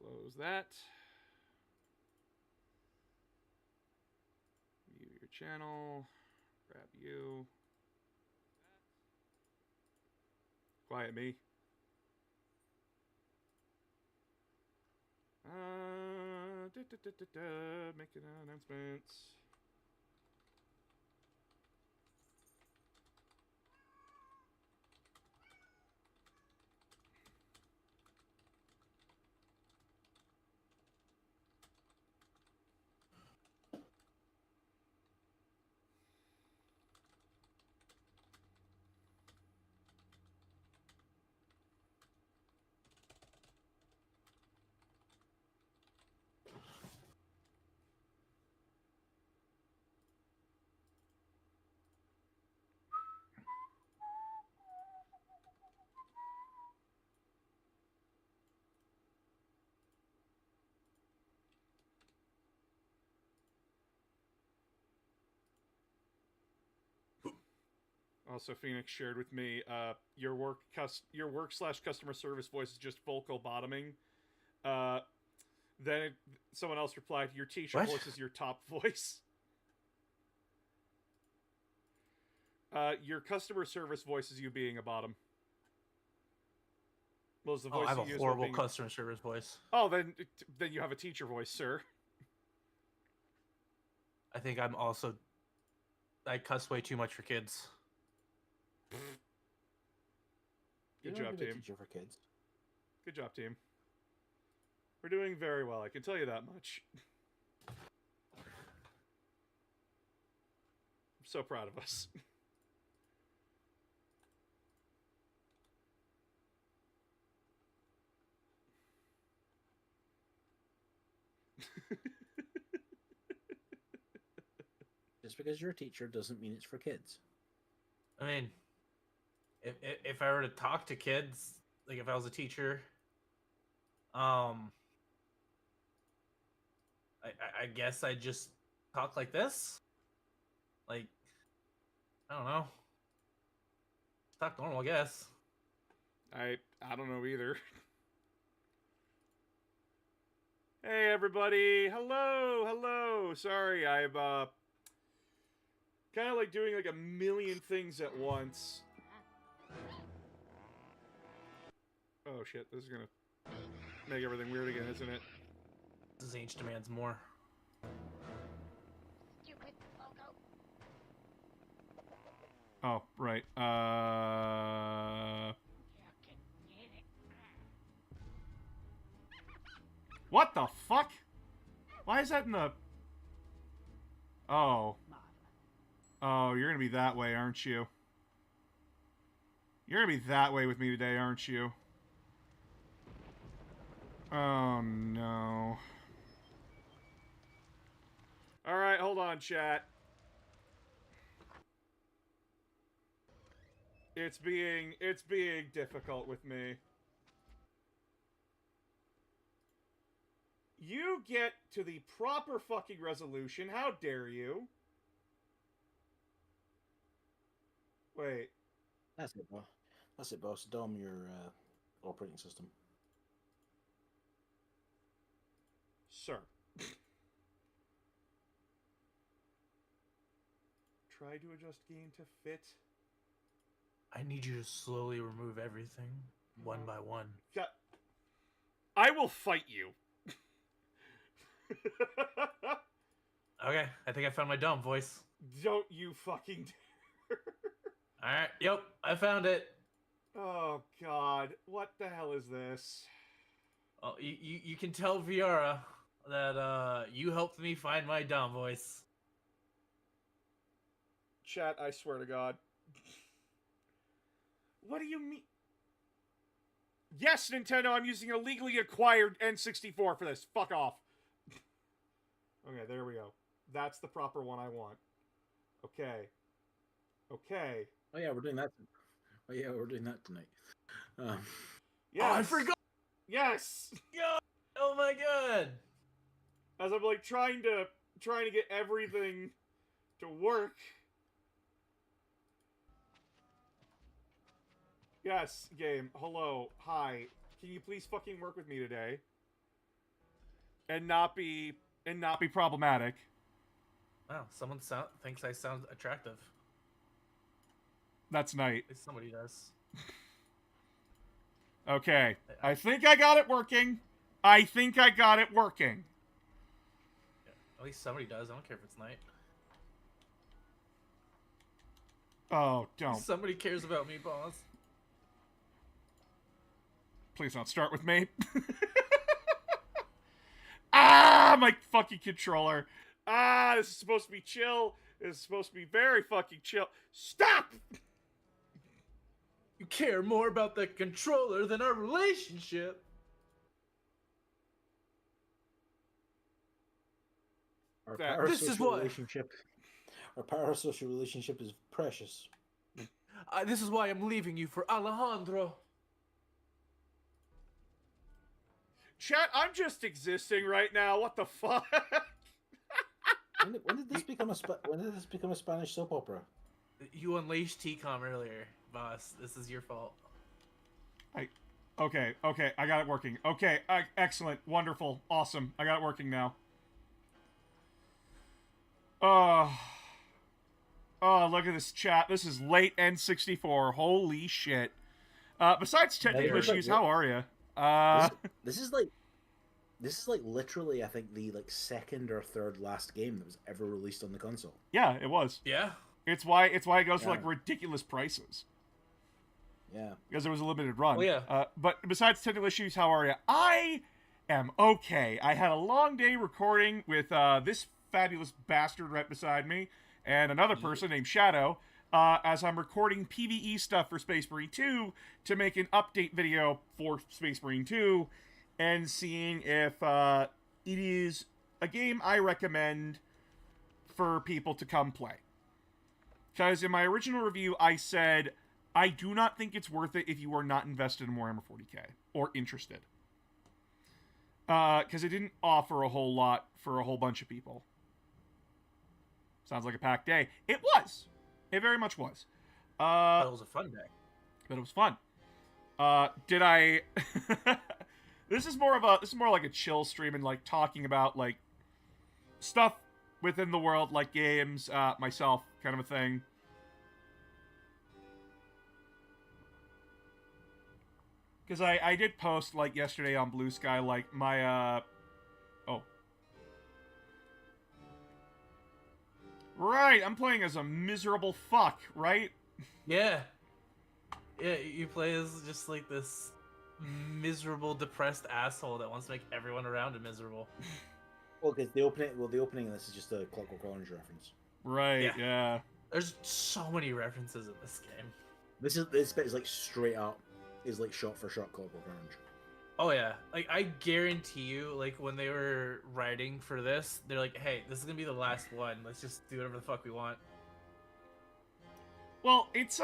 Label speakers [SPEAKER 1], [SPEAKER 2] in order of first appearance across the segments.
[SPEAKER 1] Close that. View your channel. Grab you. Quiet me. Making announcements. Also, Phoenix shared with me, your work slash customer service voice is just vocal bottoming. Uh, someone else replied, your teacher
[SPEAKER 2] What?
[SPEAKER 1] voice is your top voice. Your customer service voice is you being a bottom. Well, the voice
[SPEAKER 2] I have
[SPEAKER 1] you
[SPEAKER 2] a
[SPEAKER 1] use
[SPEAKER 2] horrible
[SPEAKER 1] being...
[SPEAKER 2] customer service voice.
[SPEAKER 1] Oh, then you have a teacher voice, sir.
[SPEAKER 2] I think I cuss way too much for kids.
[SPEAKER 1] Good job, team.
[SPEAKER 3] Teacher for kids.
[SPEAKER 1] Good job, team. We're doing very well, I can tell you that much. I'm so proud of us.
[SPEAKER 3] Just because you're a teacher doesn't mean it's for kids.
[SPEAKER 2] I mean, if I were to talk to kids, like if I was a teacher, I guess I'd just talk like this. Like, I don't know. Just talk normal, I guess.
[SPEAKER 1] I don't know either. Hey everybody! Hello! Sorry, I'm kind of like doing like a million things at once. Oh shit, this is gonna make everything weird again, isn't it?
[SPEAKER 2] This age demands more.
[SPEAKER 4] Stupid logo.
[SPEAKER 1] Oh, right. What the fuck? Why is that in the... Oh. Oh, you're gonna be that way, aren't you? You're gonna be that way with me today, aren't you? Oh, no. Alright, hold on, chat. It's being difficult with me. You get to the proper fucking resolution. How dare you? Wait.
[SPEAKER 3] That's it, boss. That's it, boss. Dom your operating system.
[SPEAKER 1] Sir. Try to adjust game to fit.
[SPEAKER 2] I need you to slowly remove everything, one by one.
[SPEAKER 1] Yeah. I will fight you.
[SPEAKER 2] Okay, I think I found my dumb voice.
[SPEAKER 1] Don't you fucking dare.
[SPEAKER 2] Alright, yep, I found it.
[SPEAKER 1] Oh, God. What the hell is this?
[SPEAKER 2] Oh, you can tell Viara that you helped me find my dumb voice.
[SPEAKER 1] Chat, I swear to God. What do you mean? Yes, Nintendo, I'm using a legally acquired N64 for this. Fuck off. Okay, there we go. That's the proper one I want. Okay. Okay.
[SPEAKER 3] Oh yeah, we're doing that. Oh yeah, we're doing that tonight.
[SPEAKER 1] Yes.
[SPEAKER 2] Oh, I forgot.
[SPEAKER 1] Yes.
[SPEAKER 2] God. Oh my god.
[SPEAKER 1] As I'm like trying to get everything to work. Yes, game. Hello. Hi. Can you please fucking work with me today? and not be problematic.
[SPEAKER 2] Wow, someone thinks I sound attractive.
[SPEAKER 1] That's Knight.
[SPEAKER 2] At least somebody does.
[SPEAKER 1] Okay. I think I got it working.
[SPEAKER 2] Yeah, at least somebody does. I don't care if it's night.
[SPEAKER 1] Oh, don't.
[SPEAKER 2] Somebody cares about me, boss.
[SPEAKER 1] Please don't start with me. Ah, my fucking controller. Ah, this is supposed to be chill. This is supposed to be very fucking chill. Stop!
[SPEAKER 2] You care more about the controller than our relationship.
[SPEAKER 3] Our
[SPEAKER 2] This is
[SPEAKER 3] parasocial
[SPEAKER 2] what-
[SPEAKER 3] relationship. Our parasocial relationship is precious.
[SPEAKER 2] This is why I'm leaving you for Alejandro.
[SPEAKER 1] Chat, I'm just existing right now. What the fuck?
[SPEAKER 3] When did this become a Spanish soap opera?
[SPEAKER 2] You unleashed T-Com earlier, boss. This is your fault.
[SPEAKER 1] Okay, I got it working. Okay, excellent, wonderful, awesome. I got it working now. Oh, look at this chat. This is late N64. Holy shit. Besides technical issues, how are you?
[SPEAKER 3] This is like literally, I think, the second or third last game that was ever released on the console.
[SPEAKER 1] Yeah, it was.
[SPEAKER 2] Yeah.
[SPEAKER 1] It's why it goes for like ridiculous prices.
[SPEAKER 3] Yeah.
[SPEAKER 1] Because it was a limited run.
[SPEAKER 2] Oh, yeah.
[SPEAKER 1] But besides technical issues, how are you? I am okay. I had a long day recording with this fabulous bastard right beside me and another person named Shadow as I'm recording PvE stuff for Space Marine 2 to make an update video for Space Marine 2 and seeing if it is a game I recommend for people to come play. Because in my original review, I said, I do not think it's worth it if you are not invested in Warhammer 40k or interested. Because it didn't offer a whole lot for a whole bunch of people. Sounds like a packed day. It was. It very much was.
[SPEAKER 2] But it was a fun day.
[SPEAKER 1] But it was fun. Did I... This is more like a chill stream and like talking about like stuff within the world, like games, myself, kind of a thing. Because I did post like yesterday on Blue Sky like my Right, I'm playing as a miserable fuck, right?
[SPEAKER 2] Yeah. Yeah, you play as just like this miserable, depressed asshole that wants to make everyone around him miserable.
[SPEAKER 3] Well, because the opening of this is just a Clockwork Orange reference.
[SPEAKER 1] Right, yeah.
[SPEAKER 2] There's so many references in this game.
[SPEAKER 3] This bit is like straight up, is like shot for shot Clockwork Orange.
[SPEAKER 2] Oh yeah, like I guarantee you, like when they were writing for this, they're like, "Hey, this is gonna be the last one. Let's just do whatever the fuck we want."
[SPEAKER 1] Well, it's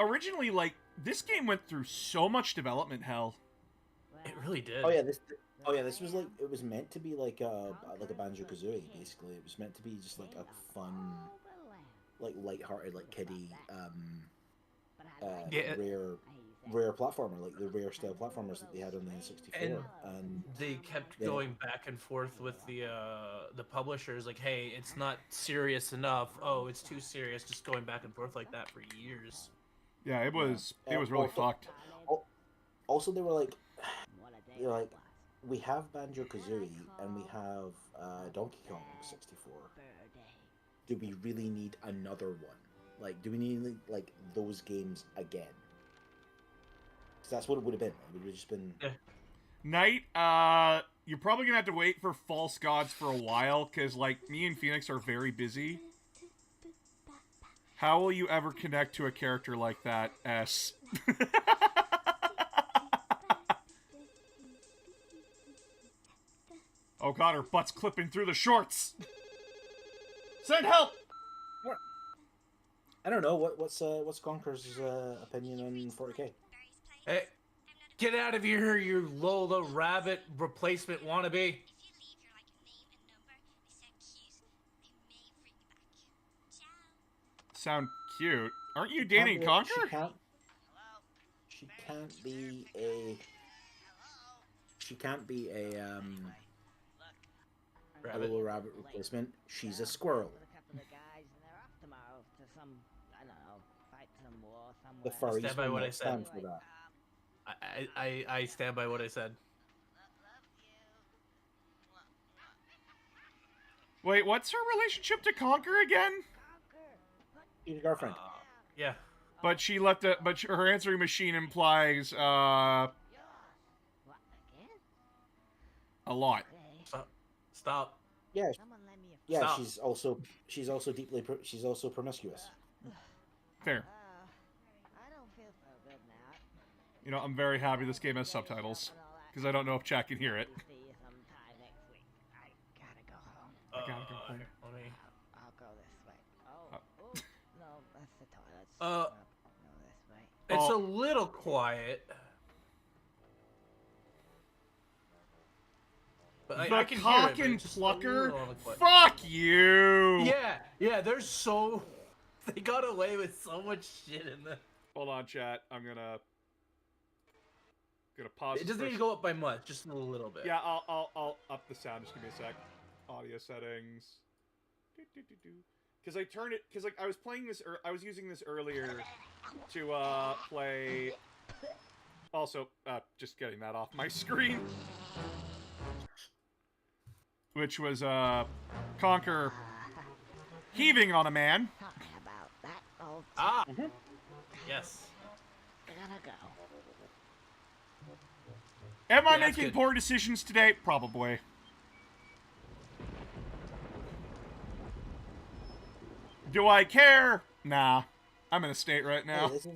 [SPEAKER 1] originally like this game went through so much development hell.
[SPEAKER 2] It really did.
[SPEAKER 3] Oh yeah, this was like, it was meant to be like a Banjo-Kazooie, basically. It was meant to be just like a fun, like light-hearted, like kiddie, rare platformer, like the rare style platformers that they had on the N64. And
[SPEAKER 2] they kept going back and forth with the publishers, like, "Hey, it's not serious enough. Oh, it's too serious." Just going back and forth like that for years.
[SPEAKER 1] Yeah, it was really fucked.
[SPEAKER 3] Also, they were like, we have Banjo-Kazooie and we have Donkey Kong 64. Do we really need another one? Like, do we need like those games again? Because that's what it would have been. It would have just been.
[SPEAKER 2] Yeah.
[SPEAKER 1] Knight, you're probably gonna have to wait for False Gods for a while, because like me and Phoenix are very busy. How will you ever connect to a character like that, S? Oh god, her butt's clipping through the shorts! Send help!
[SPEAKER 3] I don't know what's Conkers' opinion on 40k.
[SPEAKER 2] Hey, get out of here, you Lola Rabbit replacement wannabe!
[SPEAKER 1] Sound cute. Aren't you dating Conker?
[SPEAKER 3] She can't be a a little rabbit replacement. She's a squirrel. The furries
[SPEAKER 2] Stand by
[SPEAKER 3] will
[SPEAKER 2] what I
[SPEAKER 3] not
[SPEAKER 2] said.
[SPEAKER 3] stand for that.
[SPEAKER 2] I stand by what I said.
[SPEAKER 1] Wait, what's her relationship to Conker again?
[SPEAKER 3] She's a girlfriend.
[SPEAKER 2] Yeah.
[SPEAKER 1] But she left a. But her answering machine implies a lot.
[SPEAKER 2] Stop.
[SPEAKER 3] Yeah, yeah.
[SPEAKER 2] Stop.
[SPEAKER 3] She's also promiscuous.
[SPEAKER 1] Fair. You know, I'm very happy this game has subtitles because I don't know if chat can hear it. I gotta go home.
[SPEAKER 2] Let me.
[SPEAKER 4] I'll go this way. Oh, no, that's the toilet. No, this way.
[SPEAKER 2] It's a little quiet. But I can hear it,
[SPEAKER 1] cock
[SPEAKER 2] but
[SPEAKER 1] and
[SPEAKER 2] it's just a
[SPEAKER 1] plucker?
[SPEAKER 2] little on the quiet.
[SPEAKER 1] Fuck you!
[SPEAKER 2] Yeah, they're so... They got away with so much shit in the...
[SPEAKER 1] Hold on, chat. I'm gonna pause.
[SPEAKER 2] It doesn't
[SPEAKER 1] this
[SPEAKER 2] need to go up by much, just a little bit.
[SPEAKER 1] Yeah, I'll up the sound. Just give me a sec. Audio settings. Because I turned it. Because like I was playing this. I was using this earlier to play. Also, just getting that off my screen. Which was Conker heaving on a man.
[SPEAKER 4] Talking about that old
[SPEAKER 2] Ah! Yes.
[SPEAKER 4] gotta go.
[SPEAKER 1] Am I
[SPEAKER 2] Yeah, that's
[SPEAKER 1] making
[SPEAKER 2] good.
[SPEAKER 1] poor decisions today? Probably. Do I care? Nah. I'm in a state right now.
[SPEAKER 3] Hey,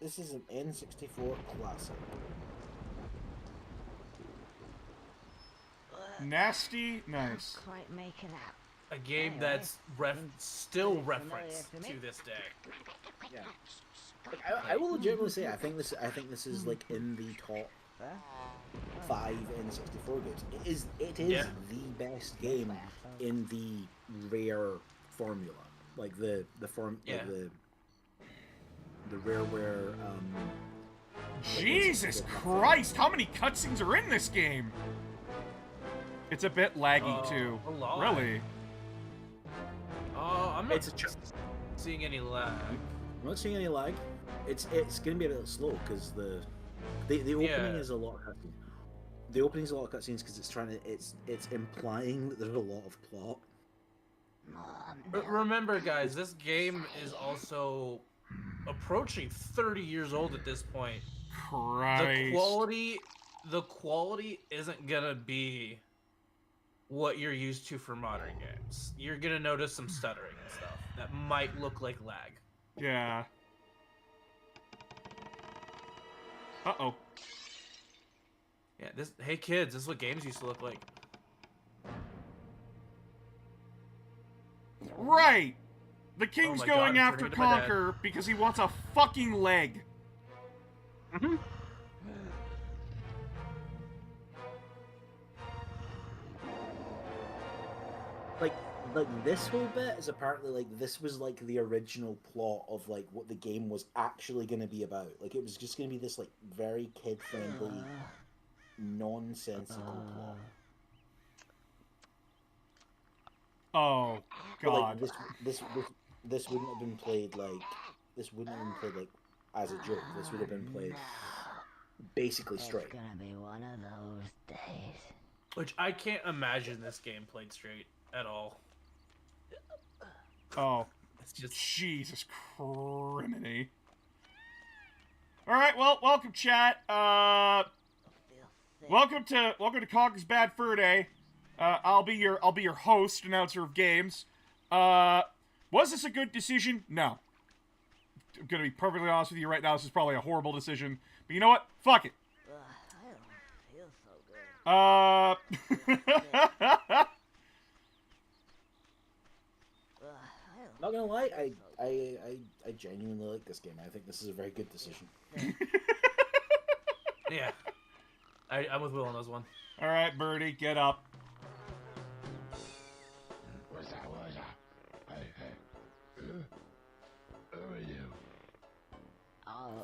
[SPEAKER 3] this is an N64 classic.
[SPEAKER 1] Nasty, nice.
[SPEAKER 4] Quite making out.
[SPEAKER 2] A game that's still referenced to this day.
[SPEAKER 3] Yeah. Like, I will legitimately say I think this is like in the top 5 N64 games. It is
[SPEAKER 2] Yeah.
[SPEAKER 3] the best game in the rare formula. Like the form
[SPEAKER 2] Yeah.
[SPEAKER 3] like the rareware
[SPEAKER 1] Jesus Christ, how many cutscenes are in this game? It's a bit laggy too.
[SPEAKER 2] a lot.
[SPEAKER 1] Really?
[SPEAKER 2] I'm not
[SPEAKER 3] It's a
[SPEAKER 2] seeing any lag.
[SPEAKER 3] I'm not seeing any lag. It's gonna be a bit slow because the opening
[SPEAKER 2] Yeah.
[SPEAKER 3] is a lot of cutscenes. The opening is a lot of cutscenes because it's implying that there's a lot of plot.
[SPEAKER 2] Remember, guys, this game is also approaching 30 years old at this point.
[SPEAKER 1] Christ.
[SPEAKER 2] The quality isn't gonna be what you're used to for modern games. You're gonna notice some stuttering and stuff that might look like lag.
[SPEAKER 1] Yeah. Uh-oh.
[SPEAKER 2] Yeah, hey kids, this is what games used to look like.
[SPEAKER 1] Right! The king's
[SPEAKER 2] my
[SPEAKER 1] going
[SPEAKER 2] God, I'm
[SPEAKER 1] after
[SPEAKER 2] turning into my dad.
[SPEAKER 1] Conker because he wants a fucking leg.
[SPEAKER 3] Like this whole bit is apparently like this was like the original plot of like what the game was actually going to be about. Like it was just going to be this like very kid friendly, nonsensical plot.
[SPEAKER 1] Oh,
[SPEAKER 3] But, like,
[SPEAKER 1] God.
[SPEAKER 3] this wouldn't have been played like as a joke. This would have been played basically straight.
[SPEAKER 4] It's gonna be one of those days.
[SPEAKER 2] Which I can't imagine this game played straight at all.
[SPEAKER 1] Oh,
[SPEAKER 2] It's just
[SPEAKER 1] Jesus criminy. Alright, well, welcome, chat.
[SPEAKER 4] Feel sick.
[SPEAKER 1] Welcome to Conkers Bad Fur Day. I'll be your host, announcer of games. Was this a good decision? No. I'm gonna be perfectly honest with you right now, this is probably a horrible decision. But you know what? Fuck it.
[SPEAKER 4] I don't feel so good.
[SPEAKER 3] Not gonna lie, I genuinely like this game. I think this is a very good decision.
[SPEAKER 2] yeah. I'm with Will on this one.
[SPEAKER 1] Alright, Birdie, get up.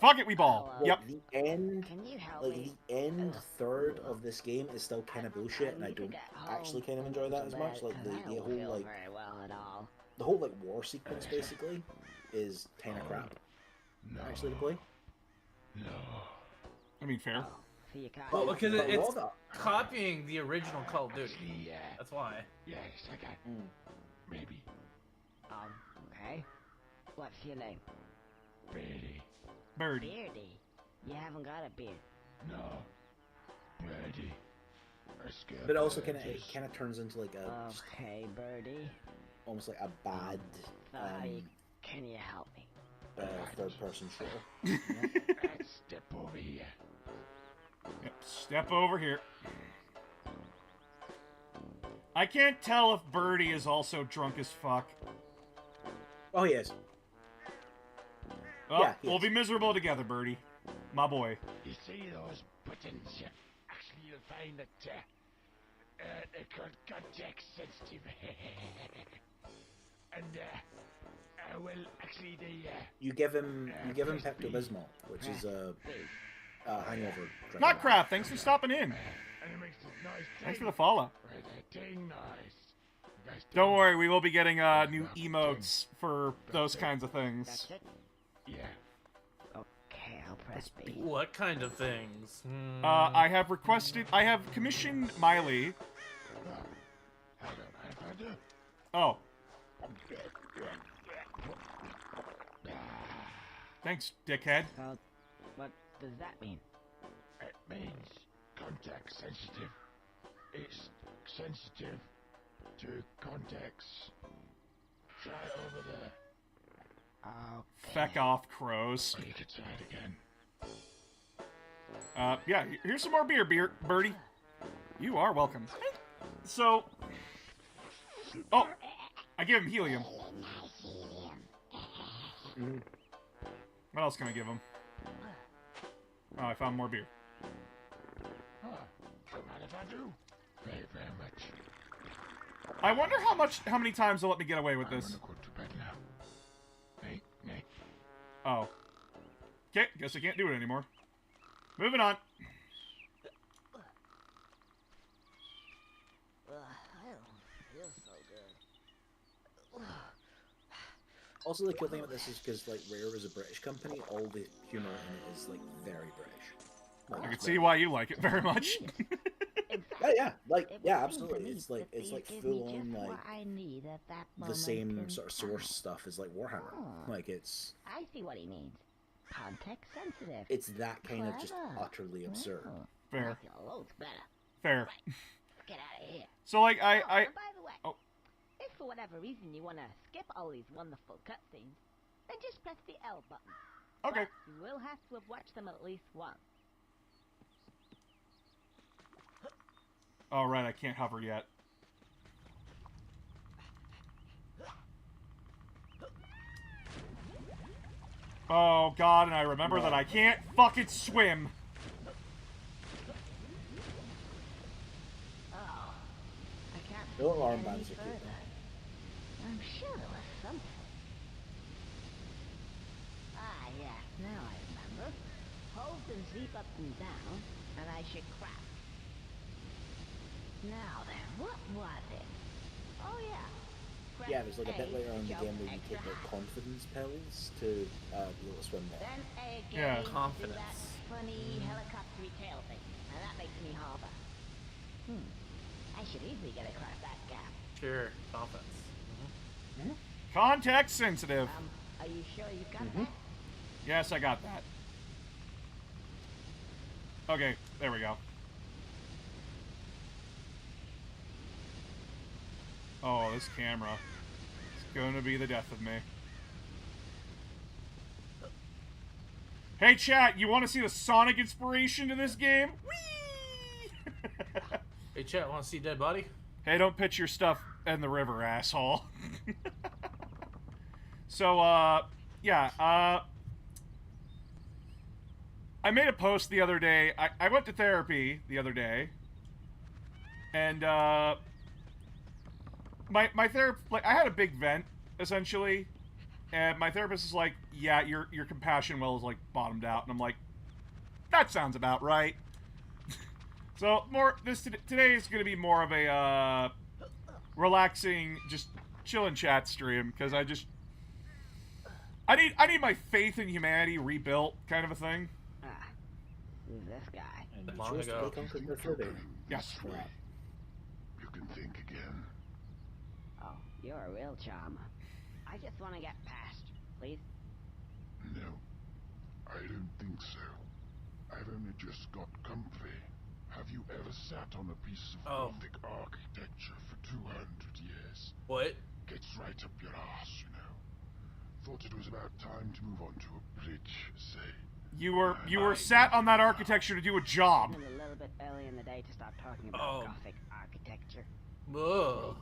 [SPEAKER 1] Fuck it, we ball.
[SPEAKER 4] Hello.
[SPEAKER 1] Yep.
[SPEAKER 3] The end,
[SPEAKER 4] Can you help
[SPEAKER 3] like
[SPEAKER 4] me?
[SPEAKER 3] the end third part of this game is still kind of bullshit, and I don't actually kind of enjoy that as much. Like the whole like war sequence basically is kind of crap. Actually, to play.
[SPEAKER 5] No.
[SPEAKER 1] I mean, fair.
[SPEAKER 2] Well, because it's copying the original Call of Duty.
[SPEAKER 5] Actually, yeah.
[SPEAKER 2] That's why.
[SPEAKER 5] Yes, I got. Maybe.
[SPEAKER 4] Okay. What's your name?
[SPEAKER 5] Birdie.
[SPEAKER 1] Birdie.
[SPEAKER 4] Beardy. You haven't got a beard.
[SPEAKER 5] No. Birdie.
[SPEAKER 3] But it also kind of turns into like a
[SPEAKER 4] Okay, Birdie.
[SPEAKER 3] almost like a bad
[SPEAKER 4] Can you help me?
[SPEAKER 3] third person shooter.
[SPEAKER 5] Let's step over here.
[SPEAKER 1] Yep, step over here. I can't tell if Birdie is also drunk as fuck.
[SPEAKER 3] Oh, he is.
[SPEAKER 1] Oh,
[SPEAKER 3] Yeah, he
[SPEAKER 1] we'll
[SPEAKER 3] is.
[SPEAKER 1] be miserable together, Birdie. My boy.
[SPEAKER 5] You see those buttons? Actually, you'll find that they're called context sensitive. And well, actually, they
[SPEAKER 3] You give him Pepto-Bismol, which is a hangover drink.
[SPEAKER 1] Not crap. Thanks for stopping in.
[SPEAKER 5] and it makes this nice
[SPEAKER 1] Thanks for
[SPEAKER 5] ding.
[SPEAKER 1] the follow.
[SPEAKER 5] Right, that ding noise. You guys
[SPEAKER 1] Don't worry, we will be getting new emotes for those kinds of things.
[SPEAKER 4] That's it?
[SPEAKER 5] Yeah.
[SPEAKER 4] Okay, I'll press B.
[SPEAKER 2] What kind of things?
[SPEAKER 1] I have commissioned Miley.
[SPEAKER 5] How do I do?
[SPEAKER 1] Oh. Thanks, dickhead.
[SPEAKER 4] What does that mean?
[SPEAKER 5] It means contact sensitive. It's sensitive to contacts. Try it over there.
[SPEAKER 4] Okay.
[SPEAKER 1] Feck off, crows.
[SPEAKER 5] Or you could try it again.
[SPEAKER 1] Yeah, here's some more beer, Birdie. You are welcome. So... Oh! I give him helium. What else can I give him? Oh, I found more beer.
[SPEAKER 5] Don't mind if I do. Very, very much.
[SPEAKER 1] I wonder how many times they'll let me get away with this.
[SPEAKER 5] I'm gonna go to bed now. Hey.
[SPEAKER 1] Oh. Okay, guess I can't do it anymore. Moving on.
[SPEAKER 4] I don't feel so good.
[SPEAKER 3] Also, the cool thing about this is because like Rare is a British company, all the humor in it is like very British. Like,
[SPEAKER 1] I can
[SPEAKER 3] it's
[SPEAKER 1] see
[SPEAKER 3] very-
[SPEAKER 1] why you like it very much.
[SPEAKER 3] Yeah, absolutely. It's like full on like
[SPEAKER 4] I need at that
[SPEAKER 3] the same
[SPEAKER 4] moment
[SPEAKER 3] sort of
[SPEAKER 4] in
[SPEAKER 3] source
[SPEAKER 4] time.
[SPEAKER 3] stuff as like Warhammer.
[SPEAKER 4] Oh.
[SPEAKER 3] Like it's
[SPEAKER 4] I see what he means. Context sensitive.
[SPEAKER 3] it's that kind of just
[SPEAKER 4] Clever.
[SPEAKER 3] utterly absurd.
[SPEAKER 4] Oh,
[SPEAKER 1] Fair.
[SPEAKER 4] I feel loads better.
[SPEAKER 1] Fair.
[SPEAKER 4] Get out of here.
[SPEAKER 1] So, like,
[SPEAKER 4] Oh, and by the way,
[SPEAKER 1] Oh.
[SPEAKER 4] if for whatever reason you want to skip all these wonderful cutscenes, then just press the L button.
[SPEAKER 1] Okay.
[SPEAKER 4] But you will have to have watched them at least once.
[SPEAKER 1] Oh, right, I can't hover yet. Oh, God, and I remember that I can't fucking swim.
[SPEAKER 4] Oh, I can't
[SPEAKER 3] The little
[SPEAKER 4] see it
[SPEAKER 3] armbands
[SPEAKER 4] any
[SPEAKER 3] are cute,
[SPEAKER 4] further. I'm sure there was something. Ah, yes, now I remember. Hold the Z button down, and I should craft. Now then, what was it? Oh yeah. Press
[SPEAKER 3] Yeah, there's like a bit
[SPEAKER 4] A
[SPEAKER 3] later on in the
[SPEAKER 4] to
[SPEAKER 3] game
[SPEAKER 4] jump
[SPEAKER 3] where you take
[SPEAKER 4] extra
[SPEAKER 3] like
[SPEAKER 4] high.
[SPEAKER 3] confidence pills to be able to swim more.
[SPEAKER 4] Then A again
[SPEAKER 1] Yeah.
[SPEAKER 4] to do that
[SPEAKER 2] Confidence.
[SPEAKER 4] funny helicoptery tail thing, and that makes me hover. I should easily get across that gap.
[SPEAKER 2] Sure, confidence.
[SPEAKER 1] Context sensitive.
[SPEAKER 4] Are you sure you got that?
[SPEAKER 1] Yes, I got that. Okay, there we go. Oh, this camera. It's gonna be the death of me. Hey, chat, you want to see the Sonic inspiration to this game? Whee!
[SPEAKER 2] Hey, chat, want to see dead body?
[SPEAKER 1] Hey, don't pitch your stuff in the river, asshole. So, yeah, I made a post the other day. I went to therapy the other day. And, my therapist, like, I had a big vent, essentially. And my therapist is like, yeah, your compassion well is, like, bottomed out. And I'm like, that sounds about right. So today is gonna be more of a relaxing, just chillin' chat stream because I need my faith in humanity rebuilt, kind of a thing.
[SPEAKER 4] Ah, who's this guy?
[SPEAKER 3] And you
[SPEAKER 2] Long
[SPEAKER 3] chose to
[SPEAKER 2] ago.
[SPEAKER 3] play Conkers Bad Fur, baby.
[SPEAKER 1] Yes.
[SPEAKER 3] For that.
[SPEAKER 5] You can think again.
[SPEAKER 4] Oh, you're a real charmer. I just want to get past, please.
[SPEAKER 5] No, I don't think so. I've only just got comfy. Have you ever sat on a piece of
[SPEAKER 2] Oh.
[SPEAKER 5] Gothic architecture for 200 years?
[SPEAKER 2] What?
[SPEAKER 5] Gets right up your ass, you know. Thought it was about time to move on to a bridge, say.
[SPEAKER 1] You were sat on that architecture to do a job.
[SPEAKER 4] Isn't it a little bit early in the day to start talking about
[SPEAKER 2] Oh.
[SPEAKER 4] Gothic architecture?
[SPEAKER 2] Ugh.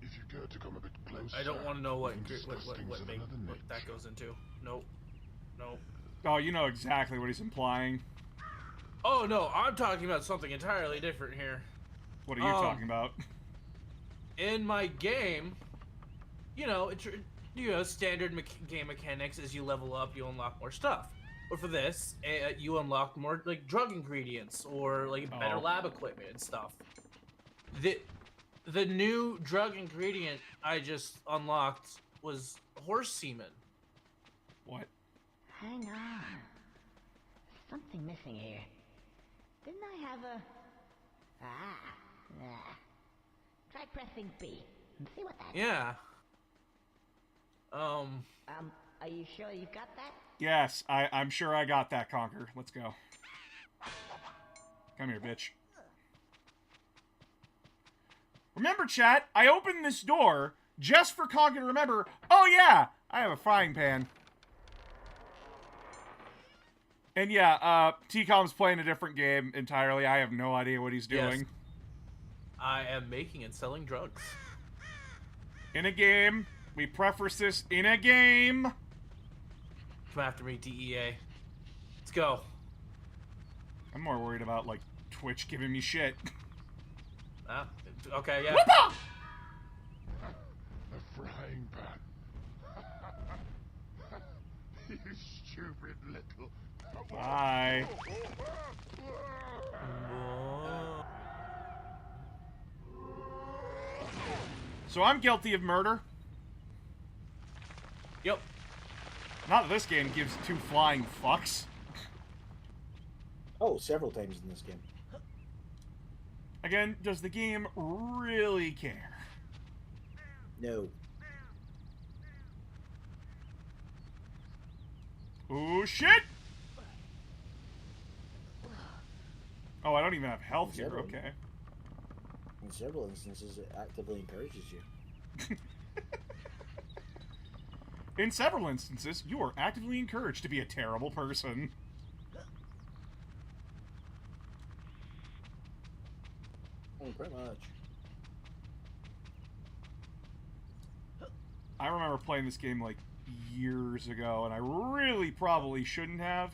[SPEAKER 5] If you care to come a bit closer,
[SPEAKER 2] I don't want to know
[SPEAKER 5] we can discuss things
[SPEAKER 2] what
[SPEAKER 5] of another
[SPEAKER 2] that
[SPEAKER 5] nature.
[SPEAKER 2] goes into. Nope. Nope.
[SPEAKER 1] Oh, you know exactly what he's implying.
[SPEAKER 2] Oh no, I'm talking about something entirely different here.
[SPEAKER 1] What are you talking about?
[SPEAKER 2] In my game, standard game mechanics. As you level up, you unlock more stuff. But for this, you unlock more like drug ingredients or like better lab equipment and stuff. The new drug ingredient I just unlocked was horse semen.
[SPEAKER 1] What?
[SPEAKER 4] Hang on. Something missing here. Didn't I have a... Try pressing B and see what that is.
[SPEAKER 2] Yeah.
[SPEAKER 4] Are you sure you've got that?
[SPEAKER 1] Yes, I'm sure I got that, Conker. Let's go. Come here, bitch. Remember, chat, I opened this door just for Conker to remember, oh yeah, I have a frying pan. And yeah, T-Com's playing a different game entirely. I have no idea what he's doing.
[SPEAKER 2] Yes. I am making and selling drugs.
[SPEAKER 1] In a game. We preface this in a game.
[SPEAKER 2] Come after me, DEA. Let's go.
[SPEAKER 1] I'm more worried about, like, Twitch giving me shit.
[SPEAKER 2] Okay, yeah.
[SPEAKER 1] Whoop-ah!
[SPEAKER 5] A frying pan. You stupid little...
[SPEAKER 1] Bye. So I'm guilty of murder.
[SPEAKER 2] Yep.
[SPEAKER 1] Not that this game gives two flying fucks.
[SPEAKER 3] Oh, several times in this game.
[SPEAKER 1] Again, does the game really care?
[SPEAKER 3] No.
[SPEAKER 1] Oh, shit! Oh, I don't even have health here,
[SPEAKER 3] Several.
[SPEAKER 1] okay.
[SPEAKER 3] In several instances, it actively encourages you.
[SPEAKER 1] In several instances, you are actively encouraged to be a terrible person.
[SPEAKER 3] Oh, pretty much.
[SPEAKER 1] I remember playing this game, like, years ago, and I really probably shouldn't have.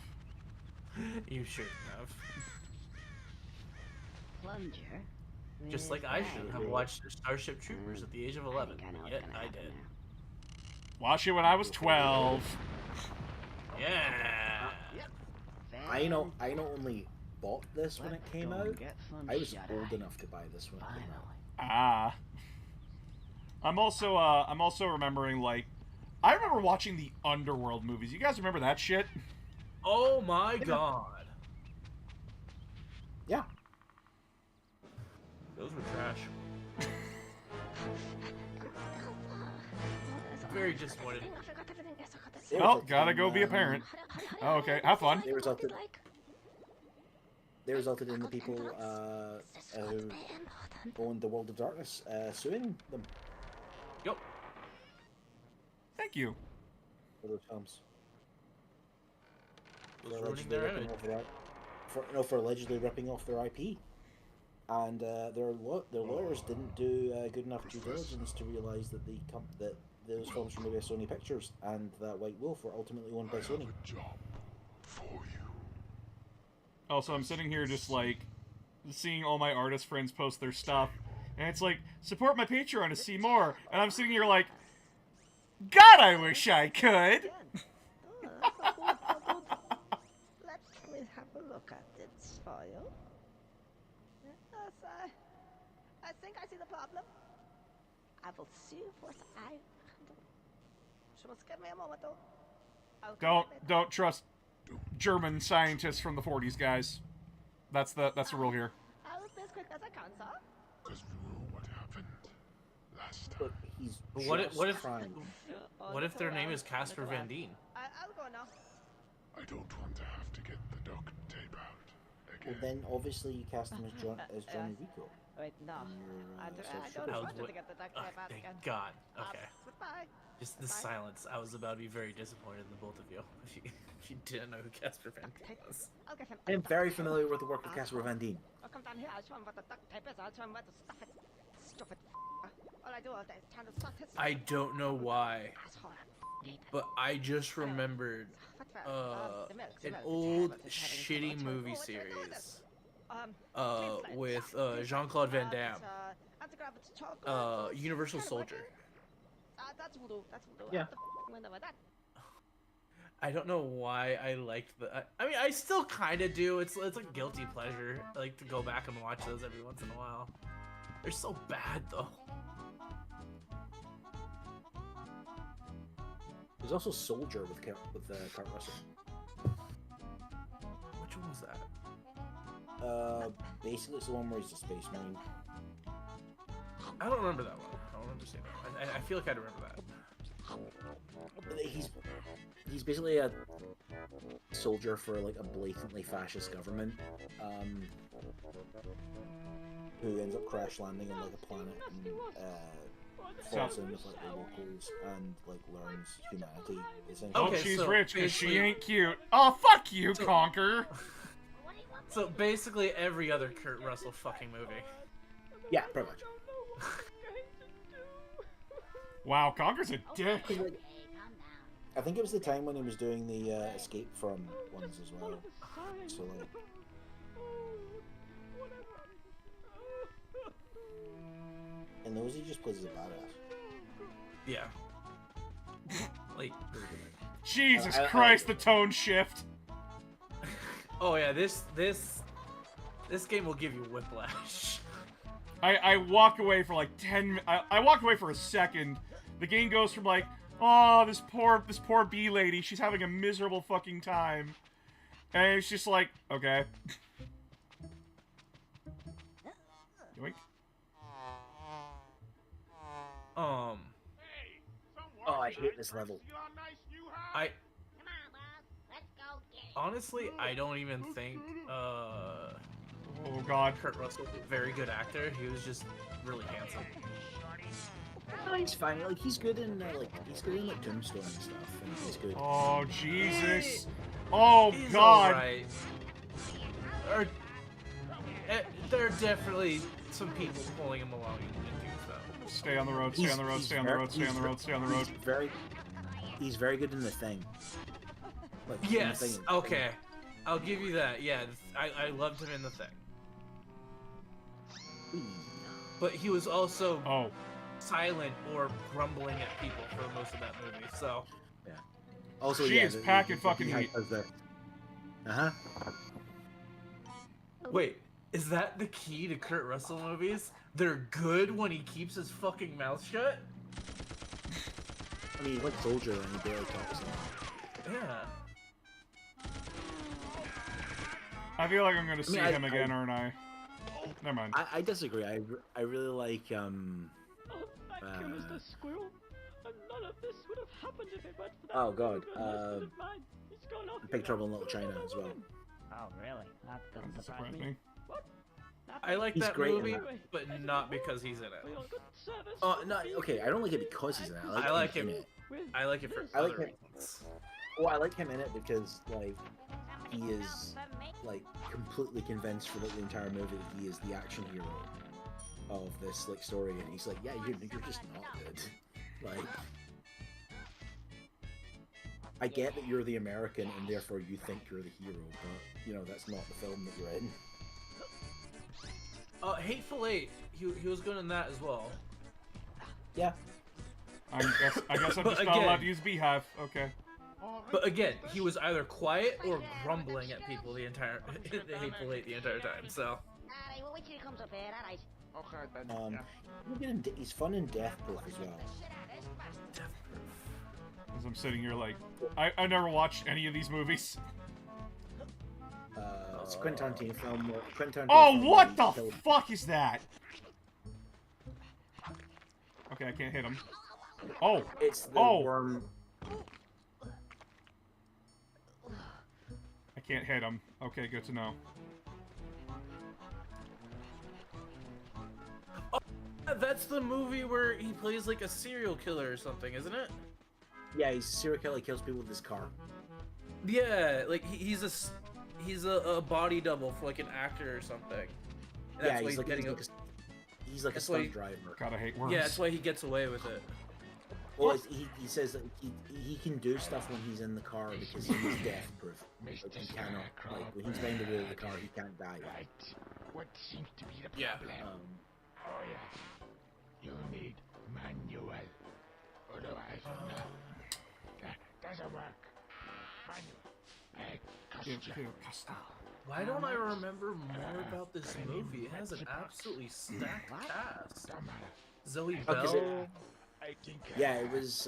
[SPEAKER 2] You shouldn't have.
[SPEAKER 4] Plunger.
[SPEAKER 2] Just like I should have watched Starship Troopers at the age of 11. Yet I did.
[SPEAKER 1] Watch it when I was 12.
[SPEAKER 2] Yeah.
[SPEAKER 3] I not only bought this when it came out, I was old enough to buy this when it came out.
[SPEAKER 1] Ah. I'm also remembering, like, I remember watching the Underworld movies. You guys remember that shit?
[SPEAKER 2] Oh my god.
[SPEAKER 3] Yeah.
[SPEAKER 2] Those were trash. Very disappointed.
[SPEAKER 1] Oh, gotta go be a parent. Oh, okay, have fun.
[SPEAKER 3] They resulted in the people who owned the World of Darkness suing them
[SPEAKER 2] Yep.
[SPEAKER 1] Thank you.
[SPEAKER 3] for those films.
[SPEAKER 2] Was ruining their image.
[SPEAKER 3] For allegedly ripping off their IP. And their lawyers didn't do good enough due diligence to realise that that those films were made by Sony Pictures and that White Wolf were ultimately owned by Sony.
[SPEAKER 5] A job for you.
[SPEAKER 1] Also, I'm sitting here just, like, seeing all my artist friends post their stuff, and it's like, support my Patreon to see more, and I'm sitting here like, God, I wish I could!
[SPEAKER 4] Let me have a look at this file. Yes, I think I see the problem. I will see what I can do. Just give me a moment, though. I'll come back later.
[SPEAKER 1] Don't trust German scientists from the 40s, guys. That's the rule here.
[SPEAKER 4] I'll be as quick as I can, sir.
[SPEAKER 5] Because we know what happened last time.
[SPEAKER 3] Look, he's
[SPEAKER 2] What if
[SPEAKER 3] trying.
[SPEAKER 2] what if their name is Casper Van Dien?
[SPEAKER 4] I'll go now.
[SPEAKER 5] I don't want to have to get the duct tape out
[SPEAKER 3] Well,
[SPEAKER 5] again.
[SPEAKER 3] then obviously you cast him as Johnny Rico.
[SPEAKER 4] Wait, no.
[SPEAKER 3] in your,
[SPEAKER 4] I
[SPEAKER 3] social
[SPEAKER 4] don't
[SPEAKER 2] was
[SPEAKER 4] want you
[SPEAKER 2] what-
[SPEAKER 4] to get the duct
[SPEAKER 2] Oh,
[SPEAKER 4] tape out
[SPEAKER 2] thank
[SPEAKER 4] again.
[SPEAKER 2] God. Okay.
[SPEAKER 4] Goodbye.
[SPEAKER 2] Just the
[SPEAKER 4] Bye.
[SPEAKER 2] silence. I was about to be very disappointed in the both of you if you didn't know who Casper Van Dien was.
[SPEAKER 4] I'll get him.
[SPEAKER 3] I am very familiar with the work of Casper Van Dien.
[SPEAKER 4] I'll come down here. I'll show him what the duct tape is. I'll show him where to stuff it. Stupid. All I do all day is trying to suck his.
[SPEAKER 2] I don't know why,
[SPEAKER 4] Asshole.
[SPEAKER 2] but I just remembered
[SPEAKER 4] The milk,
[SPEAKER 2] an
[SPEAKER 4] the
[SPEAKER 2] old
[SPEAKER 4] tablet is having
[SPEAKER 2] shitty
[SPEAKER 4] so much
[SPEAKER 2] movie
[SPEAKER 4] trouble. What do I do with
[SPEAKER 2] series
[SPEAKER 4] this? Please,
[SPEAKER 2] with
[SPEAKER 4] let's-
[SPEAKER 2] Jean-Claude Van Damme,
[SPEAKER 4] anti-gravity chocolate,
[SPEAKER 2] Universal
[SPEAKER 4] kinda
[SPEAKER 2] Soldier.
[SPEAKER 4] working. That's voodoo. That's voodoo.
[SPEAKER 3] Yeah.
[SPEAKER 4] Out the window with that.
[SPEAKER 2] I don't know why I liked the. I mean, I still kind of do. It's a guilty pleasure. I like to go back and watch those every once in a while. They're so bad though.
[SPEAKER 3] There's also Soldier with Kurt Russell.
[SPEAKER 2] Which one was that?
[SPEAKER 3] Basically it's the one where he's a space marine.
[SPEAKER 2] I don't remember that one. I don't remember seeing that. I feel like I remember that.
[SPEAKER 3] He's basically a soldier for like a blatantly fascist government, who ends up crash landing on like a planet and falls in with like the locals and like learns humanity. Essentially.
[SPEAKER 1] Oh,
[SPEAKER 2] Okay,
[SPEAKER 1] she's
[SPEAKER 2] so
[SPEAKER 1] rich because she
[SPEAKER 2] basically-
[SPEAKER 1] ain't cute. Oh, fuck you, Conker.
[SPEAKER 2] So basically every other Kurt Russell fucking movie.
[SPEAKER 3] Yeah, pretty much.
[SPEAKER 1] Wow, Conker's a dick.
[SPEAKER 3] I think it was the time when he was doing the Escape From ones as well. So like, in those he just plays as a badass.
[SPEAKER 2] Yeah. Like,
[SPEAKER 1] Jesus
[SPEAKER 3] I-
[SPEAKER 1] Christ, the tone shift.
[SPEAKER 2] oh yeah, this game will give you whiplash.
[SPEAKER 1] I walk away for like 10. I walk away for a second. The game goes from like, oh, this poor bee lady, she's having a miserable fucking time, and it's just like, okay. Yoink.
[SPEAKER 3] Oh, I hate this level.
[SPEAKER 2] I
[SPEAKER 4] Come on, boss. Let's go get it.
[SPEAKER 2] honestly, I don't even think
[SPEAKER 1] Oh God.
[SPEAKER 2] Kurt Russell was a very good actor. He was just really handsome.
[SPEAKER 3] No, he's fine. Like he's good in like Tombstone and stuff, and he's good.
[SPEAKER 1] Oh Jesus. Oh
[SPEAKER 2] He's
[SPEAKER 1] God.
[SPEAKER 2] alright. There are definitely some people pulling him along in Tombstone.
[SPEAKER 1] Stay on the road. Stay on the road. Stay on the road. Stay on the road. Stay on the road.
[SPEAKER 3] He's very good in The Thing. Like, in The
[SPEAKER 2] Yes.
[SPEAKER 3] Thing.
[SPEAKER 2] Okay. I'll give you that. Yeah, I loved him in The Thing. But he was also
[SPEAKER 1] Oh.
[SPEAKER 2] silent or grumbling at people for most of that movie. So
[SPEAKER 3] Yeah. Also,
[SPEAKER 1] She
[SPEAKER 3] yeah,
[SPEAKER 1] is packing fucking
[SPEAKER 3] beehive
[SPEAKER 1] heat.
[SPEAKER 3] does the- Uh-huh.
[SPEAKER 2] wait, is that the key to Kurt Russell movies? They're good when he keeps his fucking mouth shut?
[SPEAKER 3] I mean, he's like Soldier and he barely talks.
[SPEAKER 2] Yeah.
[SPEAKER 1] I feel like I'm gonna see
[SPEAKER 3] I-
[SPEAKER 1] him again, aren't I? Never mind.
[SPEAKER 3] I disagree. I really like
[SPEAKER 6] Oh, thank you, Mr. Squirrel. And none of this would have happened if it weren't for that
[SPEAKER 3] Oh, God,
[SPEAKER 6] good husband of mine. He's gone off
[SPEAKER 3] Big
[SPEAKER 6] with
[SPEAKER 3] Trouble in
[SPEAKER 6] that
[SPEAKER 3] Little China
[SPEAKER 6] other
[SPEAKER 3] as well.
[SPEAKER 6] woman.
[SPEAKER 4] Oh, really? That doesn't
[SPEAKER 1] Doesn't
[SPEAKER 4] surprise
[SPEAKER 1] surprise
[SPEAKER 4] me.
[SPEAKER 1] me.
[SPEAKER 2] I like
[SPEAKER 3] He's
[SPEAKER 2] that
[SPEAKER 3] great in
[SPEAKER 2] movie,
[SPEAKER 3] that.
[SPEAKER 2] but not because he's in
[SPEAKER 6] For
[SPEAKER 2] it.
[SPEAKER 6] your good service.
[SPEAKER 3] No, okay. I don't like it because he's in it.
[SPEAKER 2] I like him.
[SPEAKER 3] in it.
[SPEAKER 6] With
[SPEAKER 2] I like it for
[SPEAKER 3] I like
[SPEAKER 2] other
[SPEAKER 3] it.
[SPEAKER 2] reasons.
[SPEAKER 3] Well, I like him in it because like he is like completely convinced for like, the entire movie that he is the action hero of this like story, and he's like, yeah, you're just not good. Like, I get that you're the American and therefore you think you're the hero, but you know that's not the film that you're in.
[SPEAKER 2] Hateful Eight. He was good in that as well.
[SPEAKER 3] Yeah.
[SPEAKER 1] I guess I'm
[SPEAKER 2] But
[SPEAKER 1] just not
[SPEAKER 2] again-
[SPEAKER 1] allowed to use beehive. Okay.
[SPEAKER 2] But again, he was either quiet or grumbling at people the entire Hateful Eight the entire time. So
[SPEAKER 4] Alright, well, wait till he comes up here, alright?
[SPEAKER 7] Okay, then.
[SPEAKER 3] He's fun in Death Proof as well.
[SPEAKER 1] As I'm sitting here like, I never watched any of these movies.
[SPEAKER 3] It's a Quentin Tarantino film.
[SPEAKER 1] Oh, what the fuck is that? Okay, I can't hit him. Oh,
[SPEAKER 3] It's the
[SPEAKER 1] oh.
[SPEAKER 3] worm.
[SPEAKER 1] I can't hit him. Okay, good to know.
[SPEAKER 2] Oh, that's the movie where he plays like a serial killer or something, isn't it?
[SPEAKER 3] Yeah, he's a serial killer. He kills people with his car.
[SPEAKER 2] Yeah, like he's a body double for like an actor or something. And
[SPEAKER 3] Yeah,
[SPEAKER 2] that's why
[SPEAKER 3] he's like,
[SPEAKER 2] getting
[SPEAKER 3] he's like a
[SPEAKER 2] that's why
[SPEAKER 3] stunt
[SPEAKER 2] he-
[SPEAKER 3] driver.
[SPEAKER 1] God, I hate worms.
[SPEAKER 2] Yeah, that's why he gets away with it.
[SPEAKER 3] Well, he says that he can do stuff when he's in the car because he's death proof. Like, he cannot, like, when he's behind the wheel of the car, he can't die.
[SPEAKER 5] Right. What seems to be the
[SPEAKER 2] Yeah.
[SPEAKER 5] problem? Oh, yeah. You need manual. Otherwise, no. That doesn't work. Manual. Custom.
[SPEAKER 2] Why don't I remember more about this movie? It has an absolutely stacked cast.
[SPEAKER 5] Don't matter.
[SPEAKER 2] Zoe
[SPEAKER 3] Oh, 'cause it-
[SPEAKER 2] Bell.
[SPEAKER 5] I think
[SPEAKER 3] Yeah, it was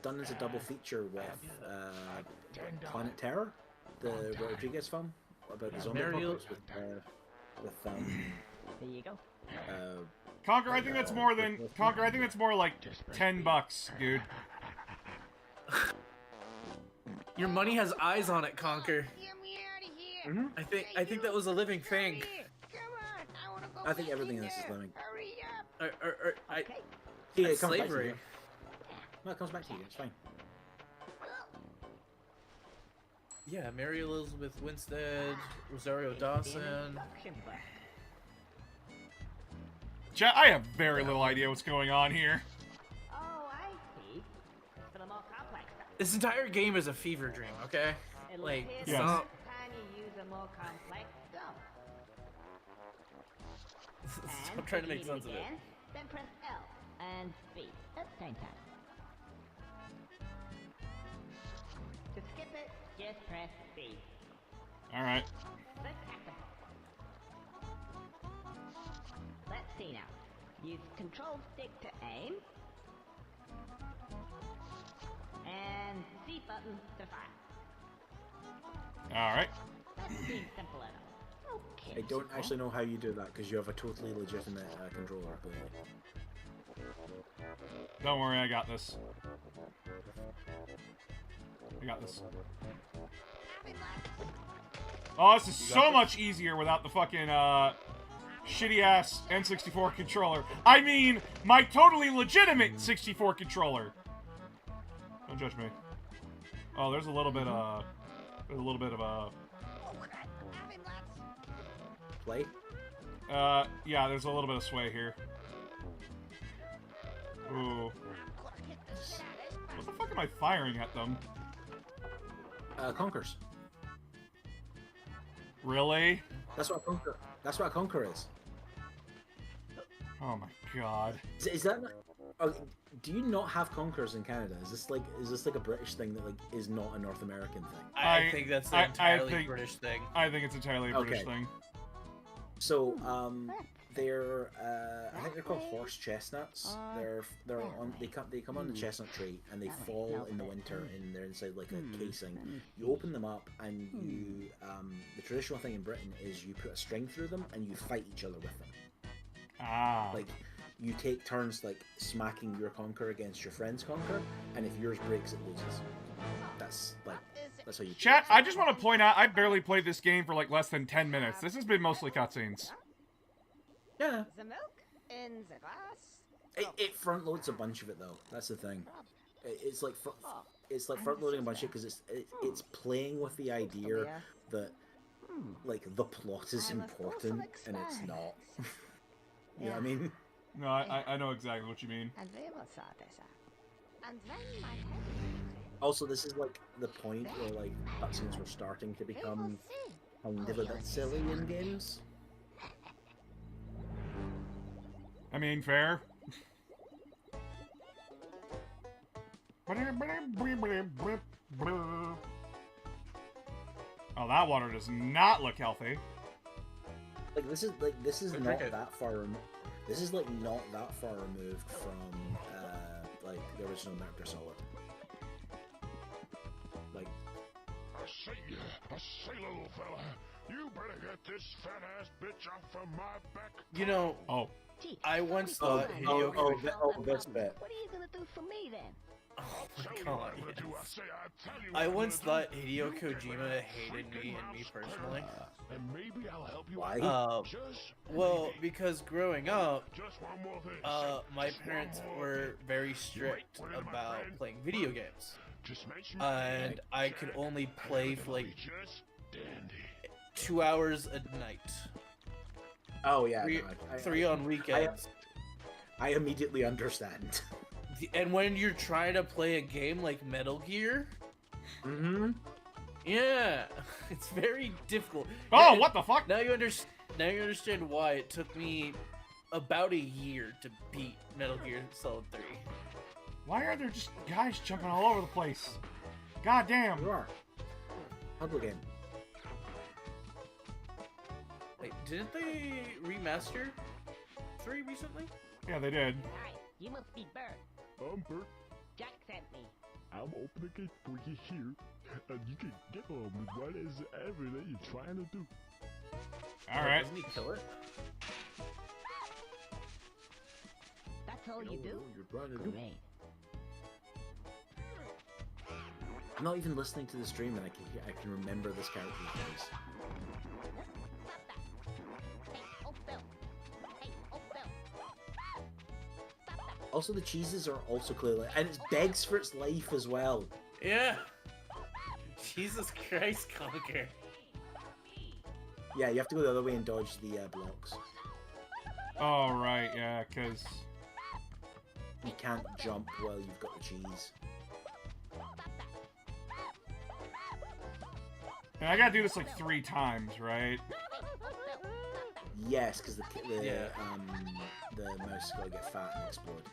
[SPEAKER 3] done as a double feature with Planet Terror, the Rodriguez film about the zombie
[SPEAKER 2] Mariel-
[SPEAKER 3] apocalypse with
[SPEAKER 4] There you go.
[SPEAKER 1] Conker, I think that's more than Conker. I think that's more like $10, dude.
[SPEAKER 2] Your money has eyes on it, Conker.
[SPEAKER 4] Get me out of here!
[SPEAKER 2] I think that was a living thing.
[SPEAKER 4] Come on, I wanna go
[SPEAKER 3] I think
[SPEAKER 4] back
[SPEAKER 3] everything
[SPEAKER 4] in
[SPEAKER 3] in this is
[SPEAKER 4] there.
[SPEAKER 3] living.
[SPEAKER 4] Hurry up! Okay.
[SPEAKER 3] Yeah,
[SPEAKER 2] That's
[SPEAKER 3] it comes back to
[SPEAKER 2] slavery.
[SPEAKER 3] you. No, it comes back to you. It's fine.
[SPEAKER 2] Yeah, Mary Elizabeth Winstead, Rosario Dawson.
[SPEAKER 1] Chat, I have very little idea what's going on here.
[SPEAKER 4] Oh, I see. For the more complex stuff.
[SPEAKER 2] This entire game is a fever dream, okay?
[SPEAKER 4] It'll
[SPEAKER 2] Like,
[SPEAKER 4] appear
[SPEAKER 1] Yes.
[SPEAKER 4] the
[SPEAKER 2] stop.
[SPEAKER 4] next time you use a more complex stuff.
[SPEAKER 2] I'm trying to make sense of it.
[SPEAKER 4] Again, then press L and B at the same time. To skip it, just press B.
[SPEAKER 1] All right.
[SPEAKER 4] Click activate. Let's see now. Use control stick to aim. And C button to fire.
[SPEAKER 1] All right.
[SPEAKER 4] That seems simple enough. Okay.
[SPEAKER 3] I don't actually know how you do that because you have a totally legitimate controller. Clearly.
[SPEAKER 1] Don't worry, I got this. I got this. Oh, this is so much easier without the fucking shitty ass N64 controller. I mean, my totally legitimate 64 controller. Don't judge me. Oh, there's a little bit of
[SPEAKER 3] Play.
[SPEAKER 1] yeah, there's a little bit of sway here. Ooh. What the fuck am I firing at them?
[SPEAKER 3] Conkers.
[SPEAKER 1] Really?
[SPEAKER 3] That's what Conker. That's what a Conker is.
[SPEAKER 1] Oh my god.
[SPEAKER 3] Is that? Not, oh, do you not have Conkers in Canada? Is this like a British thing that like is not a North American thing?
[SPEAKER 2] I think that's an entirely
[SPEAKER 1] think-
[SPEAKER 2] British thing.
[SPEAKER 1] I think it's entirely a British
[SPEAKER 3] Okay.
[SPEAKER 1] thing.
[SPEAKER 3] So they're I think they're called horse chestnuts. They're on they come on the chestnut tree and they fall in the winter and they're inside like a casing. You open them up and you the traditional thing in Britain is you put a string through them and you fight each other with them.
[SPEAKER 1] Ah.
[SPEAKER 3] Like you take turns like smacking your conker against your friend's conker, and if yours breaks, it loses. That's how you.
[SPEAKER 1] Chat, I just want to point out, I barely played this game for like less than 10 minutes. This has been mostly cutscenes.
[SPEAKER 3] Yeah.
[SPEAKER 4] The milk in the glass.
[SPEAKER 3] It front loads a bunch of it though. That's the thing. It's like front loading a bunch of it because it's playing with the idea that like the plot is important and it's not. You know what I mean?
[SPEAKER 1] No, I know exactly what you mean.
[SPEAKER 4] And we will sort this out. And then my head.
[SPEAKER 3] Also, this is like the point where like cutscenes were starting to become kind of a bit silly in games.
[SPEAKER 1] I mean, fair. Oh, that water does not look healthy.
[SPEAKER 3] Like this is
[SPEAKER 2] Good
[SPEAKER 3] not
[SPEAKER 2] cricket.
[SPEAKER 3] that far. This is like not that far removed from like the original Metal Gear Solid. Like
[SPEAKER 5] I say, little fella, you better get this fat ass bitch off of my back.
[SPEAKER 2] You know,
[SPEAKER 1] Oh,
[SPEAKER 6] Gee,
[SPEAKER 2] I once
[SPEAKER 6] sorry,
[SPEAKER 2] thought
[SPEAKER 6] sorry.
[SPEAKER 2] Hideo
[SPEAKER 3] this bit.
[SPEAKER 6] What are you gonna do for me then?
[SPEAKER 2] Oh
[SPEAKER 5] Tell
[SPEAKER 2] my
[SPEAKER 5] you
[SPEAKER 2] god.
[SPEAKER 5] what I'm gonna do. I
[SPEAKER 2] yes.
[SPEAKER 5] say, I tell you.
[SPEAKER 2] I
[SPEAKER 5] what I'm
[SPEAKER 2] once
[SPEAKER 5] gonna
[SPEAKER 2] thought
[SPEAKER 5] do.
[SPEAKER 2] Hideo
[SPEAKER 5] You get
[SPEAKER 2] Kojima
[SPEAKER 5] that
[SPEAKER 2] hated me
[SPEAKER 5] freaking
[SPEAKER 2] and me
[SPEAKER 5] mouse
[SPEAKER 2] personally.
[SPEAKER 5] and maybe I'll help you
[SPEAKER 3] Why?
[SPEAKER 5] out. Just
[SPEAKER 2] Well,
[SPEAKER 5] maybe.
[SPEAKER 2] because growing up,
[SPEAKER 5] Just one more thing.
[SPEAKER 2] my
[SPEAKER 5] Just one
[SPEAKER 2] parents
[SPEAKER 5] more
[SPEAKER 2] were
[SPEAKER 5] thing.
[SPEAKER 2] very strict
[SPEAKER 5] put it in my
[SPEAKER 2] about
[SPEAKER 5] friend.
[SPEAKER 2] playing video games.
[SPEAKER 5] Just mention
[SPEAKER 2] And I could
[SPEAKER 5] check,
[SPEAKER 2] only
[SPEAKER 5] and
[SPEAKER 2] play for
[SPEAKER 5] everything'll
[SPEAKER 2] like
[SPEAKER 5] be just dandy.
[SPEAKER 2] 2 hours a night.
[SPEAKER 3] Oh yeah,
[SPEAKER 2] Three,
[SPEAKER 3] no, I-
[SPEAKER 2] three on weekends.
[SPEAKER 3] I immediately understand.
[SPEAKER 2] And when you're trying to play a game like Metal Gear,
[SPEAKER 3] Mm-hmm.
[SPEAKER 2] yeah, it's very difficult.
[SPEAKER 1] oh,
[SPEAKER 2] And
[SPEAKER 1] what the fuck?
[SPEAKER 2] Now you understand why it took me about a year to beat Metal Gear Solid 3.
[SPEAKER 1] Why are there just guys jumping all over the place? God damn.
[SPEAKER 3] You are. Public game.
[SPEAKER 2] Wait, didn't they remaster 3 recently?
[SPEAKER 1] Yeah, they did.
[SPEAKER 6] Hi, you must be Bert.
[SPEAKER 5] Bert,
[SPEAKER 6] Jack sent me.
[SPEAKER 5] I'm opening the gate for you here, and you can get on with what is ever that you're trying to do.
[SPEAKER 1] All right.
[SPEAKER 2] Doesn't he kill it?
[SPEAKER 6] That's all you do?
[SPEAKER 3] You're trying to do.
[SPEAKER 6] Great.
[SPEAKER 3] I'm not even listening to the stream, and I can remember this character's voice.
[SPEAKER 6] Hey, oh, Bill. Hey, oh, Bill. Stop that.
[SPEAKER 3] Also, the cheeses are also clearly, and it begs for its life as well.
[SPEAKER 2] Yeah. Jesus Christ, Conker.
[SPEAKER 3] Yeah, you have to go the other way and dodge the blocks.
[SPEAKER 1] All right, yeah, because
[SPEAKER 3] You can't jump while you've got the cheese.
[SPEAKER 1] I gotta do this like 3 times, right?
[SPEAKER 3] Yes, because the
[SPEAKER 2] Yeah.
[SPEAKER 3] mouse is gonna get fat and explode.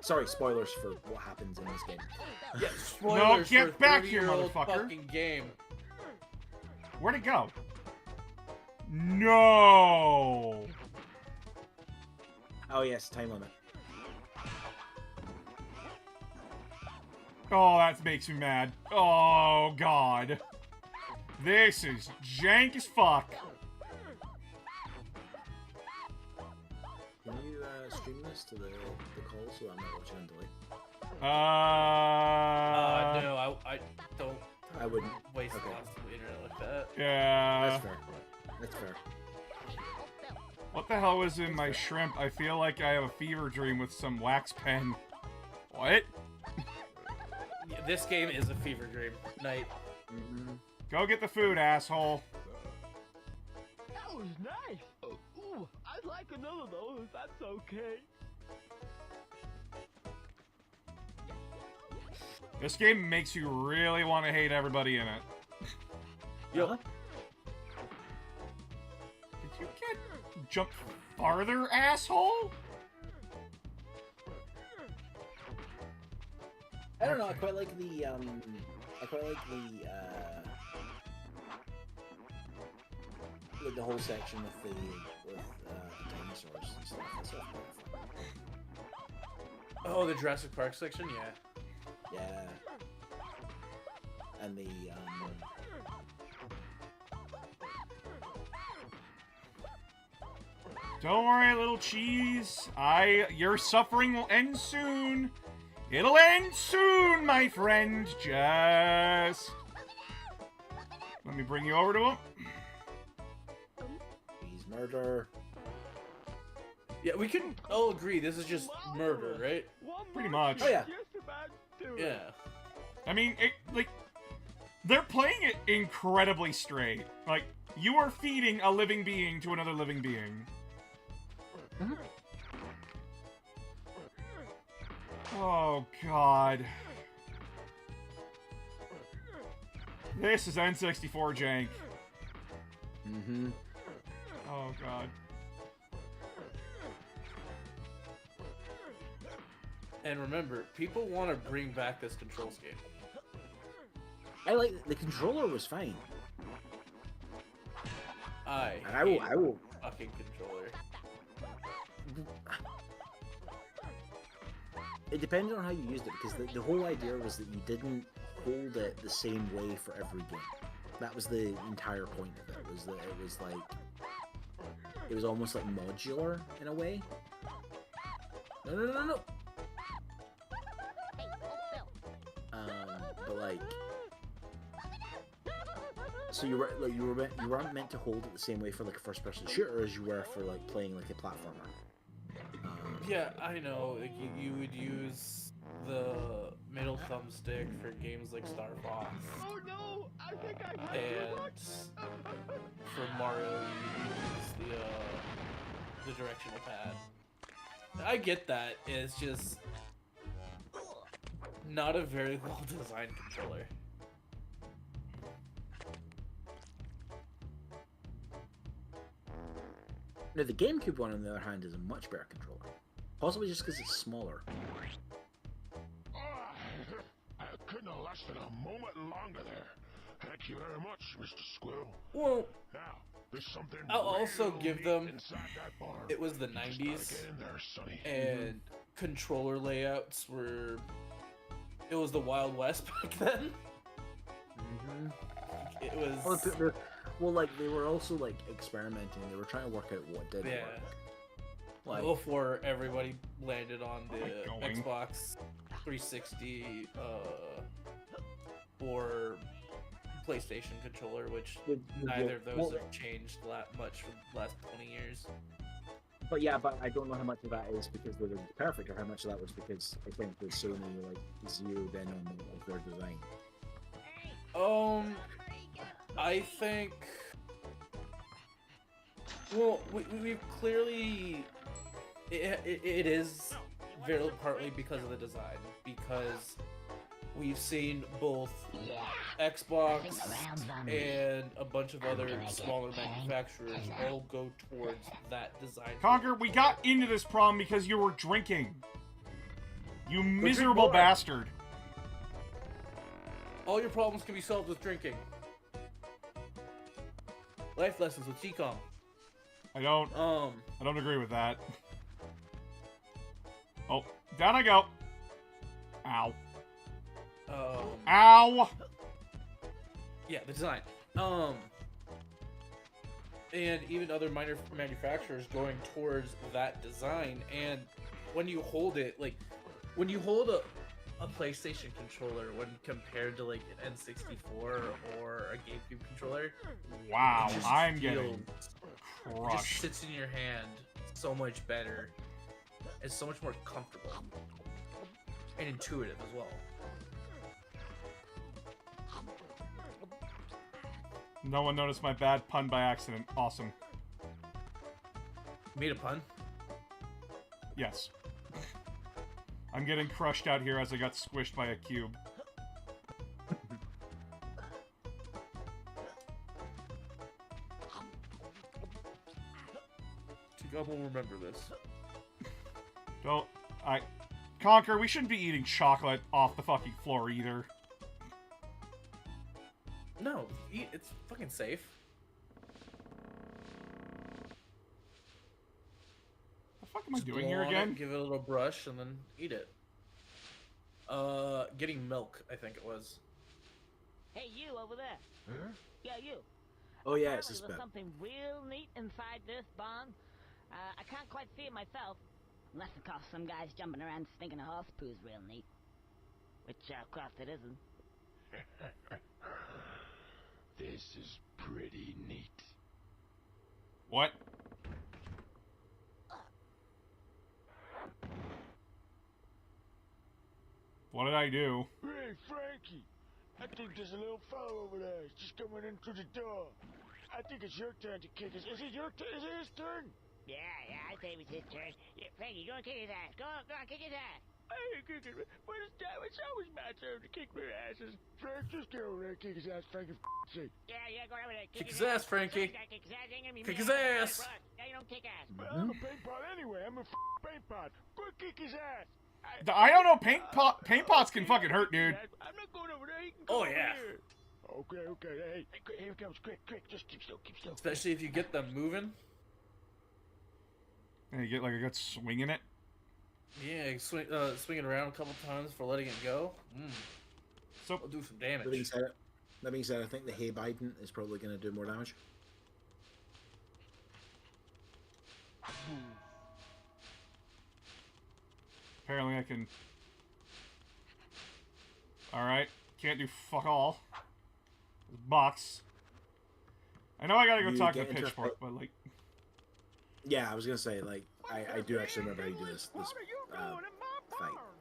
[SPEAKER 3] Sorry, spoilers for what happens in this game.
[SPEAKER 2] Yeah, spoilers
[SPEAKER 1] get
[SPEAKER 2] for
[SPEAKER 1] back here,
[SPEAKER 2] 30-year-old
[SPEAKER 1] motherfucker.
[SPEAKER 2] fucking game.
[SPEAKER 1] Where'd it go? No.
[SPEAKER 3] Oh yes, time limit.
[SPEAKER 1] Oh, that makes me mad. Oh god. This is jank as fuck.
[SPEAKER 3] Can you stream this to the call so I'm not watching on delay?
[SPEAKER 2] No, I don't.
[SPEAKER 3] I wouldn't.
[SPEAKER 2] Waste
[SPEAKER 3] Okay.
[SPEAKER 2] lots of internet like that.
[SPEAKER 1] Yeah.
[SPEAKER 3] That's fair. That's fair.
[SPEAKER 1] What the hell was in my shrimp? I feel like I have a fever dream with some wax pen. What?
[SPEAKER 2] Yeah, this game is a fever dream night.
[SPEAKER 3] Mm-hmm.
[SPEAKER 1] Go get the food, asshole.
[SPEAKER 6] That was nice. Ooh, I'd like another though, if that's okay.
[SPEAKER 1] This game makes you really want to hate everybody in it.
[SPEAKER 2] Yo,
[SPEAKER 1] Did you get jump farther, asshole?
[SPEAKER 3] I don't know. I quite like the like the whole section with the dinosaurs and stuff. That's all kind of fun.
[SPEAKER 2] oh, the Jurassic Park section, yeah.
[SPEAKER 3] Yeah. And the
[SPEAKER 1] Don't worry, little cheese. Your suffering will end soon. It'll end soon, my friend. Just let me bring you over to him.
[SPEAKER 3] cheese murder.
[SPEAKER 2] Yeah, we can all agree this is just murder, right?
[SPEAKER 1] Pretty much.
[SPEAKER 3] Oh yeah.
[SPEAKER 6] Just about do it.
[SPEAKER 2] Yeah.
[SPEAKER 1] I mean, they're playing it incredibly straight. Like, you are feeding a living being to another living being. Oh, God. This is N64 jank.
[SPEAKER 3] Mm-hmm.
[SPEAKER 1] Oh, God.
[SPEAKER 2] And remember, people want to bring back this controls game.
[SPEAKER 3] I like the controller was fine. And I will.
[SPEAKER 2] Fucking controller.
[SPEAKER 3] It depended on how you used it, because the whole idea was that you didn't hold it the same way for every game. That was the entire point of it. Was that it was almost like modular in a way. No. But like, so you weren't meant to hold it the same way for like a first-person shooter as you were for like playing like a platformer.
[SPEAKER 2] Yeah, I know. Like you would use the middle thumbstick for games like Star Fox.
[SPEAKER 6] Oh no! I think I have
[SPEAKER 2] And for Mario, you use the directional pad. I get that. It's just not a very well designed controller.
[SPEAKER 3] Now the GameCube one, on the other hand, is a much better controller. Possibly just because it's smaller.
[SPEAKER 5] I couldn't have lasted a moment longer there. Thank you very much, Mr. Squirrel.
[SPEAKER 2] Well,
[SPEAKER 5] Now, there's something
[SPEAKER 2] I'll also
[SPEAKER 5] real
[SPEAKER 2] give
[SPEAKER 5] neat
[SPEAKER 2] them.
[SPEAKER 5] inside that bar.
[SPEAKER 2] It was the
[SPEAKER 5] You just
[SPEAKER 2] 90s,
[SPEAKER 5] gotta get in there, sonny.
[SPEAKER 2] and controller layouts were. It was the Wild West back then. It was.
[SPEAKER 3] Well, like they were also like experimenting. They were trying to work out what did
[SPEAKER 2] Yeah.
[SPEAKER 3] work. Like,
[SPEAKER 2] Before everybody landed on the
[SPEAKER 1] Going.
[SPEAKER 2] Xbox 360 or PlayStation controller, which neither of those have changed that much for the last 20 years.
[SPEAKER 3] But yeah, but I don't know how much of that is because they were perfect, or how much of that was because I think that Sony like zeroed in on their design.
[SPEAKER 2] I think. Well, we've clearly. It is very partly because of the design, because we've seen both Xbox and a bunch of other smaller manufacturers all go towards that design.
[SPEAKER 1] Conker, we got into this problem because you were drinking. You miserable bastard.
[SPEAKER 2] All your problems can be solved with drinking. Life lessons with GCOM.
[SPEAKER 1] I don't agree with that. Oh, down I go. Ow. Ow!
[SPEAKER 2] Yeah, the design. And even other minor manufacturers going towards that design. And when you hold it, like, when you hold a PlayStation controller when compared to like an N64 or a GameCube controller,
[SPEAKER 1] Wow,
[SPEAKER 2] it just
[SPEAKER 1] I'm
[SPEAKER 2] feels-
[SPEAKER 1] getting
[SPEAKER 2] it just
[SPEAKER 1] crushed.
[SPEAKER 2] sits in your hand so much better. It's so much more comfortable and intuitive as well.
[SPEAKER 1] No one noticed my bad pun by accident. Awesome.
[SPEAKER 2] Made a pun.
[SPEAKER 1] Yes. I'm getting crushed out here as I got squished by a cube.
[SPEAKER 2] God will remember this.
[SPEAKER 1] Conker, we shouldn't be eating chocolate off the fucking floor either.
[SPEAKER 2] No, it's fucking safe.
[SPEAKER 1] What the fuck am I
[SPEAKER 2] Just
[SPEAKER 1] doing
[SPEAKER 2] blow
[SPEAKER 1] here
[SPEAKER 2] on
[SPEAKER 1] again?
[SPEAKER 2] it, give it a little brush, and then eat it. Getting milk, I think it was.
[SPEAKER 7] Hey, you over there.
[SPEAKER 3] Huh?
[SPEAKER 7] Yeah, you.
[SPEAKER 3] Oh yeah, it's
[SPEAKER 7] Apparently
[SPEAKER 3] this
[SPEAKER 7] there's
[SPEAKER 3] bit.
[SPEAKER 7] something real neat inside this barn. I can't quite see it myself. Unless, of course, some guy's jumping around stinking a horse poo's real neat. Which, of course, it isn't.
[SPEAKER 5] This is pretty neat.
[SPEAKER 1] What? What did I do?
[SPEAKER 5] Hey, Frankie! I think there's a little fellow over there. He's just coming in through the door. I think it's your turn to kick his... Is it your turn? Is it his turn?
[SPEAKER 7] Yeah, I say it was his turn. Yeah, Frankie, go and kick his ass. Go on, kick his ass.
[SPEAKER 6] Hey, kick it. But it's always my turn to kick their asses.
[SPEAKER 5] Frank, just get over there and kick his ass, Frankie, for sake.
[SPEAKER 7] Yeah, go over there.
[SPEAKER 2] Kick his ass, Frankie.
[SPEAKER 7] Kick his ass. Ain't gonna be
[SPEAKER 2] Kick
[SPEAKER 7] me.
[SPEAKER 2] his ass.
[SPEAKER 7] Yeah, you don't kick ass.
[SPEAKER 5] But I'm a paint pot anyway. I'm a paint pot. Go kick his ass.
[SPEAKER 1] I don't know. Paint pots can fucking hurt, dude.
[SPEAKER 6] I'm not going over there. He can
[SPEAKER 2] Oh,
[SPEAKER 6] come over
[SPEAKER 2] yeah.
[SPEAKER 6] here.
[SPEAKER 5] Okay, hey, here it comes, quick, just keep still.
[SPEAKER 2] Especially if you get them moving.
[SPEAKER 1] And you get like a good swing in it.
[SPEAKER 2] Yeah, swing it around a couple times for letting it go.
[SPEAKER 1] So
[SPEAKER 2] It'll do some
[SPEAKER 3] That being
[SPEAKER 2] damage.
[SPEAKER 3] said, I think the Hay Biden is probably going to do more damage.
[SPEAKER 1] apparently I can. All right, can't do fuck all. Box. I know I gotta go
[SPEAKER 3] You
[SPEAKER 1] talk to
[SPEAKER 3] get into a
[SPEAKER 1] Pitchfork,
[SPEAKER 3] fight-
[SPEAKER 1] but like,
[SPEAKER 3] Yeah, I was going to say, like, I do actually remember how you do this fight.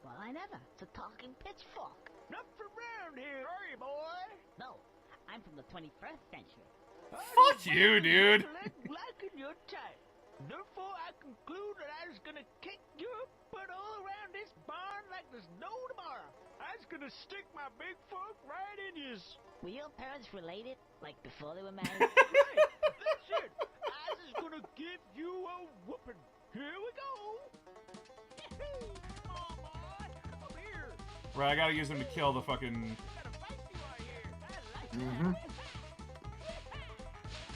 [SPEAKER 7] Well, I never. It's a talking pitchfork.
[SPEAKER 6] Not from around here, are you, boy?
[SPEAKER 7] No, I'm from the 21st century.
[SPEAKER 1] fuck you, dude.
[SPEAKER 6] Liking your type. Therefore, I conclude that I was gonna kick your butt all around this barn like there's no tomorrow. I was gonna stick my big fork right in yours.
[SPEAKER 7] Were your parents related? Like before they were married?
[SPEAKER 6] Right, that's it. I was gonna give you a whooping. Here we go. Come on, boy. Come here.
[SPEAKER 1] Right, I gotta use them to kill the fucking.
[SPEAKER 6] Gotta fight you out here. I like
[SPEAKER 3] Mm-hmm.
[SPEAKER 6] that.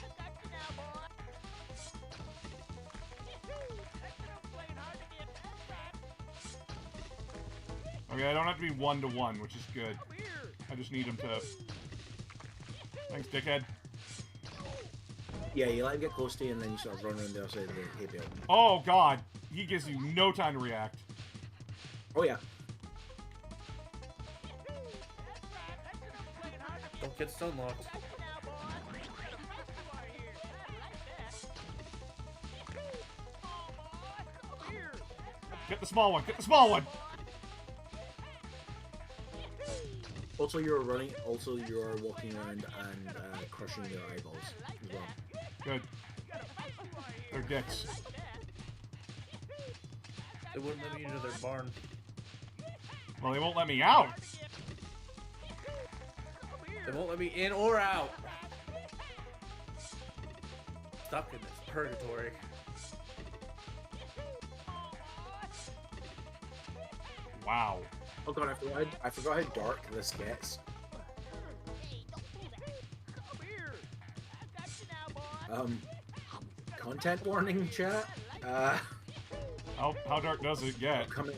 [SPEAKER 6] I got you now, boy. That's enough playing hard to get. That's right.
[SPEAKER 1] Okay, I don't have to be 1-to-1, which is good.
[SPEAKER 6] Come here.
[SPEAKER 1] I just need him to. Thanks, dickhead.
[SPEAKER 3] Yeah, you let him get close to you, and then you sort of run around the other side of the hay bale.
[SPEAKER 1] Oh god, he gives you no time to react.
[SPEAKER 3] Oh, yeah.
[SPEAKER 2] Don't get stun locked.
[SPEAKER 1] Get the small one. Get the small one.
[SPEAKER 3] Also, you're running. Also, you're walking around and crushing their eyeballs as well.
[SPEAKER 1] Good. They're dicks.
[SPEAKER 2] They wouldn't let me into their barn.
[SPEAKER 1] Well, they won't let me out.
[SPEAKER 2] They won't let me in or out. Stuck in this purgatory.
[SPEAKER 1] Wow.
[SPEAKER 3] Oh god, I forgot how dark this gets. Content warning, chat.
[SPEAKER 1] How dark does it get?
[SPEAKER 3] Coming.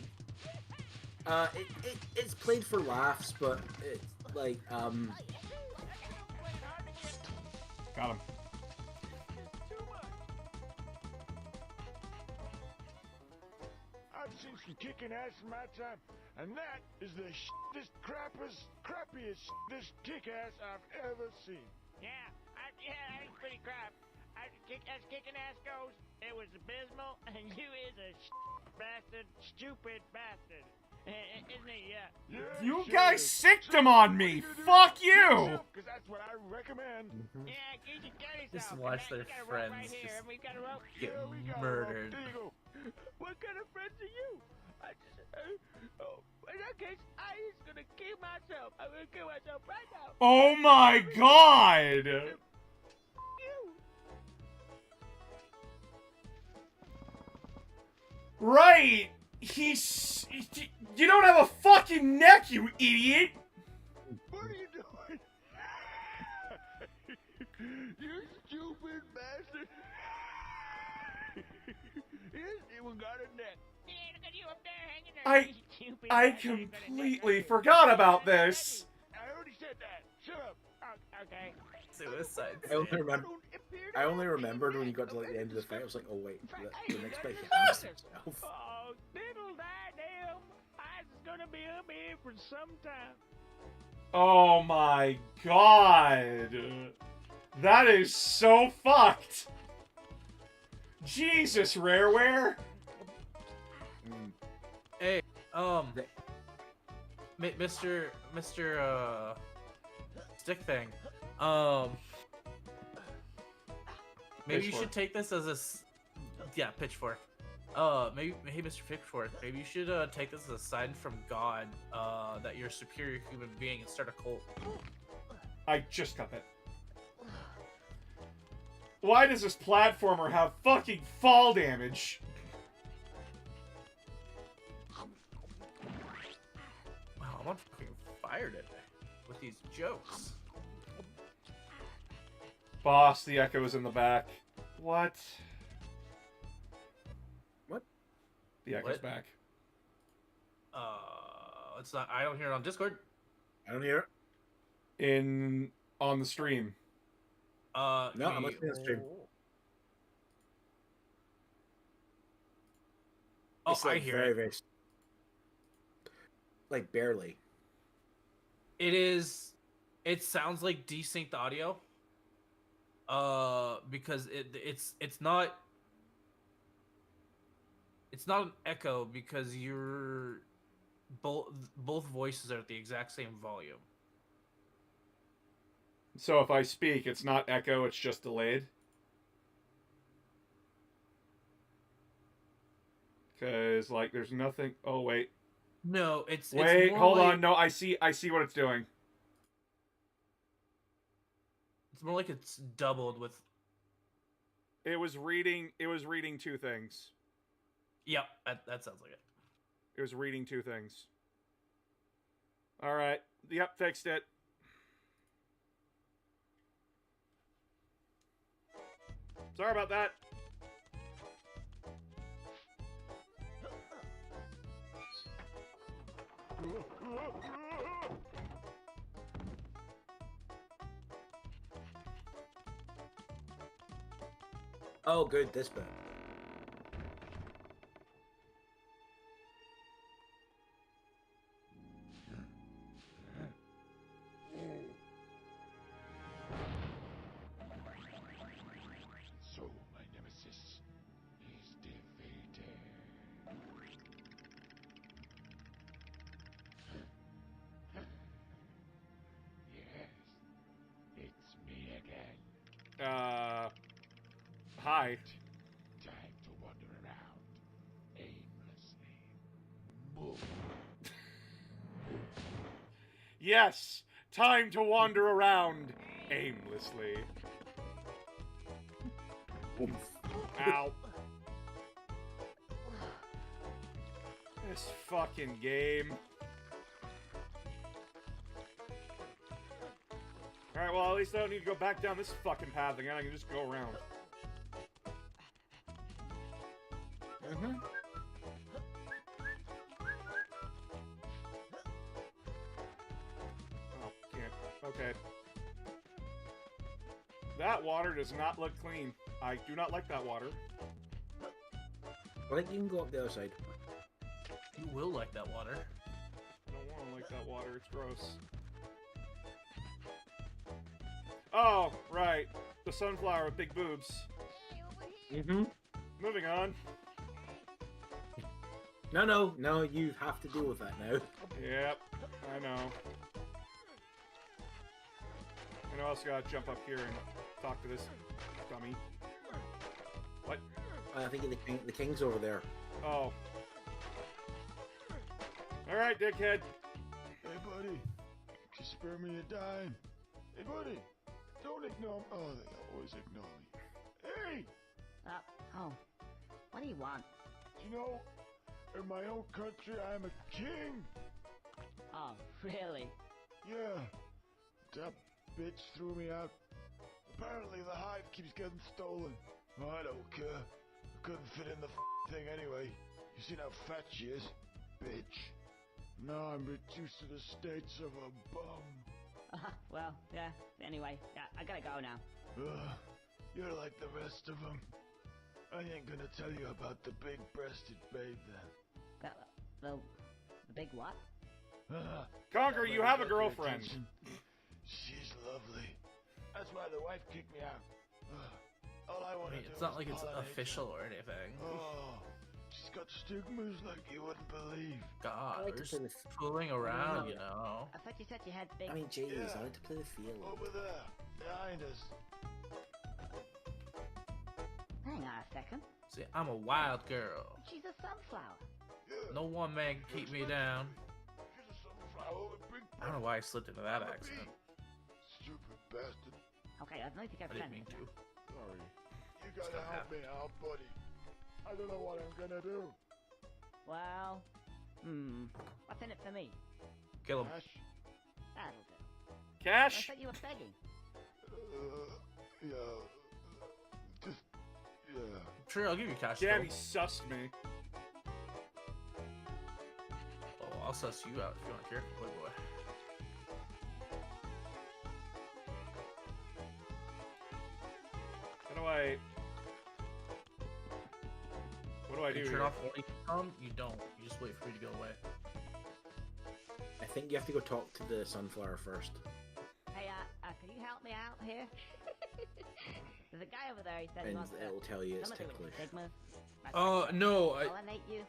[SPEAKER 3] It's played for laughs, but it's like
[SPEAKER 1] Got him.
[SPEAKER 5] I've seen some kicking ass in my time, and that is the crappiest this kick ass I've ever seen.
[SPEAKER 6] Yeah, that's pretty crap. As kicking ass goes, it was abysmal, and you is a bastard, stupid bastard. Isn't he? Yeah.
[SPEAKER 5] Yeah,
[SPEAKER 1] You
[SPEAKER 5] sure
[SPEAKER 1] guys
[SPEAKER 5] is.
[SPEAKER 1] sicked them on me. Fuck you.
[SPEAKER 5] Because that's what I recommend.
[SPEAKER 6] Yeah, you should kill yourself.
[SPEAKER 2] Just watch their
[SPEAKER 6] You got a rope right
[SPEAKER 2] friends
[SPEAKER 6] here,
[SPEAKER 2] just
[SPEAKER 6] and we got a rope.
[SPEAKER 2] get
[SPEAKER 5] Yeah, we got
[SPEAKER 2] murdered.
[SPEAKER 5] There you go.
[SPEAKER 6] What kind of friends are you? In that case, I is gonna kill myself. I'm gonna kill myself right now.
[SPEAKER 1] Oh my god.
[SPEAKER 6] You.
[SPEAKER 1] Right. You don't have a fucking neck, you idiot.
[SPEAKER 5] What are you doing? You stupid bastard. He hasn't even got a neck.
[SPEAKER 6] Yeah, look at you up there hanging there.
[SPEAKER 1] I-
[SPEAKER 6] you stupid
[SPEAKER 1] I
[SPEAKER 6] bastard. You got a neck
[SPEAKER 1] completely
[SPEAKER 6] right
[SPEAKER 1] forgot about this.
[SPEAKER 5] I already said that. Shut up.
[SPEAKER 6] Okay.
[SPEAKER 2] Suicide.
[SPEAKER 3] I only remembered when you got to like the end of the fight. I was like, oh wait, the next fight he hangs himself.
[SPEAKER 6] Oh, diddle damn! I was gonna be up here for some time.
[SPEAKER 1] Oh my god. That is so fucked. Jesus, Rareware.
[SPEAKER 2] Hey, Mr. Stick Thing, maybe you
[SPEAKER 1] Pitchfork.
[SPEAKER 2] should take this as a pitchfork. Hey, Mr. Pitchfork, maybe you should take this as a sign from God that you're a superior human being and start a cult.
[SPEAKER 1] I just got that. Why does this platformer have fucking fall damage?
[SPEAKER 2] Wow, I'm on fucking fire today with these jokes.
[SPEAKER 1] Boss, the echo is in the back. What?
[SPEAKER 3] What?
[SPEAKER 1] The echo's
[SPEAKER 2] What?
[SPEAKER 1] back.
[SPEAKER 2] It's not. I don't hear it on Discord.
[SPEAKER 3] I don't hear it.
[SPEAKER 1] On the stream.
[SPEAKER 3] No, I'm listening to the stream.
[SPEAKER 2] Oh,
[SPEAKER 3] It's like
[SPEAKER 2] I hear
[SPEAKER 3] very,
[SPEAKER 2] it.
[SPEAKER 3] very, like barely.
[SPEAKER 2] It is. It sounds like desynced audio. Because it's not. It's not an echo because you're both voices are at the exact same volume.
[SPEAKER 1] So if I speak, it's not echo, it's just delayed. Because, like, there's nothing... Oh, wait.
[SPEAKER 2] No, it's
[SPEAKER 1] Wait,
[SPEAKER 2] more
[SPEAKER 1] hold
[SPEAKER 2] like,
[SPEAKER 1] on. No, I see what it's doing.
[SPEAKER 2] It's more like it's doubled with.
[SPEAKER 1] It was reading two things.
[SPEAKER 2] Yep, that sounds like it.
[SPEAKER 1] It was reading two things. Alright. Yep, fixed it. Sorry about that.
[SPEAKER 3] Oh, good, this bit.
[SPEAKER 5] So, my nemesis is defeated. Yes, it's me again.
[SPEAKER 1] Hi.
[SPEAKER 5] Time to wander around aimlessly. Move.
[SPEAKER 1] Yes! Time to wander around aimlessly. Ow. This fucking game. Alright, well, at least I don't need to go back down this fucking path again. I can just go around.
[SPEAKER 3] Mm-hmm.
[SPEAKER 1] Oh, can't. Okay. That water does not look clean. I do not like that water.
[SPEAKER 3] I think you can go up the other side.
[SPEAKER 2] You will like that water.
[SPEAKER 1] I don't want to like that water. It's gross. Oh, right. The sunflower with big boobs.
[SPEAKER 3] Mm-hmm.
[SPEAKER 1] Moving on.
[SPEAKER 3] No, you have to deal with that now.
[SPEAKER 1] Yep, I know. And I also gotta jump up here and talk to this dummy. What?
[SPEAKER 3] I think the king's over there.
[SPEAKER 1] Oh. Alright, dickhead.
[SPEAKER 5] Hey, buddy. Just spare me a dime. Hey, buddy. Don't ignore me. Oh, they always ignore me. Hey!
[SPEAKER 7] Oh. What do you want?
[SPEAKER 5] You know, in my own country, I'm a king.
[SPEAKER 7] Oh, really?
[SPEAKER 5] Yeah. That bitch threw me out. Apparently, the hive keeps getting stolen. I don't care. I couldn't fit in the thing anyway. You seen how fat she is? Bitch. Now I'm reduced to the states of a bum.
[SPEAKER 7] Well, yeah. Anyway, yeah, I gotta go now.
[SPEAKER 5] You're like the rest of them. I ain't gonna tell you about the big-breasted babe then.
[SPEAKER 7] The big what?
[SPEAKER 1] Conker, you have a girlfriend.
[SPEAKER 5] She's lovely. That's why the wife kicked me out. All I want to do
[SPEAKER 2] It's not
[SPEAKER 5] is
[SPEAKER 2] like it's
[SPEAKER 5] pollinate
[SPEAKER 2] official or anything.
[SPEAKER 5] Oh, she's got stigmas like you wouldn't believe.
[SPEAKER 2] God,
[SPEAKER 3] I like
[SPEAKER 2] we're
[SPEAKER 3] to play
[SPEAKER 2] just
[SPEAKER 3] the
[SPEAKER 2] fooling around, you know.
[SPEAKER 7] I thought you said you had big.
[SPEAKER 3] I mean, jeez,
[SPEAKER 5] Yeah.
[SPEAKER 3] I like to play the field.
[SPEAKER 5] Over there, behind us.
[SPEAKER 7] Hang on a second.
[SPEAKER 2] See, I'm a wild girl.
[SPEAKER 7] She's a sunflower.
[SPEAKER 5] Yeah,
[SPEAKER 2] No one man can keep me down.
[SPEAKER 5] she's a sunflower with big
[SPEAKER 2] I don't know why I slipped into that accent.
[SPEAKER 5] Stupid bastard.
[SPEAKER 7] Okay, I'd like to get
[SPEAKER 2] I didn't
[SPEAKER 7] friendly.
[SPEAKER 2] mean to.
[SPEAKER 5] Sorry. You
[SPEAKER 2] It's
[SPEAKER 5] gotta
[SPEAKER 2] gonna
[SPEAKER 5] help me out, buddy. I don't know what I'm gonna do.
[SPEAKER 7] Well, what's in it for me?
[SPEAKER 2] Kill him.
[SPEAKER 5] Ash,
[SPEAKER 7] That'll do. I
[SPEAKER 1] Cash?
[SPEAKER 7] thought you were begging.
[SPEAKER 5] Yeah. Just, yeah.
[SPEAKER 2] Sure, I'll give you cash.
[SPEAKER 1] Damn, he
[SPEAKER 2] Still.
[SPEAKER 1] sussed me.
[SPEAKER 2] Oh, I'll suss you out if you want, Kirk. Boy, boy.
[SPEAKER 1] How do I... What do I do
[SPEAKER 2] You turn
[SPEAKER 1] here?
[SPEAKER 2] off warning come. You don't. You just wait for me to go away.
[SPEAKER 3] I think you have to go talk to the sunflower first.
[SPEAKER 7] Hey, can you help me out here? There's a guy over there, he said he
[SPEAKER 3] And
[SPEAKER 7] wants
[SPEAKER 3] it'll tell you it's
[SPEAKER 7] something with
[SPEAKER 3] ticklish.
[SPEAKER 7] stigma.
[SPEAKER 2] No,
[SPEAKER 7] Pollinate you?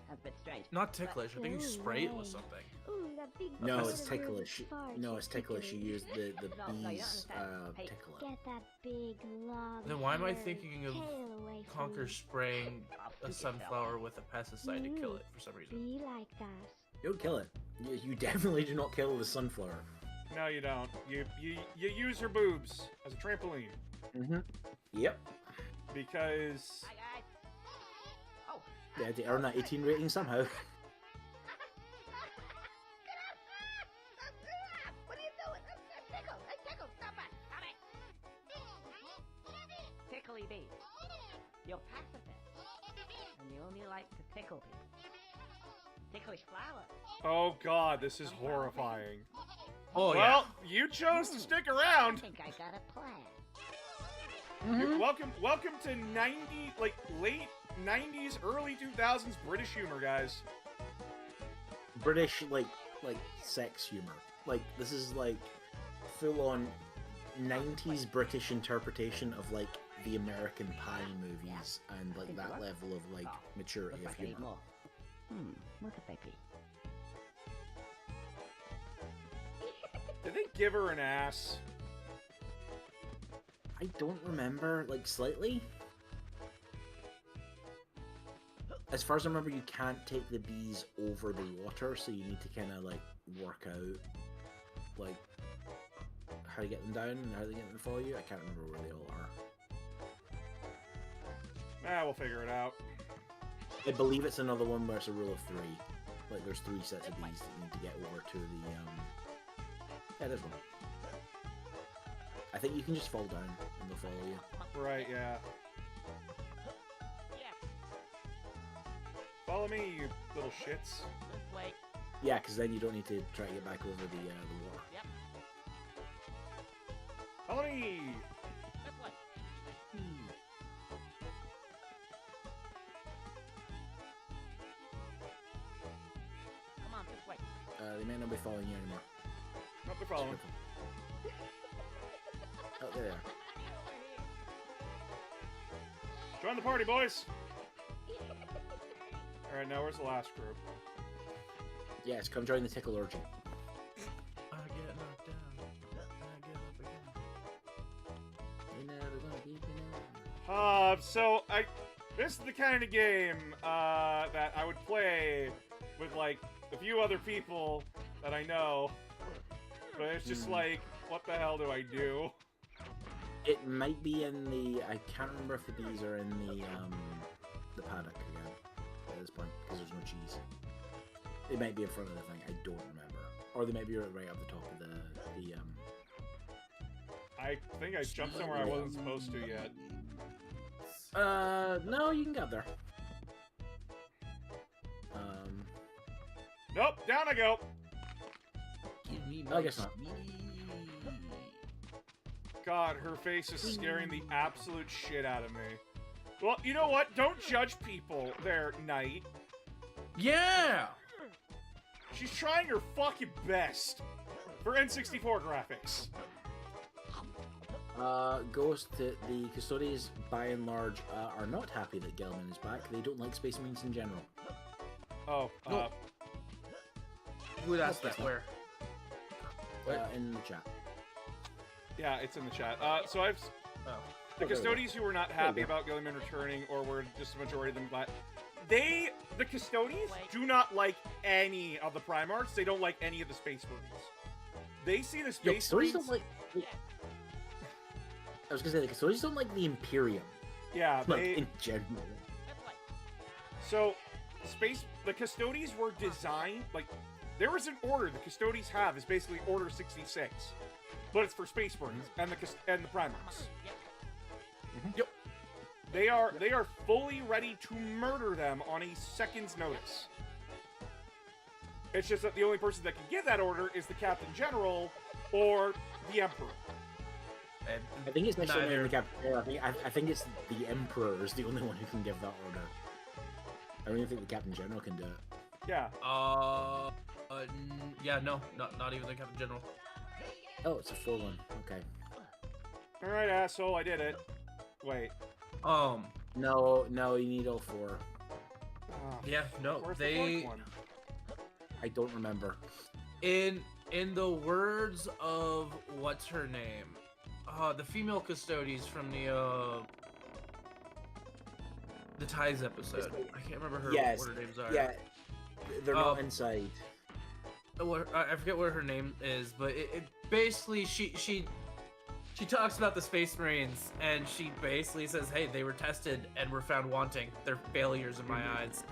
[SPEAKER 7] That's a bit strange.
[SPEAKER 2] not ticklish. I think you spray it with something.
[SPEAKER 8] Ooh, that big
[SPEAKER 3] No,
[SPEAKER 8] fart
[SPEAKER 3] it's
[SPEAKER 8] of yours
[SPEAKER 3] ticklish.
[SPEAKER 8] farts
[SPEAKER 3] No,
[SPEAKER 8] are
[SPEAKER 3] it's ticklish. You use the
[SPEAKER 7] No, you don't
[SPEAKER 3] bees
[SPEAKER 7] understand. Hey,
[SPEAKER 3] tickle it.
[SPEAKER 8] Get that big long
[SPEAKER 2] Then why am I
[SPEAKER 8] hairy
[SPEAKER 2] thinking of
[SPEAKER 8] tail away from
[SPEAKER 2] Conker
[SPEAKER 8] me.
[SPEAKER 2] spraying
[SPEAKER 7] I'll
[SPEAKER 2] a
[SPEAKER 7] shoot yourself.
[SPEAKER 2] sunflower with a pesticide to kill it for some reason?
[SPEAKER 8] Be like that.
[SPEAKER 3] Don't kill it. You definitely do not kill the sunflower.
[SPEAKER 1] No, you don't. You use her boobs as a trampoline.
[SPEAKER 3] Mm-hmm. Yep.
[SPEAKER 1] Because...
[SPEAKER 7] Hi, guys. Oh.
[SPEAKER 3] They had to earn that 18 rating somehow.
[SPEAKER 7] What are you doing? Tickle! Hey, Tickle! Stop it! Stop it! Tickly bee. You're pacifist. And you only like to tickle people. Ticklish flower.
[SPEAKER 1] Oh god, this is horrifying.
[SPEAKER 2] Oh
[SPEAKER 1] Well, you chose to stick
[SPEAKER 7] I
[SPEAKER 1] around.
[SPEAKER 7] think I got a plan.
[SPEAKER 1] Welcome to late 90s, early 2000s British humor, guys.
[SPEAKER 3] British, like sex humor. Like, this is, like, full-on 90s British interpretation of, like, the American Pie movies and, like, that level of, like, maturity
[SPEAKER 7] Looks
[SPEAKER 3] of
[SPEAKER 7] like I need
[SPEAKER 3] humor.
[SPEAKER 7] more. Look at baby.
[SPEAKER 1] Did they give her an ass?
[SPEAKER 3] I don't remember, like, slightly. As far as I remember, you can't take the bees over the water, so you need to kind of, like, work out, like, how to get them down and how they get them to follow you. I can't remember where they all are.
[SPEAKER 1] We'll figure it out.
[SPEAKER 3] I believe it's another one where it's a rule of 3. Like, there's 3 sets of bees that you need to get over to the, Yeah, there's one. I think you can just fall down and they'll follow you.
[SPEAKER 1] Right, yeah.
[SPEAKER 7] Yeah,
[SPEAKER 1] Follow me, you little shits.
[SPEAKER 7] this way.
[SPEAKER 3] Yeah, because then you don't need to try to get back over the water.
[SPEAKER 7] Yep,
[SPEAKER 1] Follow me!
[SPEAKER 7] this way. Come on, this way.
[SPEAKER 3] They may not be following you anymore.
[SPEAKER 1] Nope, they're following.
[SPEAKER 3] Oh, there they are.
[SPEAKER 1] Join the party, boys! Alright, now where's the last group?
[SPEAKER 3] Yes, come join the tickle orgy.
[SPEAKER 2] I get knocked down. I get up again.
[SPEAKER 3] You're never gonna keep me down.
[SPEAKER 1] So this is the kind of game that I would play with like a few other people that I know, but it's just like, what the hell do I do?
[SPEAKER 3] It might be in the... I can't remember if the bees are in the paddock again at this point, because there's no cheese. They might be in front of the thing, I don't remember. Or they might be right up the top of the
[SPEAKER 1] I think I jumped somewhere I wasn't supposed to yet.
[SPEAKER 3] no, you can get there.
[SPEAKER 1] Nope, down I go.
[SPEAKER 2] Give me
[SPEAKER 3] I guess not.
[SPEAKER 1] God, her face is scaring the absolute shit out of me. Well, you know what? Don't judge people there, Knight.
[SPEAKER 2] Yeah!
[SPEAKER 1] She's trying her fucking best for N64 graphics.
[SPEAKER 3] Ghost, the custodians, by and large, are not happy that Gelman is back. They don't like Space Marines in general.
[SPEAKER 1] Oh,
[SPEAKER 2] No. Who would ask that? Where?
[SPEAKER 3] In the chat.
[SPEAKER 1] yeah, it's in the chat. So I've...
[SPEAKER 2] Oh.
[SPEAKER 1] The custodians who were not happy about Gilliman returning, or were just a majority of them glad, the custodians do not like any of the Primarchs. They don't like any of the Space Marines. They see the
[SPEAKER 3] Yo,
[SPEAKER 1] Space
[SPEAKER 3] custodians
[SPEAKER 1] Marines...
[SPEAKER 3] don't like... I was gonna say, the custodians don't like the Imperium.
[SPEAKER 1] Yeah,
[SPEAKER 3] Like,
[SPEAKER 1] they...
[SPEAKER 3] in general.
[SPEAKER 1] So, the custodians were designed, like, there was an order the custodians have, is basically Order 66. but it's for Space Marines and the Primarchs.
[SPEAKER 2] Yep.
[SPEAKER 1] They are fully ready to murder them on a second's notice. It's just that the only person that can give that order is the Captain General or the Emperor.
[SPEAKER 2] And
[SPEAKER 3] I think it's necessarily
[SPEAKER 2] neither-
[SPEAKER 3] the Captain. I think it's the Emperor is the only one who can give that order. I don't even think the Captain General can do it.
[SPEAKER 1] Yeah.
[SPEAKER 2] Yeah, no, not even the Captain General.
[SPEAKER 3] Oh, it's a full one. Okay.
[SPEAKER 1] All right, asshole, I did it. Wait.
[SPEAKER 3] No, you need all 4.
[SPEAKER 1] Oh,
[SPEAKER 2] Yeah, no,
[SPEAKER 1] where's
[SPEAKER 2] they.
[SPEAKER 1] the 4th one?
[SPEAKER 3] I don't remember.
[SPEAKER 2] In the words of what's her name, the female custodies from the Ties episode. I can't remember what her names are.
[SPEAKER 3] Yeah, they're not inside.
[SPEAKER 2] I forget what her name is, but it basically she talks about the Space Marines, and she basically says, "Hey, they were tested and were found wanting. They're failures in my eyes."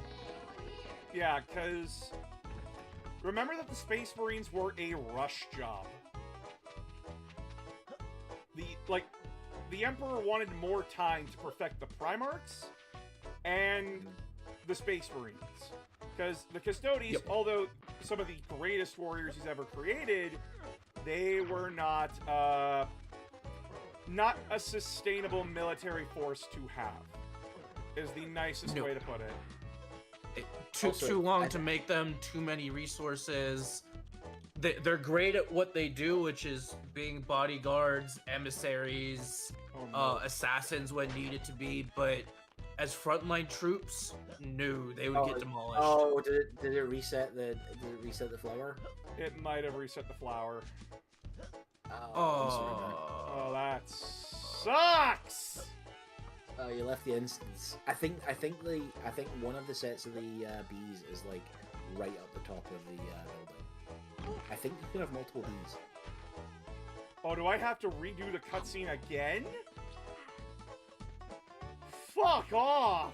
[SPEAKER 1] Yeah, because remember that the Space Marines were a rush job. The Emperor wanted more time to perfect the Primarchs and the Space Marines. Because the Custodies, although some of the greatest warriors he's ever created, they were not a sustainable military force to have. Is the nicest way to put it.
[SPEAKER 2] It took too long to make them, too many resources. They're great at what they do, which is being bodyguards, emissaries, assassins when needed to be, but as frontline troops, no, they would get demolished.
[SPEAKER 3] Oh, did it reset the flower?
[SPEAKER 1] It might have reset the flower.
[SPEAKER 3] Oh,
[SPEAKER 1] that sucks!
[SPEAKER 3] Oh, you left the instance. I think one of the sets of the bees is like right up the top of the building. I think you can have multiple bees.
[SPEAKER 1] Oh, do I have to redo the cutscene again? Fuck off!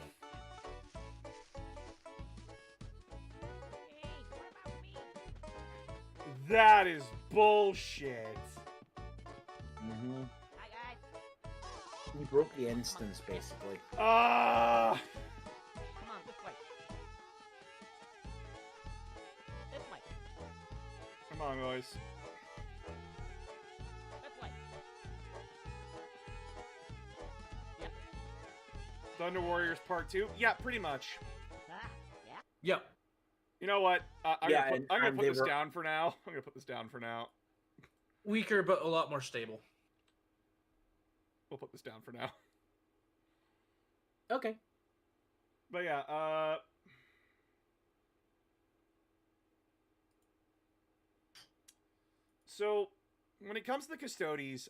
[SPEAKER 1] That is bullshit.
[SPEAKER 3] Mm-hmm. We broke the instance, basically.
[SPEAKER 7] Come on, this way. This way.
[SPEAKER 1] Come on, guys.
[SPEAKER 7] This way. Yep.
[SPEAKER 1] Thunder Warriors Part 2? Yeah, pretty much.
[SPEAKER 7] Yeah.
[SPEAKER 2] Yep.
[SPEAKER 1] You know what? I'm gonna put this
[SPEAKER 3] were...
[SPEAKER 1] down for now. I'm gonna put this down for now.
[SPEAKER 2] Weaker, but a lot more stable.
[SPEAKER 1] We'll put this down for now.
[SPEAKER 3] Okay.
[SPEAKER 1] But yeah, so when it comes to the Custodies,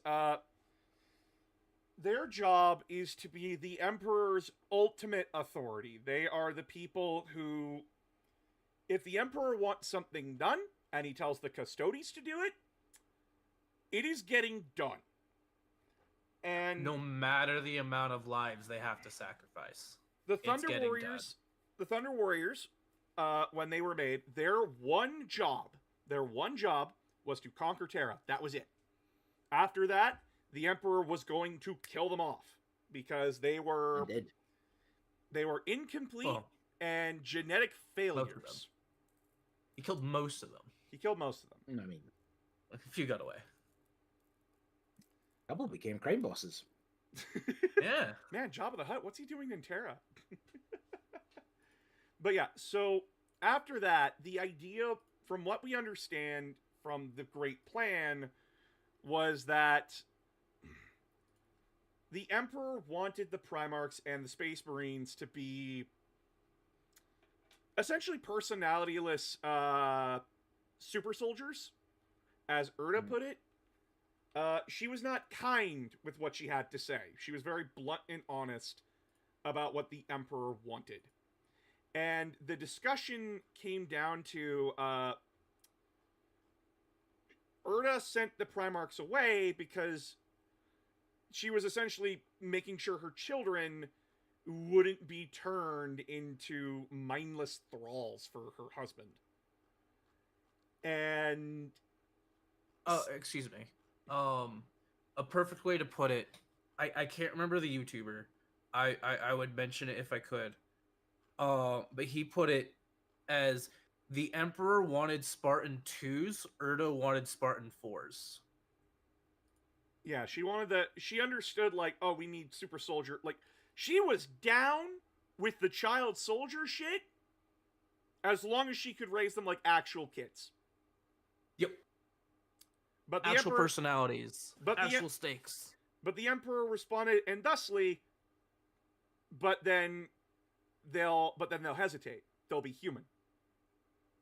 [SPEAKER 1] their job is to be the Emperor's ultimate authority. They are the people who, if the Emperor wants something done, and he tells the Custodies to do it, it is getting done. And
[SPEAKER 2] no matter the amount of lives they have to sacrifice,
[SPEAKER 1] the Thunder Warriors, when they were made, their one job was to conquer Terra. That was it. After that, the Emperor was going to kill them off because they were incomplete and genetic failures.
[SPEAKER 2] He killed most of them.
[SPEAKER 3] I mean,
[SPEAKER 2] a few got away.
[SPEAKER 3] A couple became crime bosses.
[SPEAKER 2] Yeah.
[SPEAKER 1] Man, Jabba the Hutt, what's he doing in Terra? But yeah, so after that, the idea, from what we understand from the Great Plan, was that the Emperor wanted the Primarchs and the Space Marines to be essentially personality-less super soldiers, as Erda put it. She was not kind with what she had to say. She was very blunt and honest about what the Emperor wanted. And the discussion came down to, Erda sent the Primarchs away because she was essentially making sure her children wouldn't be turned into mindless thralls for her husband. And...
[SPEAKER 2] excuse me. A perfect way to put it, I can't remember the YouTuber. I would mention it if I could. But he put it as the Emperor wanted Spartan 2s, Erdo wanted Spartan 4s.
[SPEAKER 1] Yeah, she understood, like, oh, we need super soldier. Like, she was down with the child soldier shit as long as she could raise them like actual kids.
[SPEAKER 2] Yep.
[SPEAKER 1] But the
[SPEAKER 2] Actual
[SPEAKER 1] Emperor,
[SPEAKER 2] personalities. Actual stakes.
[SPEAKER 1] But the Emperor responded, and thusly, but then they'll hesitate. They'll be human.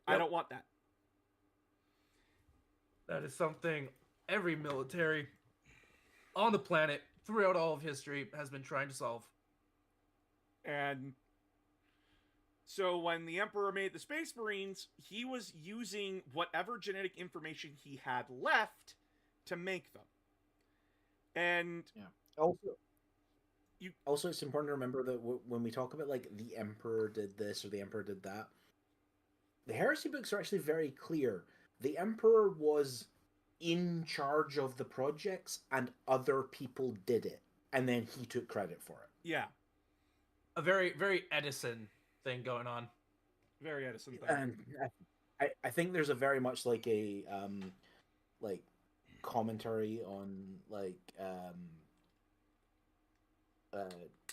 [SPEAKER 1] Yep. I don't want that.
[SPEAKER 2] That is something every military on the planet throughout all of history has been trying to solve.
[SPEAKER 1] And so when the Emperor made the Space Marines, he was using whatever genetic information he had left to make them. And
[SPEAKER 3] also it's important to remember that when we talk about like the Emperor did this or the Emperor did that, the Heresy books are actually very clear. The Emperor was in charge of the projects and other people did it, and then he took credit for it.
[SPEAKER 1] Yeah.
[SPEAKER 2] A very, very Edison thing going on.
[SPEAKER 1] Very Edison thing.
[SPEAKER 3] And I think there's a very much like a like commentary on like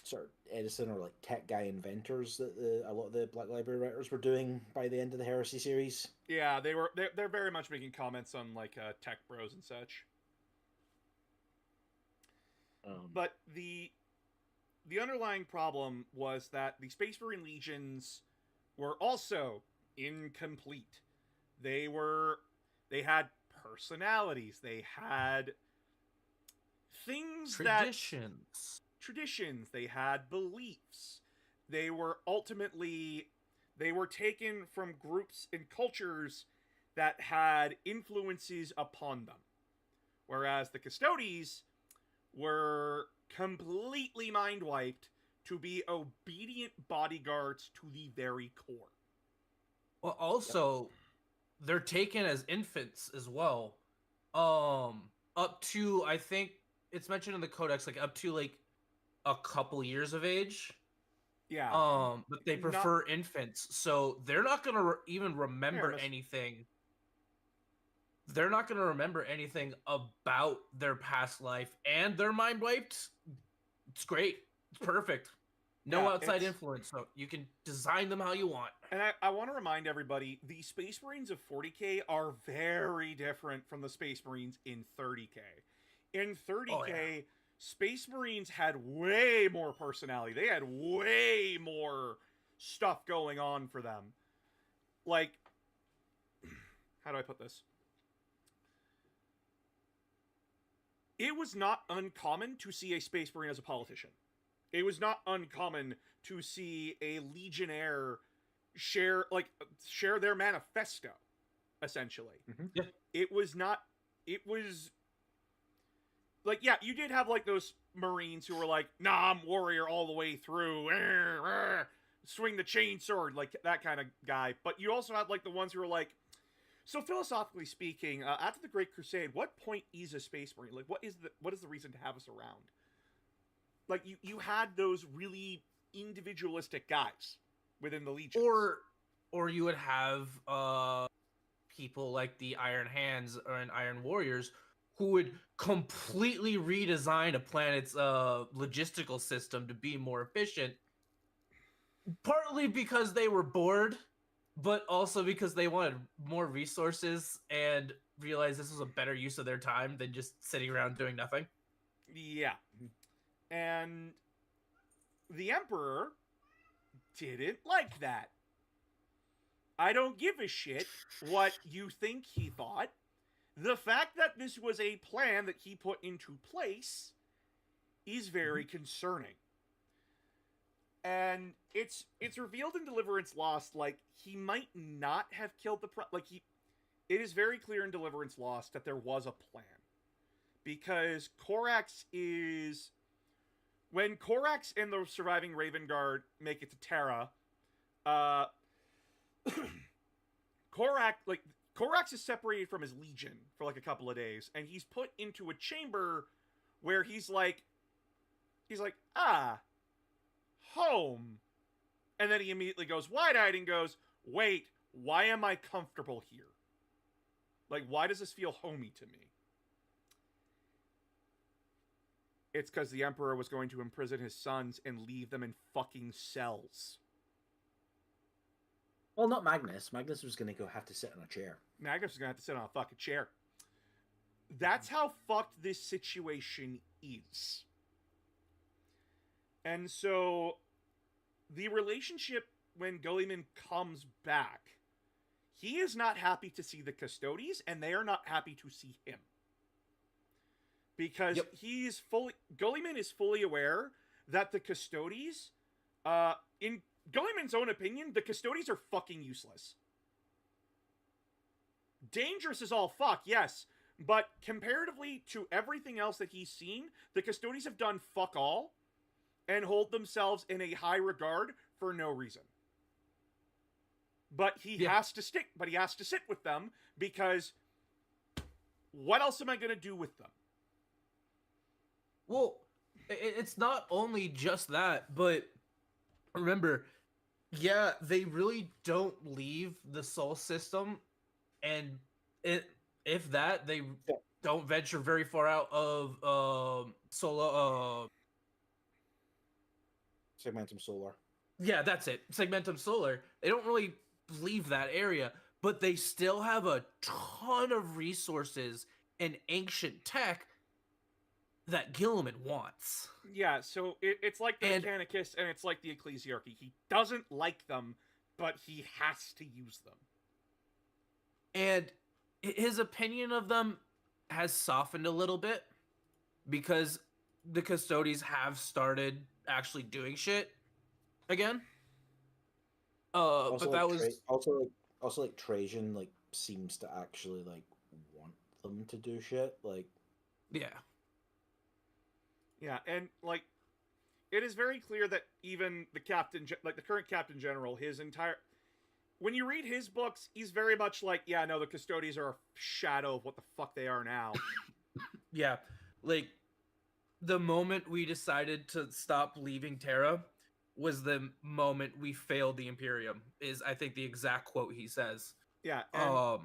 [SPEAKER 3] sort of Edison or like tech guy inventors that a lot of the Black Library writers were doing by the end of the Heresy series.
[SPEAKER 1] Yeah, they're very much making comments on like tech bros and such. But the underlying problem was that the Space Marine legions were also incomplete. They had personalities. They had things traditions. They had beliefs. They were taken from groups and cultures that had influences upon them. Whereas the Custodes were completely mind-wiped to be obedient bodyguards to the very core.
[SPEAKER 2] Well, also, they're taken as infants as well. Up to, I think, it's mentioned in the Codex, like, up to, like, a couple years of age.
[SPEAKER 1] Yeah.
[SPEAKER 2] But they prefer infants, so they're not going to even remember anything. They're not going to remember anything about their past life, and they're mind wiped. It's great. It's perfect. No outside influence, so you can design them how you want.
[SPEAKER 1] And I want to remind everybody, the Space Marines of 40K are very different from the Space Marines in 30K. In 30K, Space Marines had way more personality. They had way more stuff going on for them. Like, how do I put this? It was not uncommon to see a Space Marine as a politician. It was not uncommon to see a Legionnaire share their manifesto, essentially.
[SPEAKER 3] Mm-hmm.
[SPEAKER 2] Yeah.
[SPEAKER 1] It was like, yeah, you did have like those Marines who were like, nah, I'm warrior all the way through, swing the chainsword, like that kind of guy. But you also had like the ones who were like, so philosophically speaking, after the Great Crusade, what point is a Space Marine? Like, what is the reason to have us around? Like, you had those really individualistic guys within the Legion.
[SPEAKER 2] Or you would have people like the Iron Hands and Iron Warriors who would completely redesign a planet's logistical system to be more efficient. Partly because they were bored, but also because they wanted more resources and realized this was a better use of their time than just sitting around doing nothing.
[SPEAKER 1] Yeah. And the Emperor didn't like that. I don't give a shit what you think he thought. The fact that this was a plan that he put into place is very concerning. And it's revealed in Deliverance Lost, like, he might not have killed it is very clear in Deliverance Lost that there was a plan. Because when Korax and the surviving Raven Guard make it to Terra, Korax is separated from his legion for like a couple of days, and he's put into a chamber where he's like, home. And then he immediately goes wide-eyed and goes, wait, why am I comfortable here? Like, why does this feel homey to me? It's because the Emperor was going to imprison his sons and leave them in fucking cells.
[SPEAKER 3] Well, not Magnus. Magnus was going to have to sit in a chair.
[SPEAKER 1] Magnus was going to have to sit on a fucking chair. That's how fucked this situation is. And so, the relationship when Gulliman comes back, he is not happy to see the Custodes, and they are not happy to see him. Because Gulliman is fully aware that the Custodes, in Gulliman's own opinion, the Custodes are fucking useless. Dangerous as all fuck, yes, but comparatively to everything else that he's seen, the Custodes have done fuck all and hold themselves in a high regard for no reason. But he has to sit with them because what else am I going to do with them?
[SPEAKER 2] Well, it's not only just that, but remember, they really don't leave the Sol system, and if that, they don't venture very far out of
[SPEAKER 3] Segmentum Solar.
[SPEAKER 2] Yeah, that's it. Segmentum Solar. They don't really leave that area, but they still have a ton of resources and ancient tech that Gilliman wants.
[SPEAKER 1] Yeah, so it's like the Mechanicus and it's like the Ecclesiarchy. He doesn't like them, but he has to use them.
[SPEAKER 2] And his opinion of them has softened a little bit because the Custodes have started actually doing shit again.
[SPEAKER 3] Also,
[SPEAKER 2] but that was
[SPEAKER 3] also like Trajan like seems to actually like want them to do shit. Like,
[SPEAKER 1] yeah, and like it is very clear that even the the current Captain General, his entire, when you read his books, he's very much like, yeah, no, the Custodes are a shadow of what the fuck they are now.
[SPEAKER 2] Yeah, like the moment we decided to stop leaving Terra was the moment we failed the Imperium, is I think the exact quote he says.
[SPEAKER 1] Yeah, and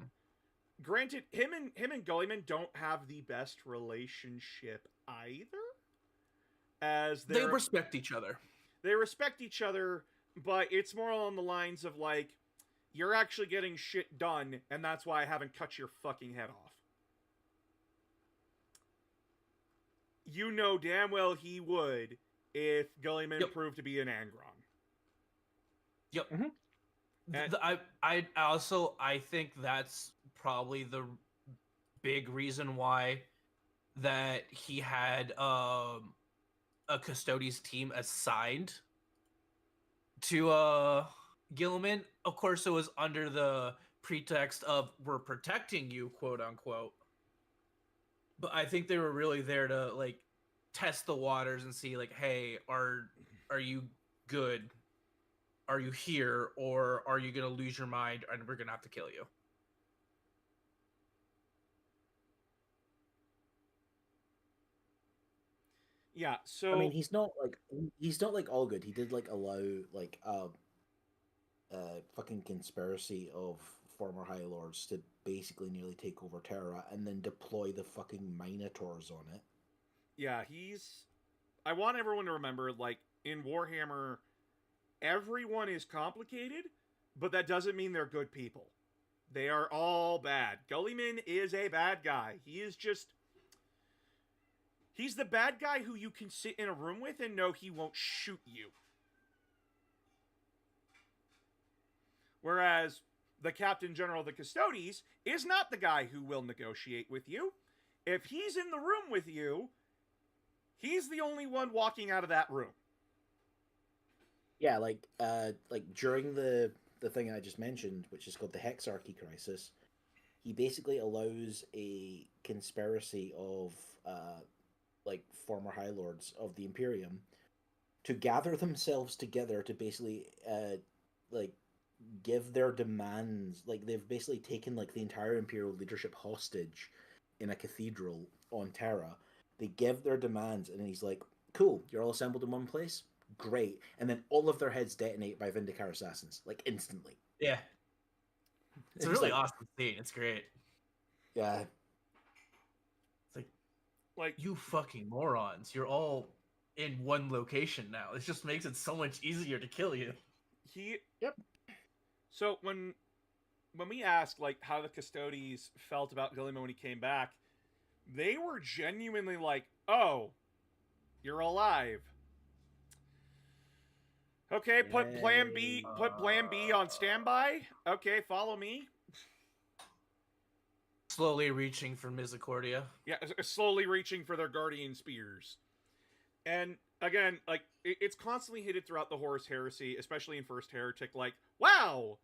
[SPEAKER 1] granted, him and Gulliman don't have the best relationship either. As
[SPEAKER 2] they respect each other.
[SPEAKER 1] They respect each other, but it's more along the lines of like, you're actually getting shit done, and that's why I haven't cut your fucking head off. You know damn well he would if Gulliman proved to be an Angron.
[SPEAKER 2] Yep. Mm-hmm. I think that's probably the big reason why that he had a Custodes team assigned to Gilliman. Of course, it was under the pretext of we're protecting you, quote unquote. But I think they were really there to like test the waters and see like, hey, are you good? Are you here, or are you gonna lose your mind and we're gonna have to kill you?
[SPEAKER 1] Yeah, so
[SPEAKER 3] I mean, he's not like all good. He did like allow like fucking conspiracy of former High Lords to basically nearly take over Terra and then deploy the fucking Minotaurs on it.
[SPEAKER 1] Yeah, I want everyone to remember, like, in Warhammer, everyone is complicated, but that doesn't mean they're good people. They are all bad. Gulliman is a bad guy. He's the bad guy who you can sit in a room with and know he won't shoot you. Whereas the Captain General of the Custodes is not the guy who will negotiate with you. If he's in the room with you, he's the only one walking out of that room.
[SPEAKER 3] Yeah, like during the thing I just mentioned, which is called the Hexarchy Crisis, he basically allows a conspiracy of like former High Lords of the Imperium to gather themselves together to basically like give their demands, like they've basically taken like the entire Imperial leadership hostage in a cathedral on Terra. They give their demands, and he's like, "Cool, you're all assembled in one place. Great." And then all of their heads detonate by Vindicar assassins, like instantly.
[SPEAKER 9] Yeah. It's a
[SPEAKER 3] He's
[SPEAKER 9] really
[SPEAKER 3] like,
[SPEAKER 9] awesome scene. It's great.
[SPEAKER 3] yeah,
[SPEAKER 9] It's
[SPEAKER 1] Like,
[SPEAKER 9] you fucking morons. You're all in one location now. It just makes it so much easier to kill you.
[SPEAKER 3] Yep.
[SPEAKER 1] So when we asked like how the Custodes felt about Guilliman when he came back, they were genuinely like, "Oh, you're alive. Okay, put Plan B on standby. Okay, follow me."
[SPEAKER 9] Slowly reaching for Misericordia.
[SPEAKER 1] Yeah, slowly reaching for their guardian spears. And again, like it's constantly hinted throughout the Horus Heresy, especially in First Heretic, like, wow,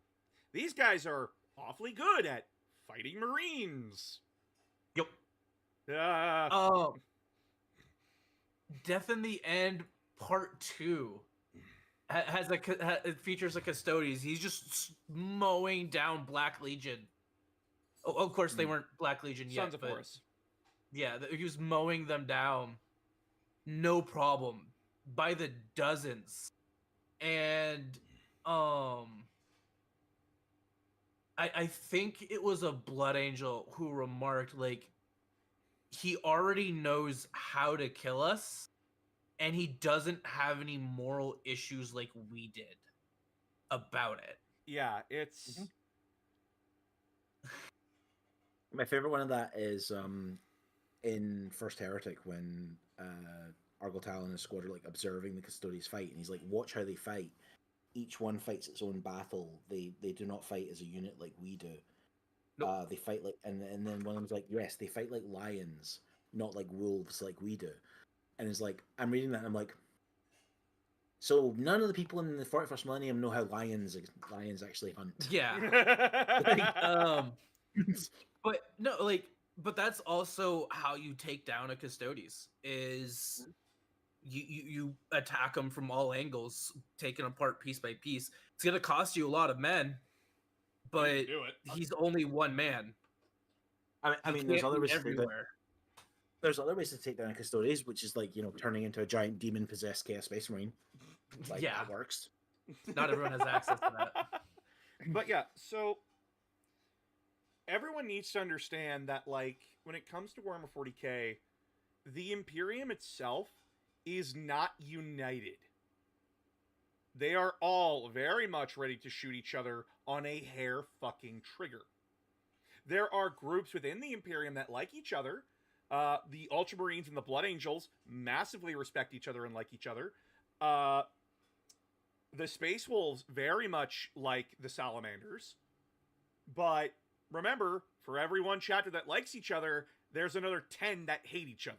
[SPEAKER 1] these guys are awfully good at fighting Marines.
[SPEAKER 9] Yep. Death in the End Part 2 it features a Custodes. He's just mowing down Black Legion. Oh, of course they weren't Black Legion yet.
[SPEAKER 1] Sons of Horus.
[SPEAKER 9] Yeah, he was mowing them down. No problem. By the dozens. And I think it was a Blood Angel who remarked, like, he already knows how to kill us, and he doesn't have any moral issues like we did about it.
[SPEAKER 1] Yeah, it's...
[SPEAKER 3] My favorite one of that is in First Heretic when Argyle and his squad are like observing the Custodes fight, and he's like, "Watch how they fight. Each one fights its own battle. They do not fight as a unit like we do. Nope. They fight like..." and then one of them's like, "Yes, they fight like lions, not like wolves like we do." And it's like, I'm reading that, and I'm like, so none of the people in the 41st millennium know how lions actually hunt.
[SPEAKER 9] Yeah. But no, like, but that's also how you take down a Custodes, is you attack them from all angles, taking apart piece by piece. It's gonna cost you a lot of men, but he's only one man.
[SPEAKER 3] I mean, there's other ways everywhere. There's other ways to take down a Custodes, which is like, turning into a giant demon possessed Chaos Space Marine. Like,
[SPEAKER 9] yeah,
[SPEAKER 3] that works.
[SPEAKER 9] Not everyone has access to that.
[SPEAKER 1] But yeah, so everyone needs to understand that, like, when it comes to Warhammer 40k, the Imperium itself is not united. They are all very much ready to shoot each other on a hair fucking trigger. There are groups within the Imperium that like each other. The Ultramarines and the Blood Angels massively respect each other and like each other. The Space Wolves very much like the Salamanders. But remember, for every one chapter that likes each other, there's another 10 that hate each other.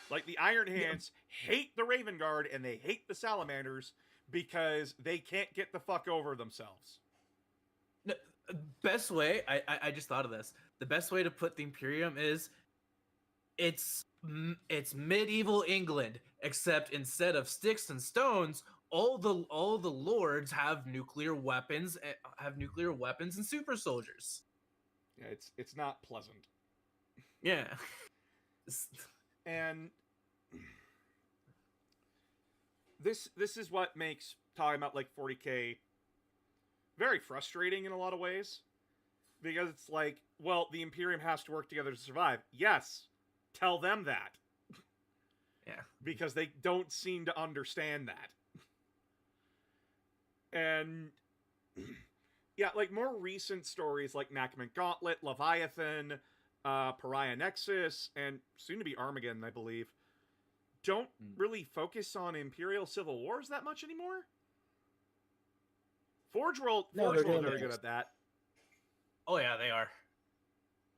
[SPEAKER 1] Like, the Iron Hands hate the Raven Guard and they hate the Salamanders because they can't get the fuck over themselves.
[SPEAKER 9] No, best way, I just thought of this. The best way to put the Imperium is, it's medieval England, except instead of sticks and stones, all the lords have nuclear weapons and super soldiers.
[SPEAKER 1] Yeah, it's not pleasant.
[SPEAKER 9] Yeah.
[SPEAKER 1] And this is what makes talking about like 40k very frustrating in a lot of ways, because it's like, well, the Imperium has to work together to survive. Yes, tell them that.
[SPEAKER 9] Yeah.
[SPEAKER 1] Because they don't seem to understand that. And yeah, like more recent stories like Nakamant Gauntlet, Leviathan, Pariah Nexus, and soon to be Armageddon, I believe, don't really focus on Imperial civil wars that much anymore. Forge World are very good at that.
[SPEAKER 9] Oh yeah, they are.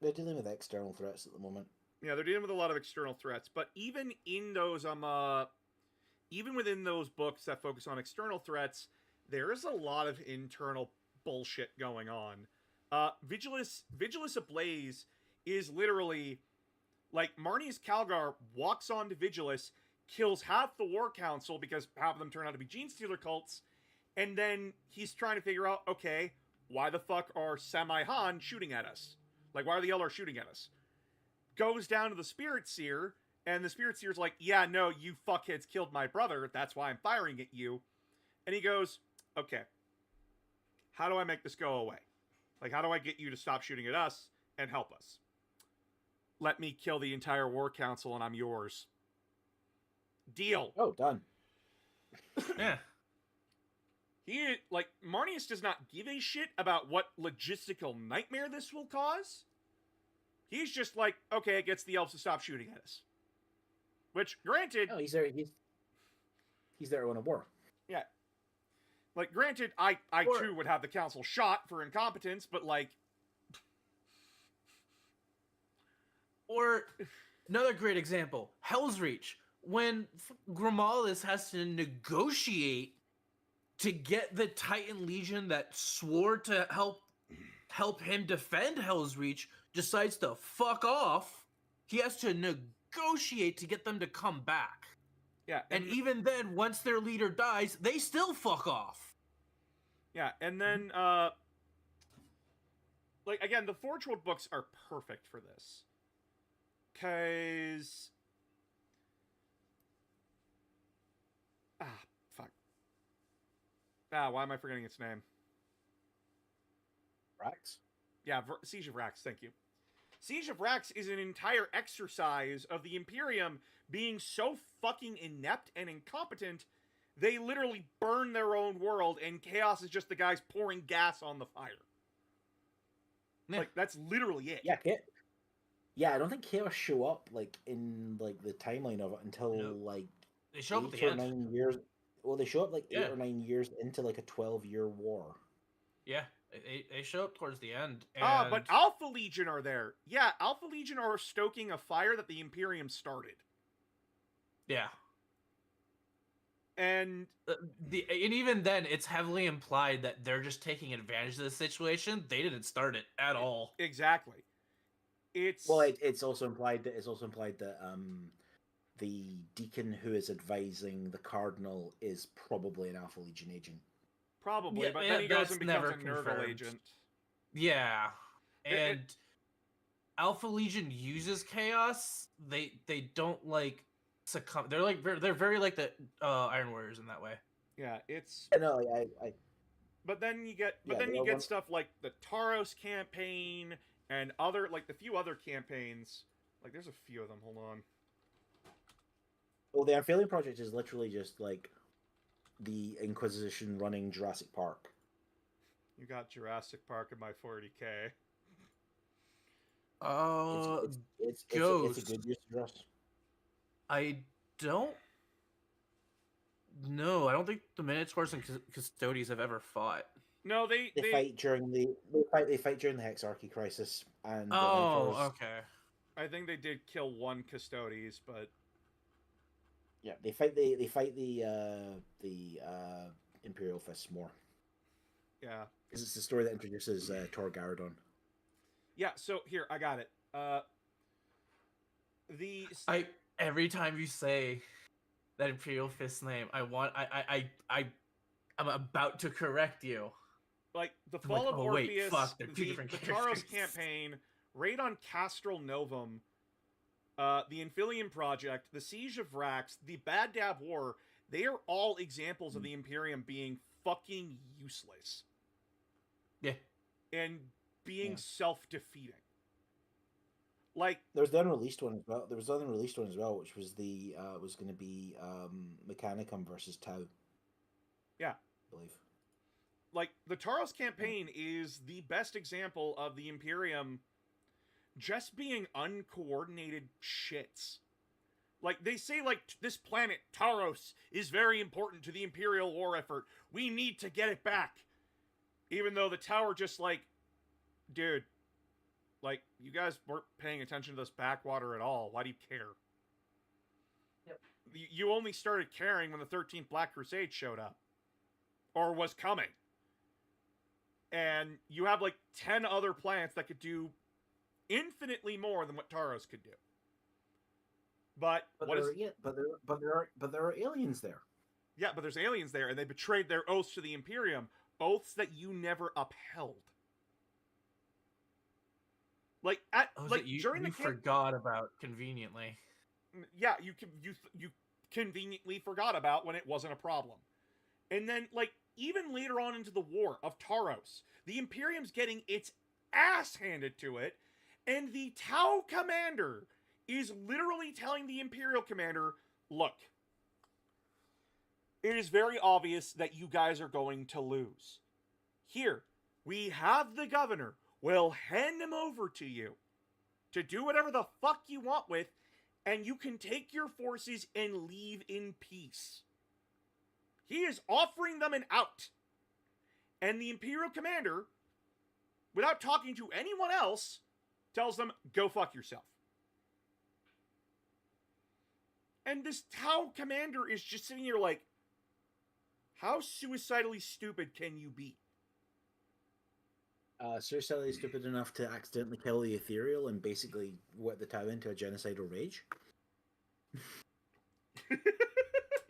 [SPEAKER 3] They're dealing with external threats at the moment.
[SPEAKER 1] Yeah, they're dealing with a lot of external threats, but even in those even within those books that focus on external threats, there is a lot of internal bullshit going on. Vigilus Ablaze is literally like Marnius Calgar walks onto Vigilus, kills half the War Council because half of them turn out to be Gene Stealer cults, And then he's trying to figure out, okay, why the fuck are Semi-Han shooting at us? Like, why are the Eldar shooting at us? Goes down to the Spirit Seer, and the Spirit Seer's like, yeah, no, you fuckheads killed my brother, that's why I'm firing at you. And he goes, okay, how do I make this go away? Like, how do I get you to stop shooting at us and help us? Let me kill the entire War Council and I'm yours. Deal.
[SPEAKER 3] Oh, done.
[SPEAKER 9] Yeah.
[SPEAKER 1] He, like, Marnius does not give a shit about what logistical nightmare this will cause. He's just like, okay, it gets the elves to stop shooting at us. Which, granted...
[SPEAKER 3] No, he's there. He's there to win a war.
[SPEAKER 1] Yeah. Like, granted, I too would have the council shot for incompetence, but, like...
[SPEAKER 9] Or, another great example, Hell's Reach. When Grimalis has to negotiate to get the Titan Legion that swore to help him defend Hell's Reach decides to fuck off, he has to negotiate to get them to come back.
[SPEAKER 1] Yeah,
[SPEAKER 9] and even then, once their leader dies, they still fuck off.
[SPEAKER 1] Yeah, and then, like, again, the Forge World books are perfect for this. Because... fuck. Why am I forgetting its name?
[SPEAKER 3] Rax?
[SPEAKER 1] Yeah, Siege of Rax, thank you. Siege of Rax is an entire exercise of the Imperium being so fucking inept and incompetent, they literally burn their own world, and Chaos is just the guys pouring gas on the fire. Yeah. Like, that's literally it.
[SPEAKER 3] Yeah, I don't think Chaos show up, like, in, like, the timeline of it until, like...
[SPEAKER 9] They show up at the
[SPEAKER 3] 8 or
[SPEAKER 9] end.
[SPEAKER 3] 9 years... Well, they show up, like, 8 or 9 years into, like, a 12-year war.
[SPEAKER 9] Yeah, they show up towards the end. And...
[SPEAKER 1] but Alpha Legion are there. Yeah, Alpha Legion are stoking a fire that the Imperium started.
[SPEAKER 9] Yeah.
[SPEAKER 1] And
[SPEAKER 9] and even then, it's heavily implied that they're just taking advantage of the situation. They didn't start it at all.
[SPEAKER 1] Exactly. It's
[SPEAKER 3] it's also implied that the deacon who is advising the cardinal is probably an Alpha Legion agent.
[SPEAKER 1] Probably, but then he goes and becomes a Nurgle agent.
[SPEAKER 9] Yeah, and Alpha Legion uses Chaos. They don't like succumb. They're very like the Iron Warriors in that way.
[SPEAKER 1] Yeah, it's.
[SPEAKER 3] No, I.
[SPEAKER 1] But then you get stuff like the Taros campaign and other the few other campaigns. Like there's a few of them. Hold on.
[SPEAKER 3] Well, the Amphibian Project is literally just like the Inquisition running Jurassic Park.
[SPEAKER 1] You got Jurassic Park in my 40K.
[SPEAKER 3] It's a good use of dress.
[SPEAKER 9] I don't know. I don't think the Minotaurs and Custodies have ever fought.
[SPEAKER 1] No, they
[SPEAKER 3] fight during the Hexarchy crisis. And
[SPEAKER 9] okay.
[SPEAKER 1] I think they did kill one Custodes, but
[SPEAKER 3] yeah, they fight the Imperial Fists more.
[SPEAKER 1] Yeah,
[SPEAKER 3] because it's the story that introduces Tor Garadon.
[SPEAKER 1] Yeah, so here I got it.
[SPEAKER 9] Every time you say that Imperial Fist name, I'm about to correct you.
[SPEAKER 1] Like the Fall of Orpheus,
[SPEAKER 9] they're two different characters.
[SPEAKER 1] Taros campaign, Raid on Castral Novum, the Infilium Project, the Siege of Rax, the Bad Dab War. They are all examples of the Imperium being fucking useless.
[SPEAKER 9] Yeah,
[SPEAKER 1] and being self-defeating. Like
[SPEAKER 3] there was the unreleased one as well. Which was the was going to be Mechanicum versus Tau.
[SPEAKER 1] Yeah,
[SPEAKER 3] I believe.
[SPEAKER 1] Like the Taros campaign is the best example of the Imperium just being uncoordinated shits. Like they say, like this planet Taros is very important to the Imperial war effort. We need to get it back, even though the Tower just like, dude. Like, you guys weren't paying attention to this backwater at all. Why do you care?
[SPEAKER 9] Yep.
[SPEAKER 1] You only started caring when the 13th Black Crusade showed up. Or was coming. And you have, like, 10 other planets that could do infinitely more than what Taros could do. But there are aliens there. Yeah, but there's aliens there, and they betrayed their oaths to the Imperium, oaths that you never upheld. Like during the
[SPEAKER 9] forgot about conveniently.
[SPEAKER 1] Yeah, you conveniently forgot about when it wasn't a problem. And then, like, even later on into the war of Taros, the Imperium's getting its ass handed to it, and the Tau commander is literally telling the Imperial commander, look, it is very obvious that you guys are going to lose. Here, we have the governor. We'll hand him over to you to do whatever the fuck you want with, and you can take your forces and leave in peace. He is offering them an out. And the Imperial commander, without talking to anyone else, tells them, go fuck yourself. And this Tau commander is just sitting here like, how suicidally stupid can you be?
[SPEAKER 3] Suicidally stupid enough to accidentally kill the Ethereal and basically whip the Tau into a genocidal rage?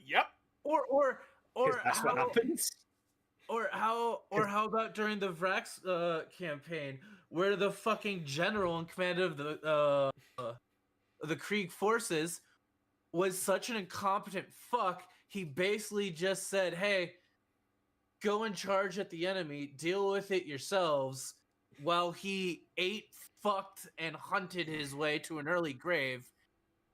[SPEAKER 1] Yep.
[SPEAKER 9] Or
[SPEAKER 3] that's
[SPEAKER 9] how,
[SPEAKER 3] what happens.
[SPEAKER 9] Or how about during the Vrax campaign, where the fucking general in command of the Krieg forces was such an incompetent fuck, he basically just said, hey, go and charge at the enemy, deal with it yourselves, while he ate, fucked, and hunted his way to an early grave.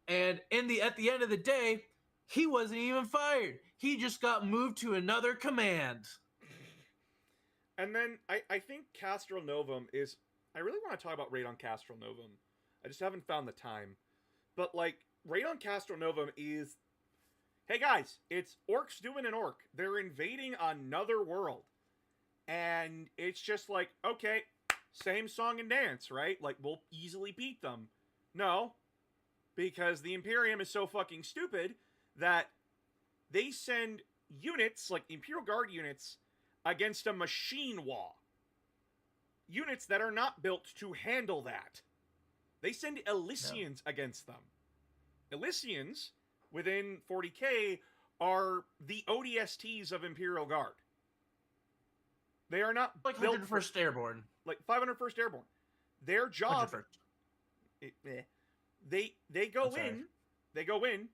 [SPEAKER 9] And at the end of the day, he wasn't even fired. He just got moved to another command.
[SPEAKER 1] And then I think Castro Novum is... I really want to talk about Raid on Castro Novum. I just haven't found the time. But, like, Raid on Castro Novum is... Hey guys, it's orcs doing an orc. They're invading another world. And it's just like, okay, same song and dance, right? Like, we'll easily beat them. No. Because the Imperium is so fucking stupid that they send units, like Imperial Guard units, against a machine wall. Units that are not built to handle that. They send Elysians against them. Elysians, within 40k, are the ODSTs of Imperial Guard. They are not
[SPEAKER 9] like
[SPEAKER 1] built
[SPEAKER 9] 101st Airborne.
[SPEAKER 1] Like 501st Airborne. Their job... They go in,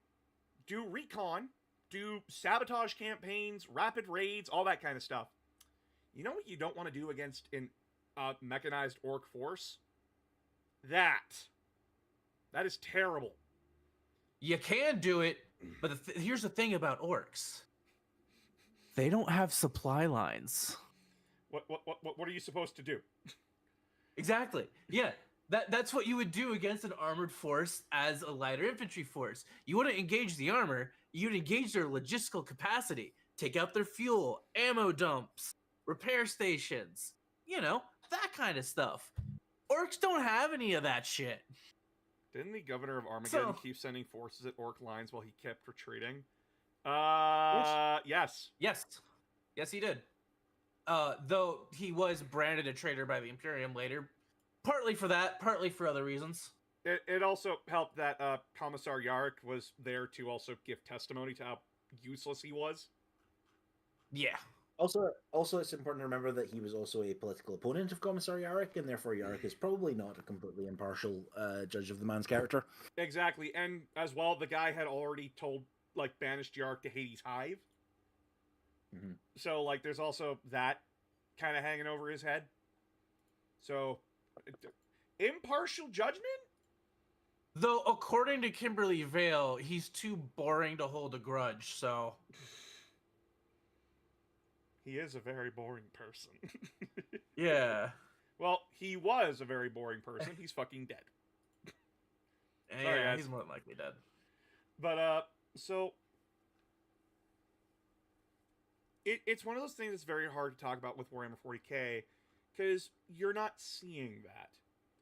[SPEAKER 1] do recon, do sabotage campaigns, rapid raids, all that kind of stuff. You know what you don't want to do against a mechanized orc force? That is terrible.
[SPEAKER 9] You can do it, but here's the thing about orcs. They don't have supply lines.
[SPEAKER 1] What are you supposed to do?
[SPEAKER 9] Exactly. Yeah. That's what you would do against an armored force as a lighter infantry force. You wouldn't engage the armor, you'd engage their logistical capacity. Take out their fuel, ammo dumps, repair stations, you know, that kind of stuff. Orcs don't have any of that shit.
[SPEAKER 1] Didn't the governor of Armageddon keep sending forces at orc lines while he kept retreating? Yes.
[SPEAKER 9] Yes, he did. Though he was branded a traitor by the Imperium later. Partly for that, partly for other reasons.
[SPEAKER 1] It also helped that Commissar Yarrick was there to also give testimony to how useless he was.
[SPEAKER 9] Yeah.
[SPEAKER 3] Also, it's important to remember that he was also a political opponent of Commissar Yarrick, and therefore Yarrick is probably not a completely impartial judge of the man's character.
[SPEAKER 1] Exactly, and as well, the guy had already banished Yarrick to Hades' Hive.
[SPEAKER 3] Mm-hmm.
[SPEAKER 1] So, like, there's also that kind of hanging over his head. So... impartial judgment?
[SPEAKER 9] Though, according to Kimberly Vale, he's too boring to hold a grudge, so...
[SPEAKER 1] He is a very boring person.
[SPEAKER 9] Yeah.
[SPEAKER 1] Well, he was a very boring person. He's fucking dead.
[SPEAKER 9] Sorry, yeah, he's more than likely dead.
[SPEAKER 1] But, so... It's one of those things that's very hard to talk about with Warhammer 40k, because you're not seeing that.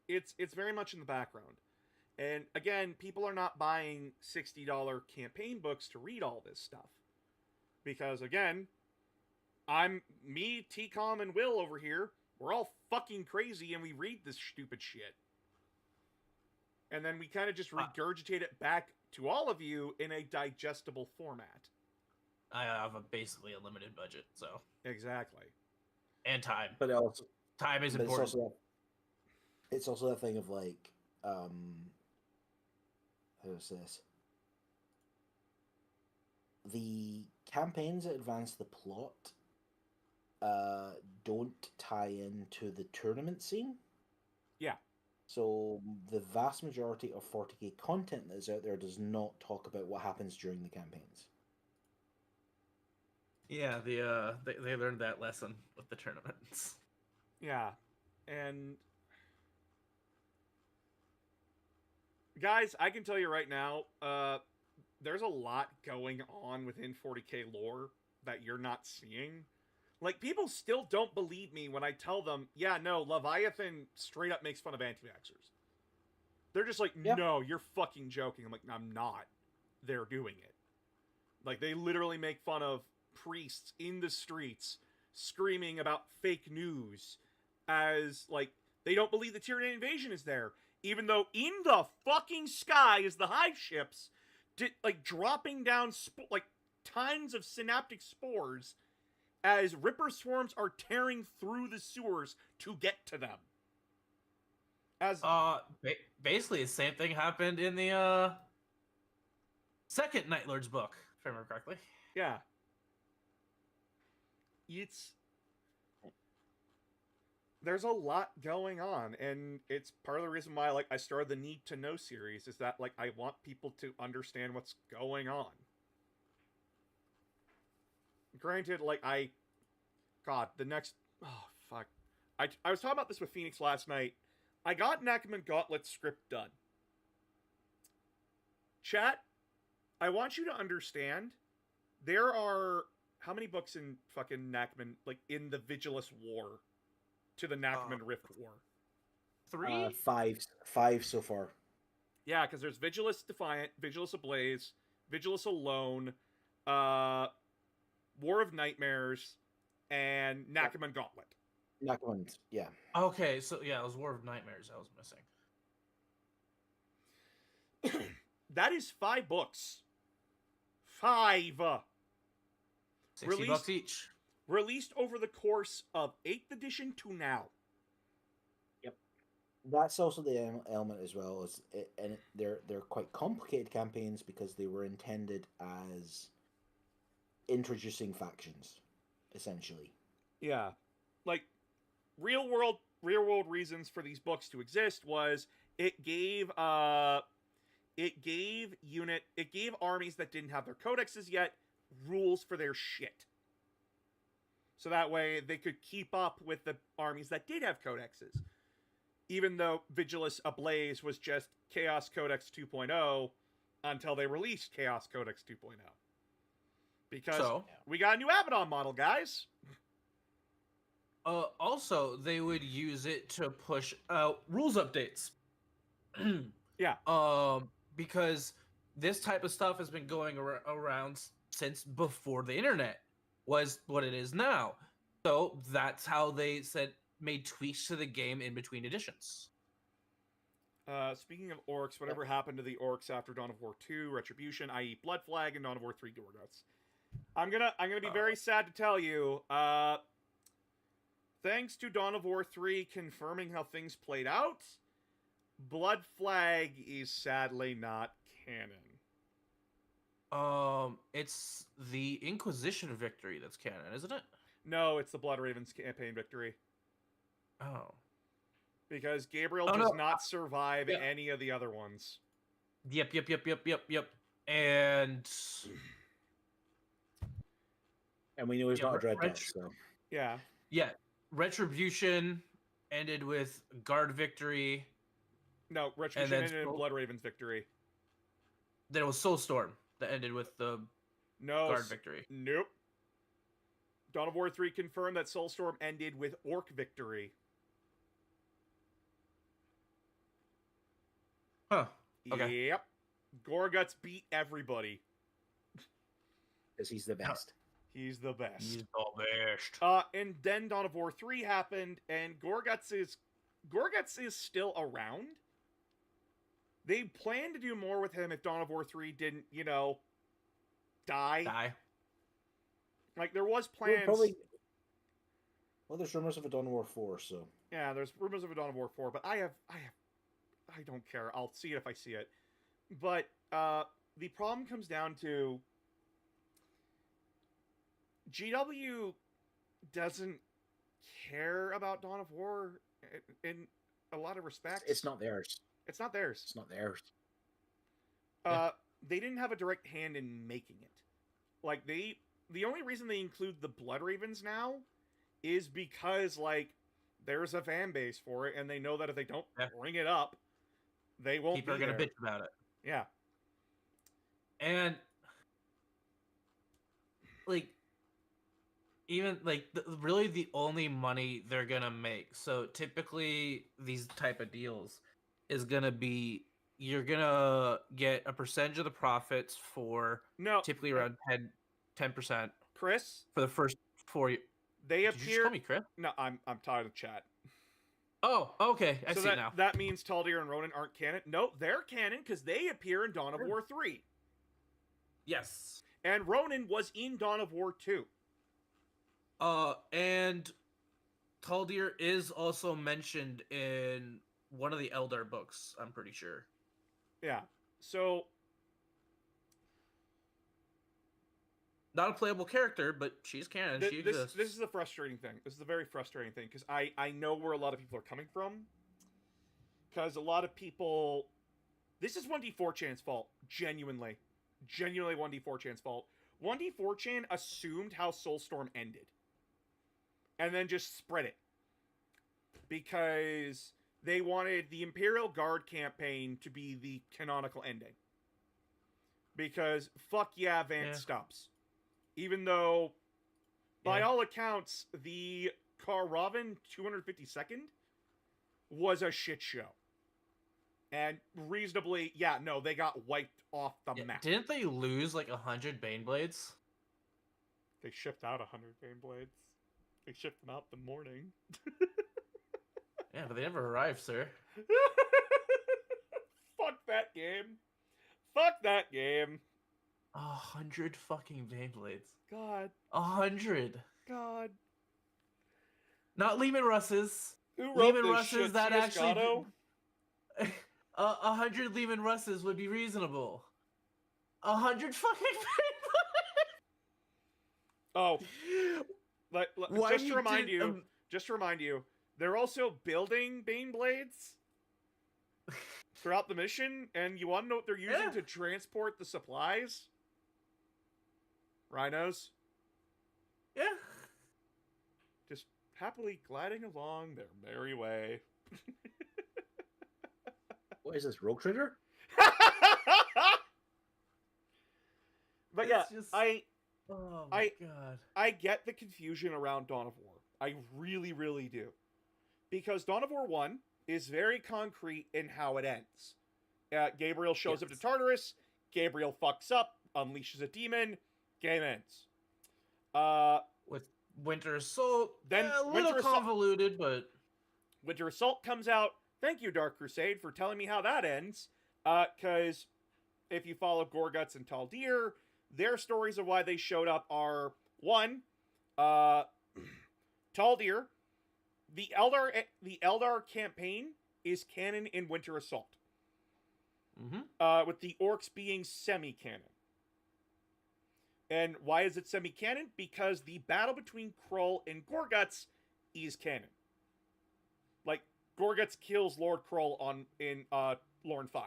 [SPEAKER 1] It's very much in the background. And again, people are not buying $60 campaign books to read all this stuff. Because again, me, T-Com, and Will over here, we're all fucking crazy and we read this stupid shit. And then we kind of just regurgitate it back to all of you in a digestible format.
[SPEAKER 9] I have basically a limited budget, so
[SPEAKER 1] Exactly.
[SPEAKER 9] and time.
[SPEAKER 3] But also,
[SPEAKER 9] Time is
[SPEAKER 3] but
[SPEAKER 9] important.
[SPEAKER 3] it's also that thing of like, how's this? The campaigns that advance the plot don't tie into the tournament scene.
[SPEAKER 1] Yeah.
[SPEAKER 3] So the vast majority of 40k content that is out there does not talk about what happens during the campaigns.
[SPEAKER 9] Yeah, they learned that lesson with the tournaments.
[SPEAKER 1] Yeah. And guys, I can tell you right now, there's a lot going on within 40k lore that you're not seeing. Like, people still don't believe me when I tell them, yeah, no, Leviathan straight up makes fun of anti-vaxxers. They're just like,
[SPEAKER 3] Yeah.
[SPEAKER 1] no, you're fucking joking. I'm like, I'm not. They're doing it. Like, they literally make fun of priests in the streets screaming about fake news as, like, they don't believe the Tyranid invasion is there. Even though in the fucking sky is the hive ships, dropping down, tons of synaptic spores as Ripper swarms are tearing through the sewers to get to them. As
[SPEAKER 9] basically the same thing happened in the second Night Lord's book, if I remember correctly.
[SPEAKER 1] Yeah. There's a lot going on, and it's part of the reason why I started the Need to Know series, is that I want people to understand what's going on. Granted, the next... Oh, fuck. I was talking about this with Phoenix last night. I got Neckerman Gauntlet's script done. Chat, I want you to understand, there are... How many books in fucking Neckerman, in the Vigilus War to the Neckerman Rift War?
[SPEAKER 9] 3?
[SPEAKER 3] Five so far.
[SPEAKER 1] Yeah, because there's Vigilus Defiant, Vigilus Ablaze, Vigilus Alone, War of Nightmares, and Neckerman Gauntlet.
[SPEAKER 3] Neckerman, yeah.
[SPEAKER 9] Okay, so yeah, it was War of Nightmares I was missing.
[SPEAKER 1] That is 5 books. 5!
[SPEAKER 9] 60 bucks each.
[SPEAKER 1] Released over the course of 8th edition to now.
[SPEAKER 3] Yep. That's also the element as well, and they're quite complicated campaigns because they were intended as introducing factions, essentially.
[SPEAKER 1] Yeah. Real world reasons for these books to exist was it gave armies that didn't have their codexes yet rules for their shit. So that way they could keep up with the armies that did have codexes. Even though Vigilus Ablaze was just Chaos Codex 2.0 until they released Chaos Codex 2.0. Because we got a new Abaddon model, guys.
[SPEAKER 9] Also, they would use it to push out rules updates.
[SPEAKER 1] Yeah.
[SPEAKER 9] Because this type of stuff has been going around since before the internet was what it is now. So that's how they made tweaks to the game in between editions.
[SPEAKER 1] Speaking of orcs, whatever happened to the orcs after Dawn of War 2, Retribution, i.e. Blood Flag, and Dawn of War 3 Gorguts? I'm gonna be very sad to tell you, thanks to Dawn of War 3 confirming how things played out, Blood Flag is sadly not canon.
[SPEAKER 9] It's the Inquisition victory that's canon, isn't it?
[SPEAKER 1] No, it's the Blood Ravens campaign victory.
[SPEAKER 9] Oh.
[SPEAKER 1] Because Gabriel does not survive any of the other ones.
[SPEAKER 9] Yep. And
[SPEAKER 3] we know he's not a Dread Dutch, so...
[SPEAKER 1] Yeah.
[SPEAKER 9] Yeah. Retribution ended with Guard victory.
[SPEAKER 1] No, Retribution ended in Blood Ravens victory.
[SPEAKER 9] Then it was Soulstorm that ended with the Guard victory.
[SPEAKER 1] Nope. Dawn of War 3 confirmed that Soulstorm ended with Orc victory.
[SPEAKER 9] Huh. Okay.
[SPEAKER 1] Yep. Gorguts beat everybody.
[SPEAKER 3] Because he's the best.
[SPEAKER 1] He's the best.
[SPEAKER 9] He's the best.
[SPEAKER 1] And then Dawn of War 3 happened, and Gorguts is still around. They plan to do more with him if Dawn of War 3 didn't, die. Like, there was
[SPEAKER 3] Well,
[SPEAKER 1] plans...
[SPEAKER 3] probably. Well, there's rumors of a Dawn of War 4, so.
[SPEAKER 1] Yeah, there's rumors of a Dawn of War 4, but I don't care. I'll see it if I see it. But, the problem comes down to... GW doesn't care about Dawn of War in a lot of respects.
[SPEAKER 3] It's not theirs.
[SPEAKER 1] It's not theirs.
[SPEAKER 3] It's not theirs.
[SPEAKER 1] They didn't have a direct hand in making it. Like, the only reason they include the Blood Ravens now is because, like, there's a fan base for it, and they know that if they don't bring it up, they won't
[SPEAKER 9] People are
[SPEAKER 1] going
[SPEAKER 9] gonna
[SPEAKER 1] to
[SPEAKER 9] bitch about it.
[SPEAKER 1] Yeah.
[SPEAKER 9] And, like, even, like, really the only money they're gonna make, so typically these type of deals is gonna be, you're gonna get a percentage of the profits for typically around 10%
[SPEAKER 1] Chris,
[SPEAKER 9] for the first 4 years.
[SPEAKER 1] They
[SPEAKER 9] Did you just
[SPEAKER 1] appear.
[SPEAKER 9] call me Chris?
[SPEAKER 1] No, I'm tired of chat.
[SPEAKER 9] Oh, okay, I see
[SPEAKER 1] that,
[SPEAKER 9] now.
[SPEAKER 1] That means Taldir and Ronan aren't canon. No, they're canon because they appear in Dawn of War 3.
[SPEAKER 9] Yes.
[SPEAKER 1] And Ronan was in Dawn of War 2.
[SPEAKER 9] And Taldir is also mentioned in one of the Eldar books, I'm pretty sure.
[SPEAKER 1] Yeah. So,
[SPEAKER 9] not a playable character, but she's canon. She exists.
[SPEAKER 1] This is the frustrating thing. This is the very frustrating thing, because I know where a lot of people are coming from. Because a lot of people... This is 1D4chan's fault. Genuinely. Genuinely 1D4chan's fault. 1D4chan assumed how Soulstorm ended. And then just spread it. Because they wanted the Imperial Guard campaign to be the canonical ending. Because, fuck yeah, Vance Stubbs. Even though, by all accounts, the Karravin 252nd was a shit show. And reasonably, they got wiped off the map.
[SPEAKER 9] Didn't they lose like 100 Baneblades?
[SPEAKER 1] They shipped out 100 Baneblades. They shipped them out the morning.
[SPEAKER 9] Yeah, but they never arrived, sir.
[SPEAKER 1] Fuck that game. Fuck that game.
[SPEAKER 9] 100 fucking Baneblades.
[SPEAKER 1] God.
[SPEAKER 9] 100.
[SPEAKER 1] God.
[SPEAKER 9] Not Lehman Russes.
[SPEAKER 1] Who wrote
[SPEAKER 9] Lehman
[SPEAKER 1] this
[SPEAKER 9] Russes
[SPEAKER 1] shit?
[SPEAKER 9] that
[SPEAKER 1] Ciascato?
[SPEAKER 9] actually. 100 Lehman Russes would be reasonable. 100 fucking Baneblades.
[SPEAKER 1] Oh. Just to remind you, they're also building Baneblades throughout the mission, and you want to know what they're using to transport the supplies? Rhinos.
[SPEAKER 9] Yeah.
[SPEAKER 1] Just happily gliding along their merry way.
[SPEAKER 3] What is this, Rogue Trader?
[SPEAKER 1] But
[SPEAKER 9] oh my god.
[SPEAKER 1] I get the confusion around Dawn of War. I really, really do. Because Dawn of War 1 is very concrete in how it ends. Gabriel shows up to Tartarus, Gabriel fucks up, unleashes a demon, game ends.
[SPEAKER 9] With Winter Assault,
[SPEAKER 1] then
[SPEAKER 9] a little convoluted, but...
[SPEAKER 1] Winter Assault comes out. Thank you, Dark Crusade, for telling me how that ends. Because if you follow Gorguts and Taldir, their stories of why they showed up are, one, Taldir, the Eldar campaign is canon in Winter Assault.
[SPEAKER 9] Mm-hmm.
[SPEAKER 1] With the Orcs being semi-canon. And why is it semi-canon? Because the battle between Krull and Gorguts is canon. Like, Gorguts kills Lord Krull in Lorne 5.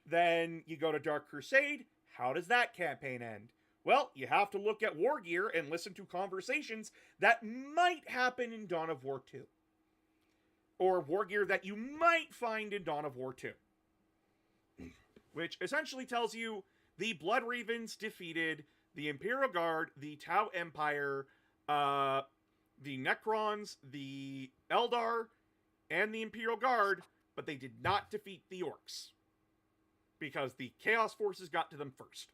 [SPEAKER 1] Then you go to Dark Crusade. How does that campaign end? Well, you have to look at War Gear and listen to conversations that might happen in Dawn of War 2. Or War Gear that you might find in Dawn of War 2. Which essentially tells you the Blood Ravens defeated the Imperial Guard, the Tau Empire, the Necrons, the Eldar, and the Imperial Guard, but they did not defeat the Orcs. Because the Chaos Forces got to them first.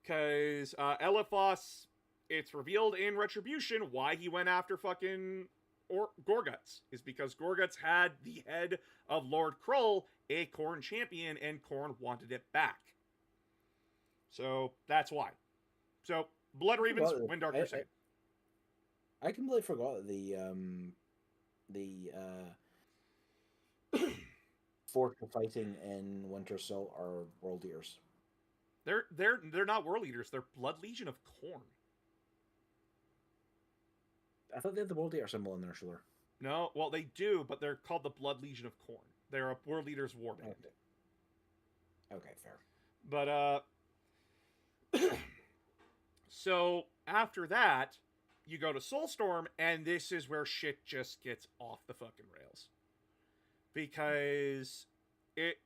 [SPEAKER 1] Because Eliphos, it's revealed in Retribution why he went after fucking Gorguts is because Gorguts had the head of Lord Krull, a Khorne champion, and Khorne wanted it back. So that's why. So Blood Ravens win Dark Crusade.
[SPEAKER 3] I completely forgot that the Force of Fighting in Winter Soul are World Eaters.
[SPEAKER 1] They're not World Eaters. They're Blood Legion of Khorne.
[SPEAKER 3] I thought they had the World Eater symbol in their shoulder.
[SPEAKER 1] No, well they do, but they're called the Blood Legion of Khorne. They're a World Eaters warband.
[SPEAKER 3] Okay, fair.
[SPEAKER 1] But so after that, you go to Soulstorm, and this is where shit just gets off the fucking rails. Because it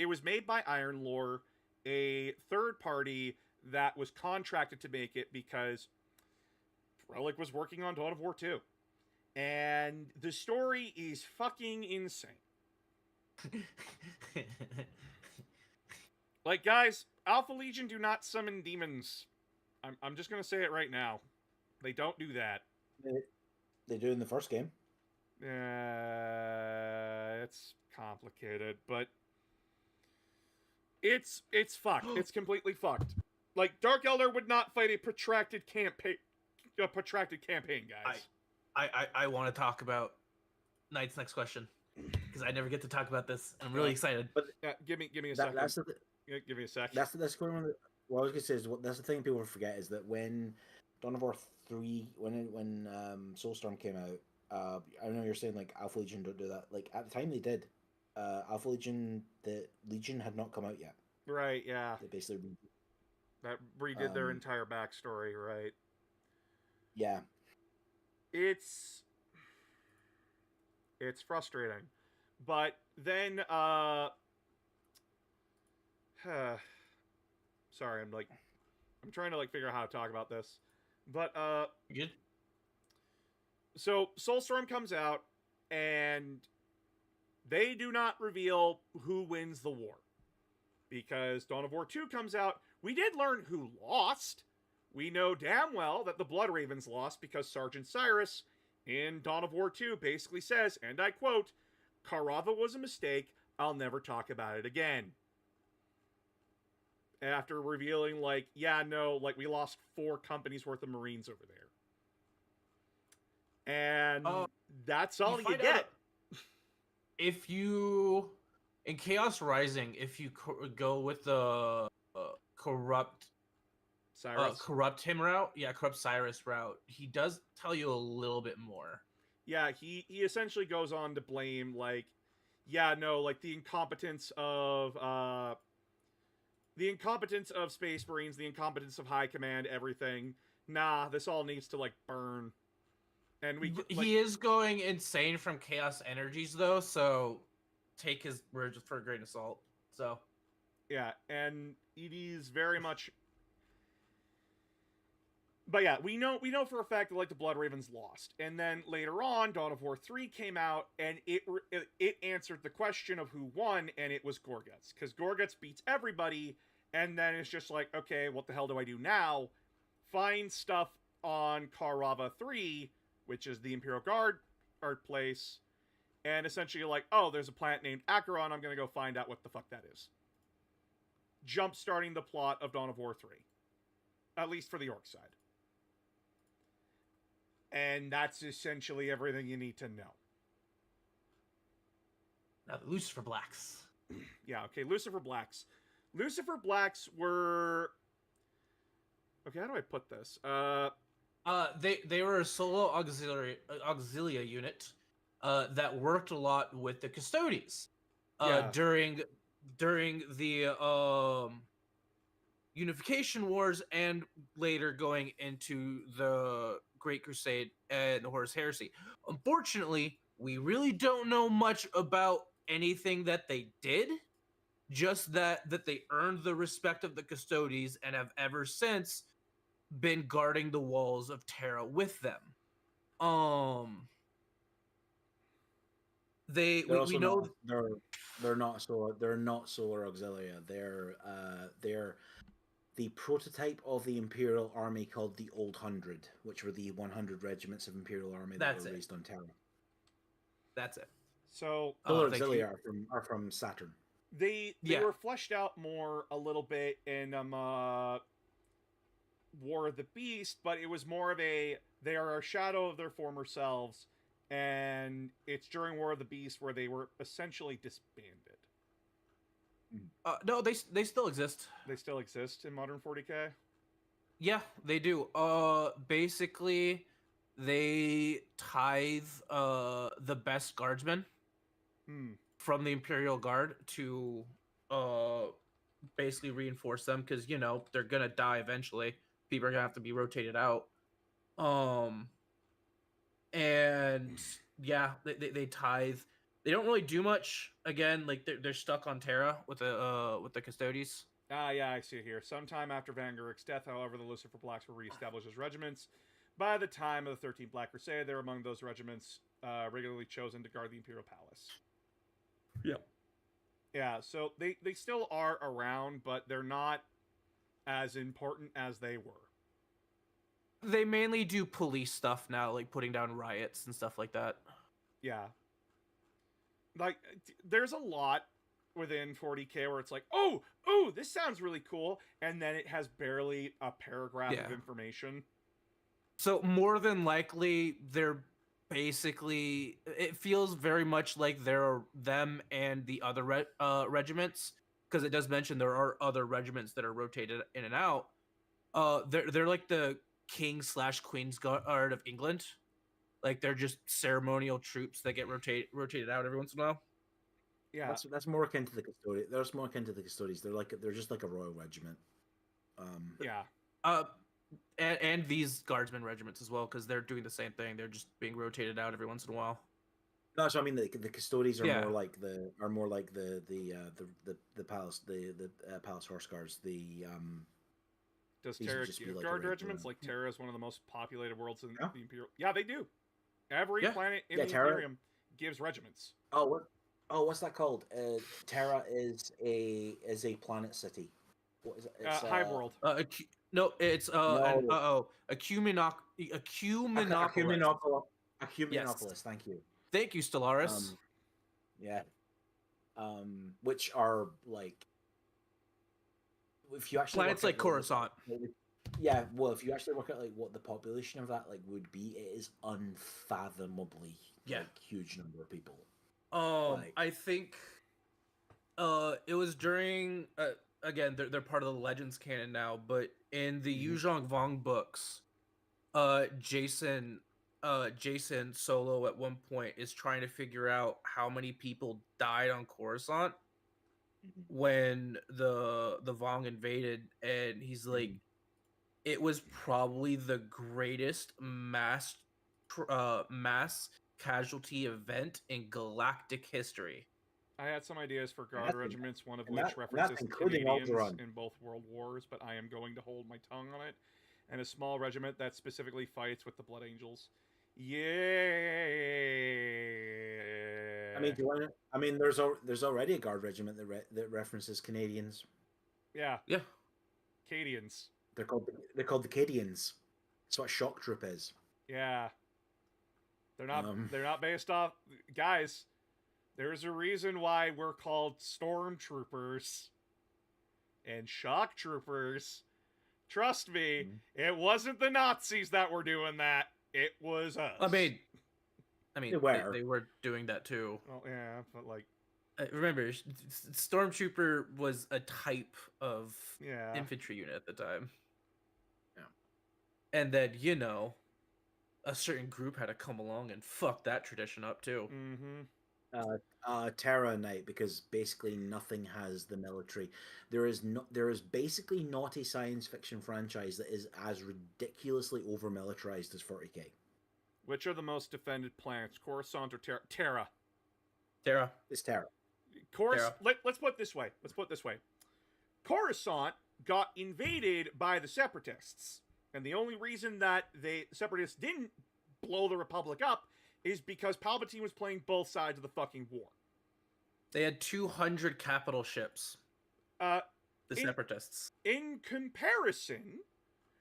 [SPEAKER 1] was made by Iron Lore, a third party that was contracted to make it because Relic was working on Dawn of War 2. And the story is fucking insane. Like, guys, Alpha Legion do not summon demons. I'm just gonna say it right now. They don't do that.
[SPEAKER 3] They do in the first game.
[SPEAKER 1] It's complicated, but it's fucked. It's completely fucked. Like, Dark Elder would not fight a protracted campaign, guys.
[SPEAKER 9] I want to talk about Knight's next question because I never get to talk about this. I'm really excited.
[SPEAKER 3] But
[SPEAKER 1] give me a second. Give me a sec.
[SPEAKER 3] That's one. What I was gonna say is that's the thing people forget is that when Dawn of War 3, when Soulstorm came out, I know you're saying like Alpha Legion don't do that. Like at the time they did. Alpha Legion, the Legion had not come out yet.
[SPEAKER 1] Right. Yeah.
[SPEAKER 3] They basically
[SPEAKER 1] redid their entire backstory. Right.
[SPEAKER 3] Yeah.
[SPEAKER 1] It's frustrating, but then sorry, I'm trying to figure out how to talk about this, but
[SPEAKER 9] Good.
[SPEAKER 1] So Soulstorm comes out, and they do not reveal who wins the war, because Dawn of War 2 comes out. We did learn who lost. We know damn well that the Blood Ravens lost because Sergeant Cyrus in Dawn of War 2 basically says, and I quote, "Karava was a mistake. I'll never talk about it again." After revealing, we lost 4 companies worth of Marines over there. And that's all you get.
[SPEAKER 9] If you, in Chaos Rising, if you go with the corrupt
[SPEAKER 1] Cyrus.
[SPEAKER 9] Corrupt him route, corrupt Cyrus route, he does tell you a little bit more.
[SPEAKER 1] Yeah, he essentially goes on to blame the incompetence of Space Marines, the incompetence of High Command, everything. Nah, this all needs to burn. And
[SPEAKER 9] he is going insane from Chaos Energies though, so take his words for a grain of salt. So
[SPEAKER 1] yeah, and it is very much. But yeah, we know for a fact that the Blood Ravens lost, and then later on, Dawn of War 3 came out, and it answered the question of who won, and it was Gorguts, because Gorguts beats everybody, and then it's just like, okay, what the hell do I do now? Find stuff on Karava 3, which is the Imperial Guard art place, and essentially oh, there's a planet named Acheron, I'm gonna go find out what the fuck that is. Jump starting the plot of Dawn of War 3, at least for the Orc side. And that's essentially everything you need to know.
[SPEAKER 9] Now the Lucifer Blacks.
[SPEAKER 1] Yeah, okay, Lucifer Blacks. Lucifer Blacks were... Okay, how do I put this?
[SPEAKER 9] They were a solo auxilia unit that worked a lot with the Custodies during the Unification Wars and later going into the Great Crusade and Horus Heresy. Unfortunately, we really don't know much about anything that they did, just that they earned the respect of the Custodies and have ever since been guarding the walls of Terra with them. We know
[SPEAKER 3] they're not solar auxilia. the prototype of the Imperial Army called the Old 100, which were the 100 regiments of Imperial Army that
[SPEAKER 9] That's
[SPEAKER 3] were
[SPEAKER 9] it.
[SPEAKER 3] raised on Terra.
[SPEAKER 9] That's it.
[SPEAKER 1] So
[SPEAKER 3] Solar
[SPEAKER 9] Thank
[SPEAKER 3] Auxiliary
[SPEAKER 9] you.
[SPEAKER 3] are from Saturn.
[SPEAKER 1] they
[SPEAKER 9] Yeah.
[SPEAKER 1] were fleshed out more a little bit in War of the Beast, but it was more of they are a shadow of their former selves, and it's during War of the Beast where they were essentially disbanded.
[SPEAKER 9] No, they still exist.
[SPEAKER 1] They still exist in modern 40k.
[SPEAKER 9] Yeah, they do. Basically, they tithe the best guardsmen from the Imperial Guard to basically reinforce them, because they're gonna die eventually. People are gonna have to be rotated out. And yeah, they tithe. They don't really do much. Again, like they're stuck on Terra with the Custodes.
[SPEAKER 1] Ah, yeah, I see it here. Sometime after Vangaric's death, however, the Lucifer Blacks were reestablished as regiments. By the time of the 13th Black Crusade, they were among those regiments regularly chosen to guard the Imperial Palace.
[SPEAKER 9] Yep.
[SPEAKER 1] Yeah, so they still are around, but they're not as important as they were.
[SPEAKER 9] They mainly do police stuff now, like putting down riots and stuff like that.
[SPEAKER 1] Yeah. Like, there's a lot within 40k where it's like, oh, this sounds really cool, and then it has barely a paragraph of information.
[SPEAKER 9] So more than likely, they're basically, it feels very much like they're them and the other regiments, because it does mention there are other regiments that are rotated in and out. They're like the King/Queen's Guard of England. Like, they're just ceremonial troops that get rotated out every once in a while.
[SPEAKER 1] Yeah,
[SPEAKER 3] that's more akin to the Custodes. They're more akin to the Custodes. They're just like a royal regiment.
[SPEAKER 1] Yeah.
[SPEAKER 9] And these guardsmen regiments as well, because they're doing the same thing. They're just being rotated out every once in a while.
[SPEAKER 3] No, so I mean the Custodes are
[SPEAKER 9] Yeah.
[SPEAKER 3] more like the palace palace horse guards.
[SPEAKER 1] Does
[SPEAKER 3] These would
[SPEAKER 1] Terra
[SPEAKER 3] just be
[SPEAKER 1] give
[SPEAKER 3] like a
[SPEAKER 1] guard
[SPEAKER 3] regular-
[SPEAKER 1] regiments? Like, Terra is one of the most populated worlds in
[SPEAKER 3] Yeah.
[SPEAKER 1] the Imperial. Yeah, they do. Every
[SPEAKER 9] Yeah.
[SPEAKER 1] planet in
[SPEAKER 3] Yeah,
[SPEAKER 1] the
[SPEAKER 3] Terra-
[SPEAKER 1] Imperium gives regiments.
[SPEAKER 3] what's that called? Terra is a planet city. What is it? It's
[SPEAKER 1] Hive World.
[SPEAKER 9] No, it's
[SPEAKER 3] No.
[SPEAKER 9] Ecumenopolis.
[SPEAKER 3] Ecumenopolis. Thank you.
[SPEAKER 9] Thank you, Stellaris.
[SPEAKER 3] Yeah. Which are like, if you actually
[SPEAKER 9] Planets
[SPEAKER 3] work
[SPEAKER 9] like
[SPEAKER 3] out
[SPEAKER 9] Coruscant.
[SPEAKER 3] Yeah, well, if you actually work out like what the population of that like would be, it is unfathomably huge number of people.
[SPEAKER 9] I think it was during again, they're part of the Legends canon now, but in the Yu Zhong Vong books, Jason Solo at one point is trying to figure out how many people died on Coruscant when the Vong invaded, and he's like, it was probably the greatest mass casualty event in galactic history.
[SPEAKER 1] I had some ideas for guard regiments, one of which
[SPEAKER 3] that's
[SPEAKER 1] references
[SPEAKER 3] including
[SPEAKER 1] Canadians
[SPEAKER 3] Alderaan.
[SPEAKER 1] in both world wars, but I am going to hold my tongue on it. And a small regiment that specifically fights with the Blood Angels. Yeah.
[SPEAKER 3] I mean, there's already a guard regiment that references Canadians.
[SPEAKER 1] Yeah.
[SPEAKER 9] Yeah.
[SPEAKER 1] Cadians.
[SPEAKER 3] They're called the Cadians. That's what Shock Troop is.
[SPEAKER 1] Yeah. They're not based off, guys. There's a reason why we're called Stormtroopers and Shock Troopers. Trust me, it wasn't the Nazis that were doing that. It was us.
[SPEAKER 9] I mean,
[SPEAKER 3] They were.
[SPEAKER 9] they were doing that too.
[SPEAKER 1] Well, yeah, but like,
[SPEAKER 9] remember, Stormtrooper was a type of
[SPEAKER 1] yeah,
[SPEAKER 9] infantry unit at the time. Yeah. And then, a certain group had to come along and fuck that tradition up too.
[SPEAKER 1] Mm-hmm.
[SPEAKER 3] Terra Knight, because basically nothing has the military. There is basically not a science fiction franchise that is as ridiculously over militarized as 40k.
[SPEAKER 1] Which are the most defended planets, Coruscant or Terra?
[SPEAKER 9] Terra.
[SPEAKER 3] It's Terra.
[SPEAKER 1] Let's put it this way. Coruscant got invaded by the Separatists, and the only reason that the Separatists didn't blow the Republic up is because Palpatine was playing both sides of the fucking war.
[SPEAKER 9] They had 200 capital ships. the Separatists.
[SPEAKER 1] In comparison,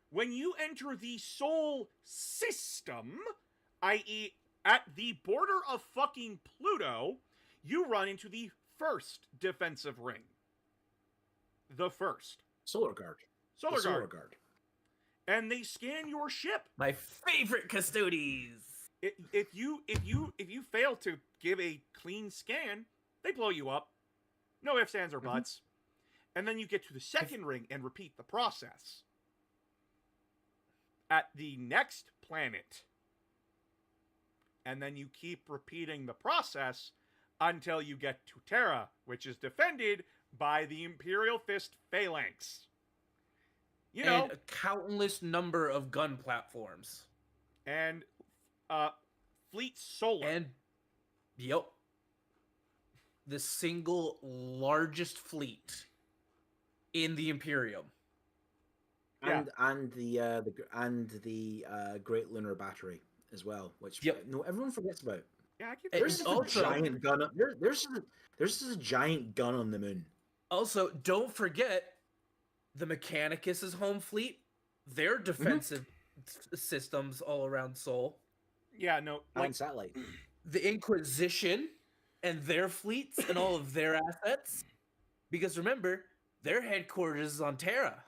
[SPEAKER 1] when you enter the Sol system, i.e., at the border of fucking Pluto, you run into the first defensive ring. The first.
[SPEAKER 3] Solar Guard.
[SPEAKER 1] Solar
[SPEAKER 3] Solar
[SPEAKER 1] Guard.
[SPEAKER 3] Guard.
[SPEAKER 1] And they scan your ship.
[SPEAKER 9] My favorite custodies.
[SPEAKER 1] If you fail to give a clean scan, they blow you up. No ifs, ands, or buts. And then you get to the second ring and repeat the process. At the next planet. And then you keep repeating the process until you get to Terra, which is defended by the Imperial Fist Phalanx. You know,
[SPEAKER 9] and a countless number of gun platforms.
[SPEAKER 1] And Fleet Solar.
[SPEAKER 9] And, yep. The single largest fleet in the Imperium.
[SPEAKER 3] And the Great Lunar Battery as well, which no everyone forgets about.
[SPEAKER 1] Yeah, I keep
[SPEAKER 3] There's a giant gun. There's a giant gun on the moon.
[SPEAKER 9] Also, don't forget the Mechanicus' home fleet. Their defensive systems all around Sol.
[SPEAKER 1] Yeah, no,
[SPEAKER 3] And satellite.
[SPEAKER 9] The Inquisition and their fleets and all of their assets. Because remember, their headquarters is on Terra.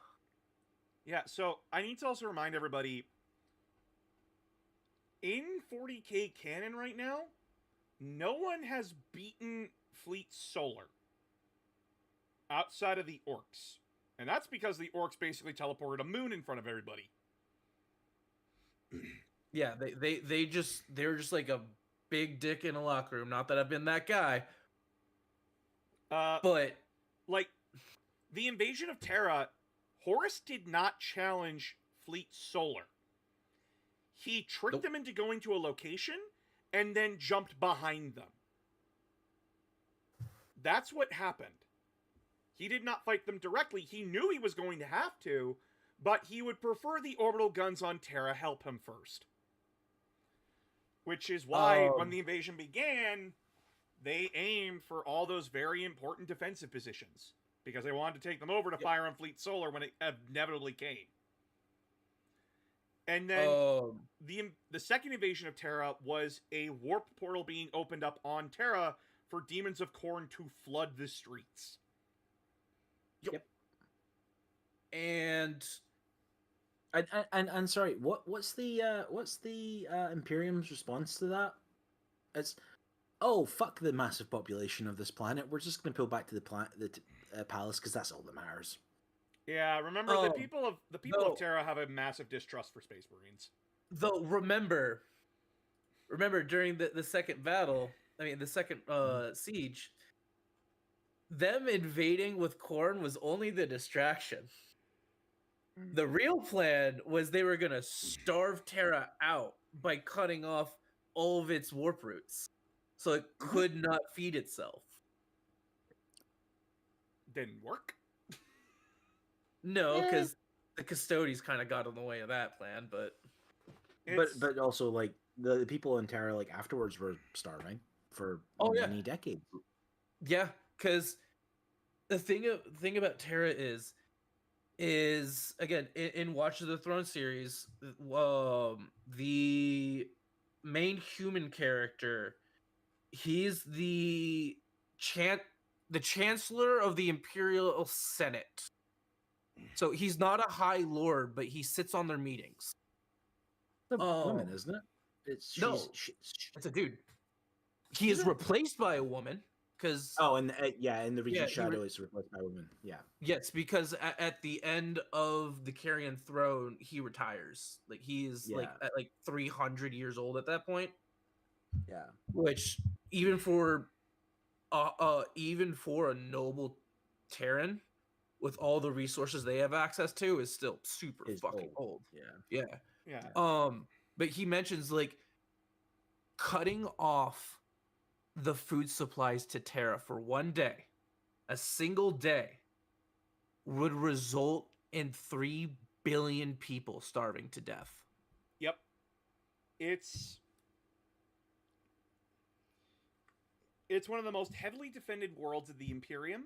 [SPEAKER 1] Yeah, so I need to also remind everybody, in 40k canon right now, no one has beaten Fleet Solar outside of the Orcs. And that's because the Orcs basically teleported a moon in front of everybody.
[SPEAKER 9] Yeah, they're just like a big dick in a locker room. Not that I've been that guy. But
[SPEAKER 1] like the invasion of Terra, Horus did not challenge Fleet Solar. He tricked them into going to a location and then jumped behind them. That's what happened. He did not fight them directly. He knew he was going to have to, but he would prefer the orbital guns on Terra help him first. Which is why, when the invasion began, they aimed for all those very important defensive positions. Because they wanted to take them over to fire on Fleet Solar when it inevitably came. And then the second invasion of Terra was a warp portal being opened up on Terra for Demons of Khorne to flood the streets.
[SPEAKER 3] Yep.
[SPEAKER 9] And
[SPEAKER 3] sorry, what's the Imperium's response to that? It's fuck the massive population of this planet. We're just gonna pull back to the palace because that's all that matters.
[SPEAKER 1] Yeah, remember the people of Terra have a massive distrust for Space Marines.
[SPEAKER 9] Though remember during the second battle, the second siege, them invading with Khorne was only the distraction. The real plan was they were gonna starve Terra out by cutting off all of its warp routes, so it could not feed itself.
[SPEAKER 1] Didn't work.
[SPEAKER 9] No, because the Custodies kind of got in the way of that plan, but
[SPEAKER 3] also like the people in Terra like afterwards were starving for many decades.
[SPEAKER 9] Yeah, because the thing about Terra is again in Watch of the Throne series, the main human character, he's the Chancellor of the Imperial Senate. So he's not a High Lord, but he sits on their meetings.
[SPEAKER 3] It's a woman, isn't it? It's
[SPEAKER 9] a dude. He is replaced by a woman because
[SPEAKER 3] in the Regent Shadow is replaced by a woman. Yeah.
[SPEAKER 9] Yes, because at the end of the Carrion Throne, he retires. Like he is at 300 years old at that point.
[SPEAKER 3] Yeah.
[SPEAKER 9] Which even for a noble Terran with all the resources they have access to is still super fucking old. Yeah. But he mentions like cutting off the food supplies to Terra for one day, a single day, would result in 3 billion people starving to death.
[SPEAKER 1] Yep. It's one of the most heavily defended worlds of the Imperium.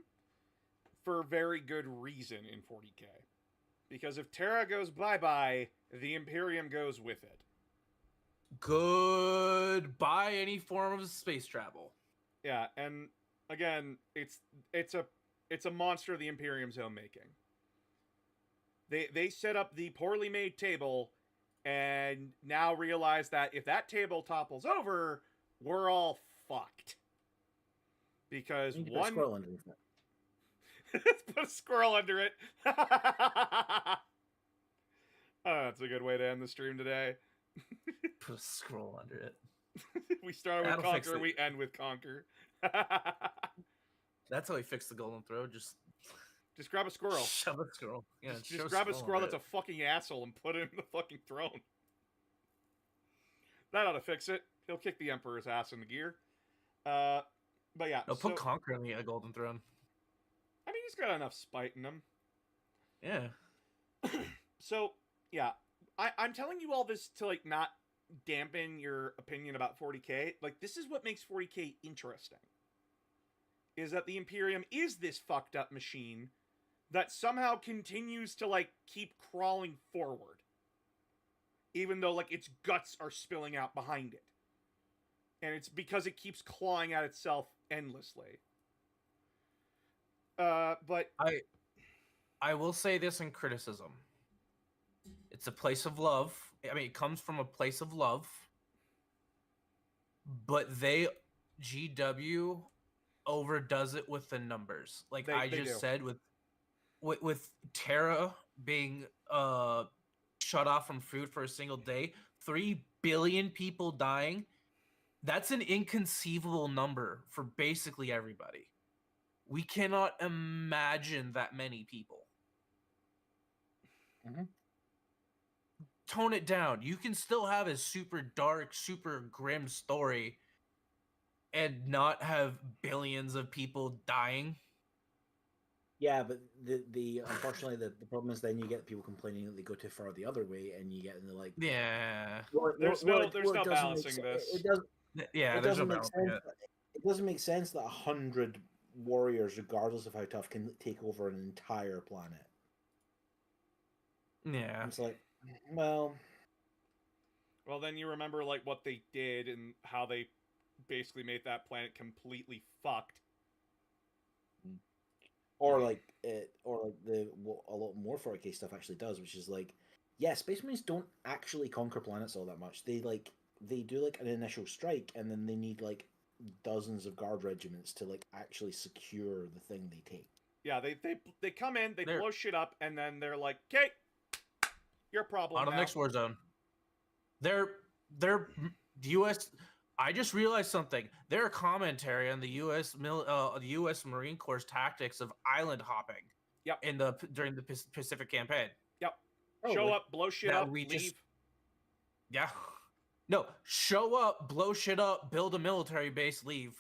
[SPEAKER 1] for very good reason in 40K. Because if Terra goes bye-bye, the Imperium goes with it.
[SPEAKER 9] Goodbye any form of space travel.
[SPEAKER 1] Yeah, and again, it's a monster the Imperium's own making. They set up the poorly made table and now realize that if that table topples over, we're all fucked. Because
[SPEAKER 3] You need to put a squirrel underneath it.
[SPEAKER 1] Let's put a squirrel under it. Oh, that's a good way to end the stream today.
[SPEAKER 9] Put a scroll under it.
[SPEAKER 1] We start with
[SPEAKER 9] That'll fix
[SPEAKER 1] Conquer,
[SPEAKER 9] it.
[SPEAKER 1] we end with Conquer.
[SPEAKER 9] That's how he fixed the golden throw. Just
[SPEAKER 1] grab a squirrel.
[SPEAKER 9] shove a squirrel. Yeah,
[SPEAKER 1] Just
[SPEAKER 9] shove
[SPEAKER 1] grab a squirrel
[SPEAKER 9] under
[SPEAKER 1] that's
[SPEAKER 9] it.
[SPEAKER 1] a fucking asshole and put it in the fucking throne. That ought to fix it. He'll kick the Emperor's ass into gear. But yeah.
[SPEAKER 9] No, put Conquer on the golden throne.
[SPEAKER 1] I mean, he's got enough spite in him.
[SPEAKER 9] Yeah.
[SPEAKER 1] So, yeah. I'm telling you all this to, like, not dampen your opinion about 40K. Like, this is what makes 40K interesting. Is that the Imperium is this fucked up machine that somehow continues to, like, keep crawling forward. Even though, like, its guts are spilling out behind it. And it's because it keeps clawing at itself endlessly. But...
[SPEAKER 9] I will say this in criticism. It's a place of love. I mean, it comes from a place of love. But GW overdoes it with the numbers. Like
[SPEAKER 1] They
[SPEAKER 9] I
[SPEAKER 1] do.
[SPEAKER 9] just said, with Terra being shut off from food for a single day, 3 billion people dying, that's an inconceivable number for basically everybody. We cannot imagine that many people.
[SPEAKER 3] Mhm.
[SPEAKER 9] Tone it down. You can still have a super dark, super grim story and not have billions of people dying.
[SPEAKER 3] Yeah, but the unfortunately the problem is then you get people complaining that they go too far the other way, and you get in the like,
[SPEAKER 9] Yeah.
[SPEAKER 1] There's no balancing this.
[SPEAKER 3] It doesn't.
[SPEAKER 9] Yeah,
[SPEAKER 3] It
[SPEAKER 9] there's no
[SPEAKER 3] doesn't make
[SPEAKER 9] balancing
[SPEAKER 3] sense.
[SPEAKER 9] it.
[SPEAKER 3] It doesn't make sense that 100 warriors, regardless of how tough, can take over an entire planet.
[SPEAKER 9] Yeah.
[SPEAKER 3] It's like, well,
[SPEAKER 1] Well, then you remember, like, what they did and how they basically made that planet completely fucked.
[SPEAKER 3] or like what a lot more 40K stuff actually does, which is like, yeah, Space Marines don't actually conquer planets all that much. They do like an initial strike, and then they need like dozens of guard regiments to like actually secure the thing they take.
[SPEAKER 1] Yeah, they come in, they
[SPEAKER 9] They're-
[SPEAKER 1] blow shit up, and then they're like, "Okay, your problem
[SPEAKER 9] On to the
[SPEAKER 1] now."
[SPEAKER 9] next war zone. They're the U.S. I just realized something. Their commentary on the U.S. Marine Corps tactics of island hopping.
[SPEAKER 1] Yep.
[SPEAKER 9] During the Pacific campaign.
[SPEAKER 1] Yep.
[SPEAKER 3] Oh,
[SPEAKER 1] Show
[SPEAKER 3] like-
[SPEAKER 1] up, blow shit
[SPEAKER 9] That
[SPEAKER 1] up,
[SPEAKER 9] we
[SPEAKER 1] leave.
[SPEAKER 9] just- Yeah. No, show up, blow shit up, build a military base, leave.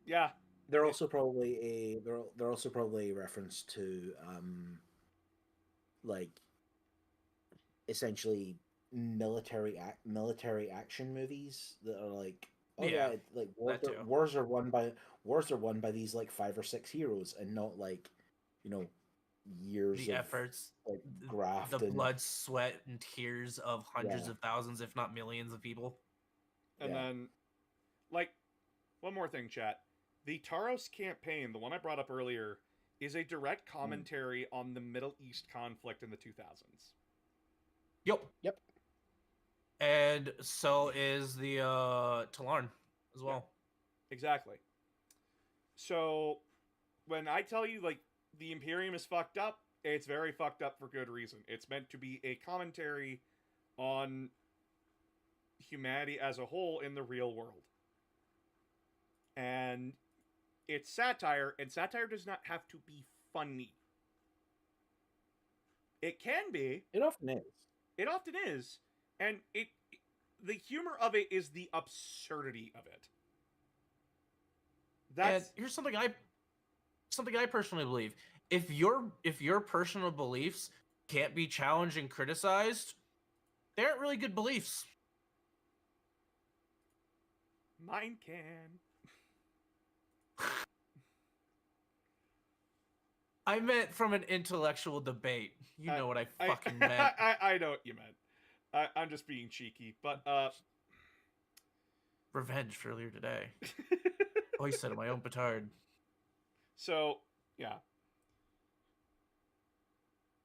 [SPEAKER 1] Yeah.
[SPEAKER 3] They're also probably a reference to like essentially military action movies that are like, oh
[SPEAKER 9] Yeah,
[SPEAKER 3] yeah, like
[SPEAKER 9] that too.
[SPEAKER 3] wars are won by these like 5 or 6 heroes, and not like, you know, years
[SPEAKER 9] The
[SPEAKER 3] of
[SPEAKER 9] efforts,
[SPEAKER 3] like graft
[SPEAKER 9] the
[SPEAKER 3] and
[SPEAKER 9] blood, sweat, and tears of hundreds
[SPEAKER 3] Yeah.
[SPEAKER 9] of thousands, if not millions of people.
[SPEAKER 1] And
[SPEAKER 3] Yeah.
[SPEAKER 1] then, like, one more thing, chat. The Taros campaign, the one I brought up earlier, is a direct commentary on the Middle East conflict in the 2000s.
[SPEAKER 9] Yep. And so is the Talarn as well.
[SPEAKER 1] Exactly. So, when I tell you, like, the Imperium is fucked up, it's very fucked up for good reason. It's meant to be a commentary on humanity as a whole in the real world. And it's satire, and satire does not have to be funny. It can be.
[SPEAKER 3] it often is.
[SPEAKER 1] It often is. And the humor of it is the absurdity of it. That's
[SPEAKER 9] And here's something I personally believe. If your personal beliefs can't be challenged and criticized, they aren't really good beliefs.
[SPEAKER 1] mine can.
[SPEAKER 9] I meant from an intellectual debate. You know what I fucking meant.
[SPEAKER 1] I know what you meant. I'm just being cheeky, but
[SPEAKER 9] Revenge for earlier today. Hoisted on my own petard.
[SPEAKER 1] So yeah.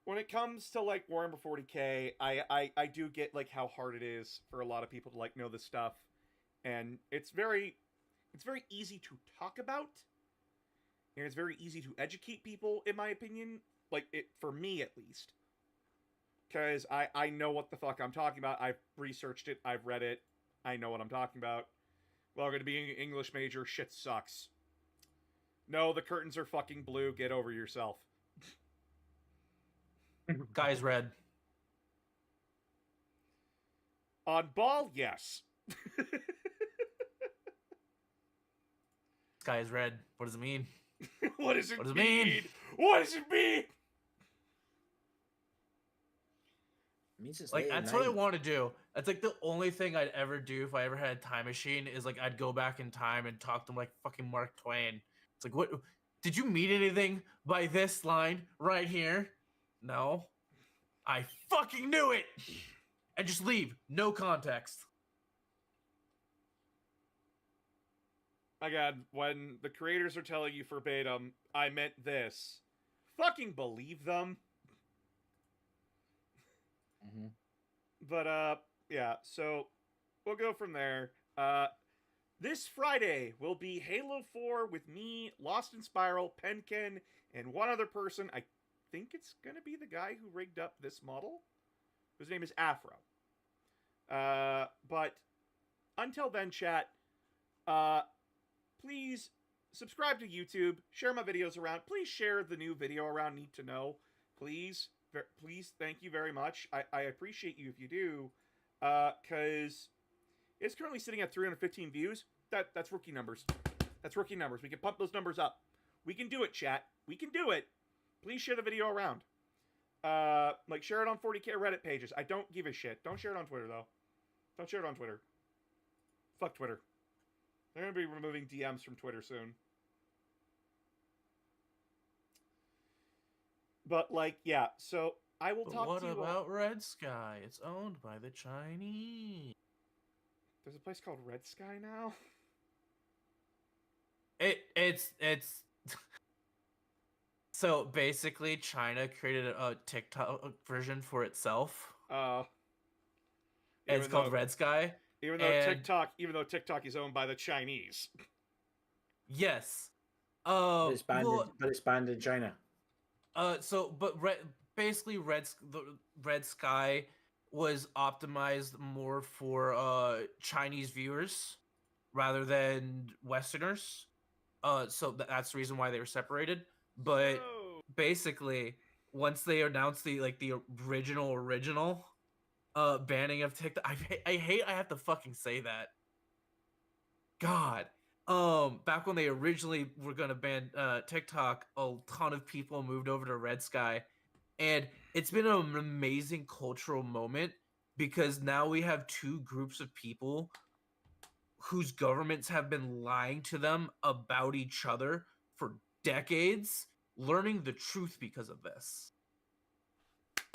[SPEAKER 1] When it comes to like Warhammer 40k, I do get like how hard it is for a lot of people to like know this stuff, and it's very easy to talk about, and it's very easy to educate people, in my opinion. Like it for me at least, because I know what the fuck I'm talking about. I've researched it. I've read it. I know what I'm talking about. Welcome to being an English major. Shit sucks. No, the curtains are fucking blue. Get over yourself.
[SPEAKER 9] Guy's red.
[SPEAKER 1] On ball, yes.
[SPEAKER 9] Sky is red. What does it mean?
[SPEAKER 1] What does it
[SPEAKER 9] What does it
[SPEAKER 1] mean?
[SPEAKER 9] mean?
[SPEAKER 1] What does it mean?
[SPEAKER 3] It means it's
[SPEAKER 9] Like,
[SPEAKER 3] late at
[SPEAKER 9] that's what I
[SPEAKER 3] night.
[SPEAKER 9] want to do. That's like the only thing I'd ever do if I ever had a time machine is like I'd go back in time and talk to him like fucking Mark Twain. It's like, what? Did you mean anything by this line right here? No. I fucking knew it! And just leave. No context.
[SPEAKER 1] Again, when the creators are telling you verbatim, I meant this, fucking believe them.
[SPEAKER 3] Mm-hmm.
[SPEAKER 1] But, yeah, so we'll go from there. This Friday will be Halo 4 with me, Lost in Spiral, Penkin, and one other person. I think it's gonna be the guy who rigged up this model. His name is Afro. But until then, chat, please subscribe to YouTube, share my videos around. Please share the new video around Need to Know. Please, please, thank you very much. I appreciate you if you do, because it's currently sitting at 315 views. That's rookie numbers. That's rookie numbers. We can pump those numbers up. We can do it, chat. We can do it. Please share the video around. Like, share it on 40k Reddit pages. I don't give a shit. Don't share it on Twitter, though. Don't share it on Twitter. Fuck Twitter. They're going to be removing DMs from Twitter soon. But, like, yeah. So, I will talk
[SPEAKER 9] What
[SPEAKER 1] to you
[SPEAKER 9] about Red Sky? It's owned by the Chinese.
[SPEAKER 1] There's a place called Red Sky now?
[SPEAKER 9] It's So basically, China created a TikTok version for itself.
[SPEAKER 1] And
[SPEAKER 9] it's called Red Sky.
[SPEAKER 1] Even though TikTok is owned by the Chinese.
[SPEAKER 9] Yes.
[SPEAKER 3] But it's banned in China.
[SPEAKER 9] Basically, the Red Sky was optimized more for Chinese viewers rather than Westerners. So that's the reason why they were separated. But basically, once they announced the original banning of TikTok, I hate I have to fucking say that. God. Back when they originally were gonna ban TikTok, a ton of people moved over to Red Sky, and it's been an amazing cultural moment because now we have two groups of people whose governments have been lying to them about each other for decades, learning the truth because of this.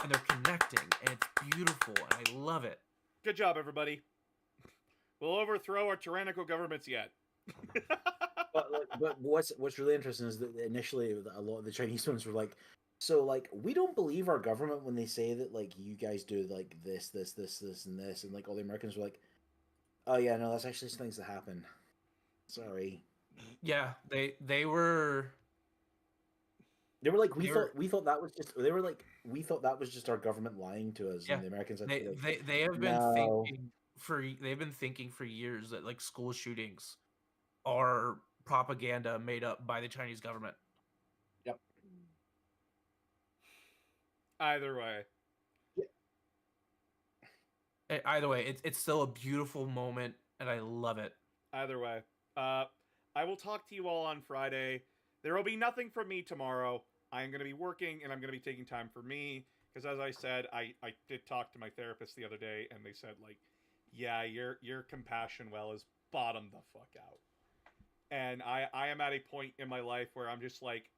[SPEAKER 9] And they're connecting, and it's beautiful, and I love it.
[SPEAKER 1] Good job, everybody. We'll overthrow our tyrannical governments yet.
[SPEAKER 3] but what's really interesting is that initially a lot of the Chinese ones were like, so like we don't believe our government when they say that like you guys do like this, and this, and like all the Americans were like, oh yeah, no, that's actually things that happen. Sorry.
[SPEAKER 9] Yeah, they were.
[SPEAKER 3] They were like, we thought that was just. They were like, we thought that was just our government lying to us, and the Americans. Had to, like,
[SPEAKER 9] they have been
[SPEAKER 3] no.
[SPEAKER 9] thinking for years that like school shootings are propaganda made up by the Chinese government.
[SPEAKER 3] Yep.
[SPEAKER 1] Either way.
[SPEAKER 9] Either way, it's still a beautiful moment, and I love it.
[SPEAKER 1] Either way. I will talk to you all on Friday. There will be nothing from me tomorrow. I am going to be working, and I'm going to be taking time for me. Because as I said, I did talk to my therapist the other day, and they said, like, yeah, your compassion well is bottomed the fuck out. And I am at a point in my life where I'm just like,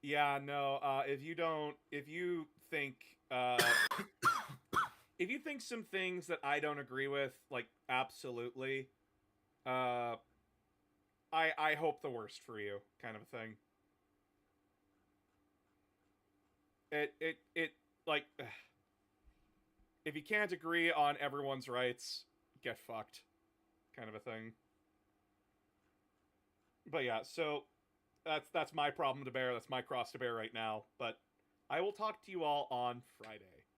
[SPEAKER 1] Yeah, no. If you think, if you think some things that I don't agree with, like absolutely, uh, I hope the worst for you, kind of a thing. It like, if you can't agree on everyone's rights, get fucked, kind of a thing. But yeah, so that's my problem to bear. That's my cross to bear right now. But I will talk to you all on Friday.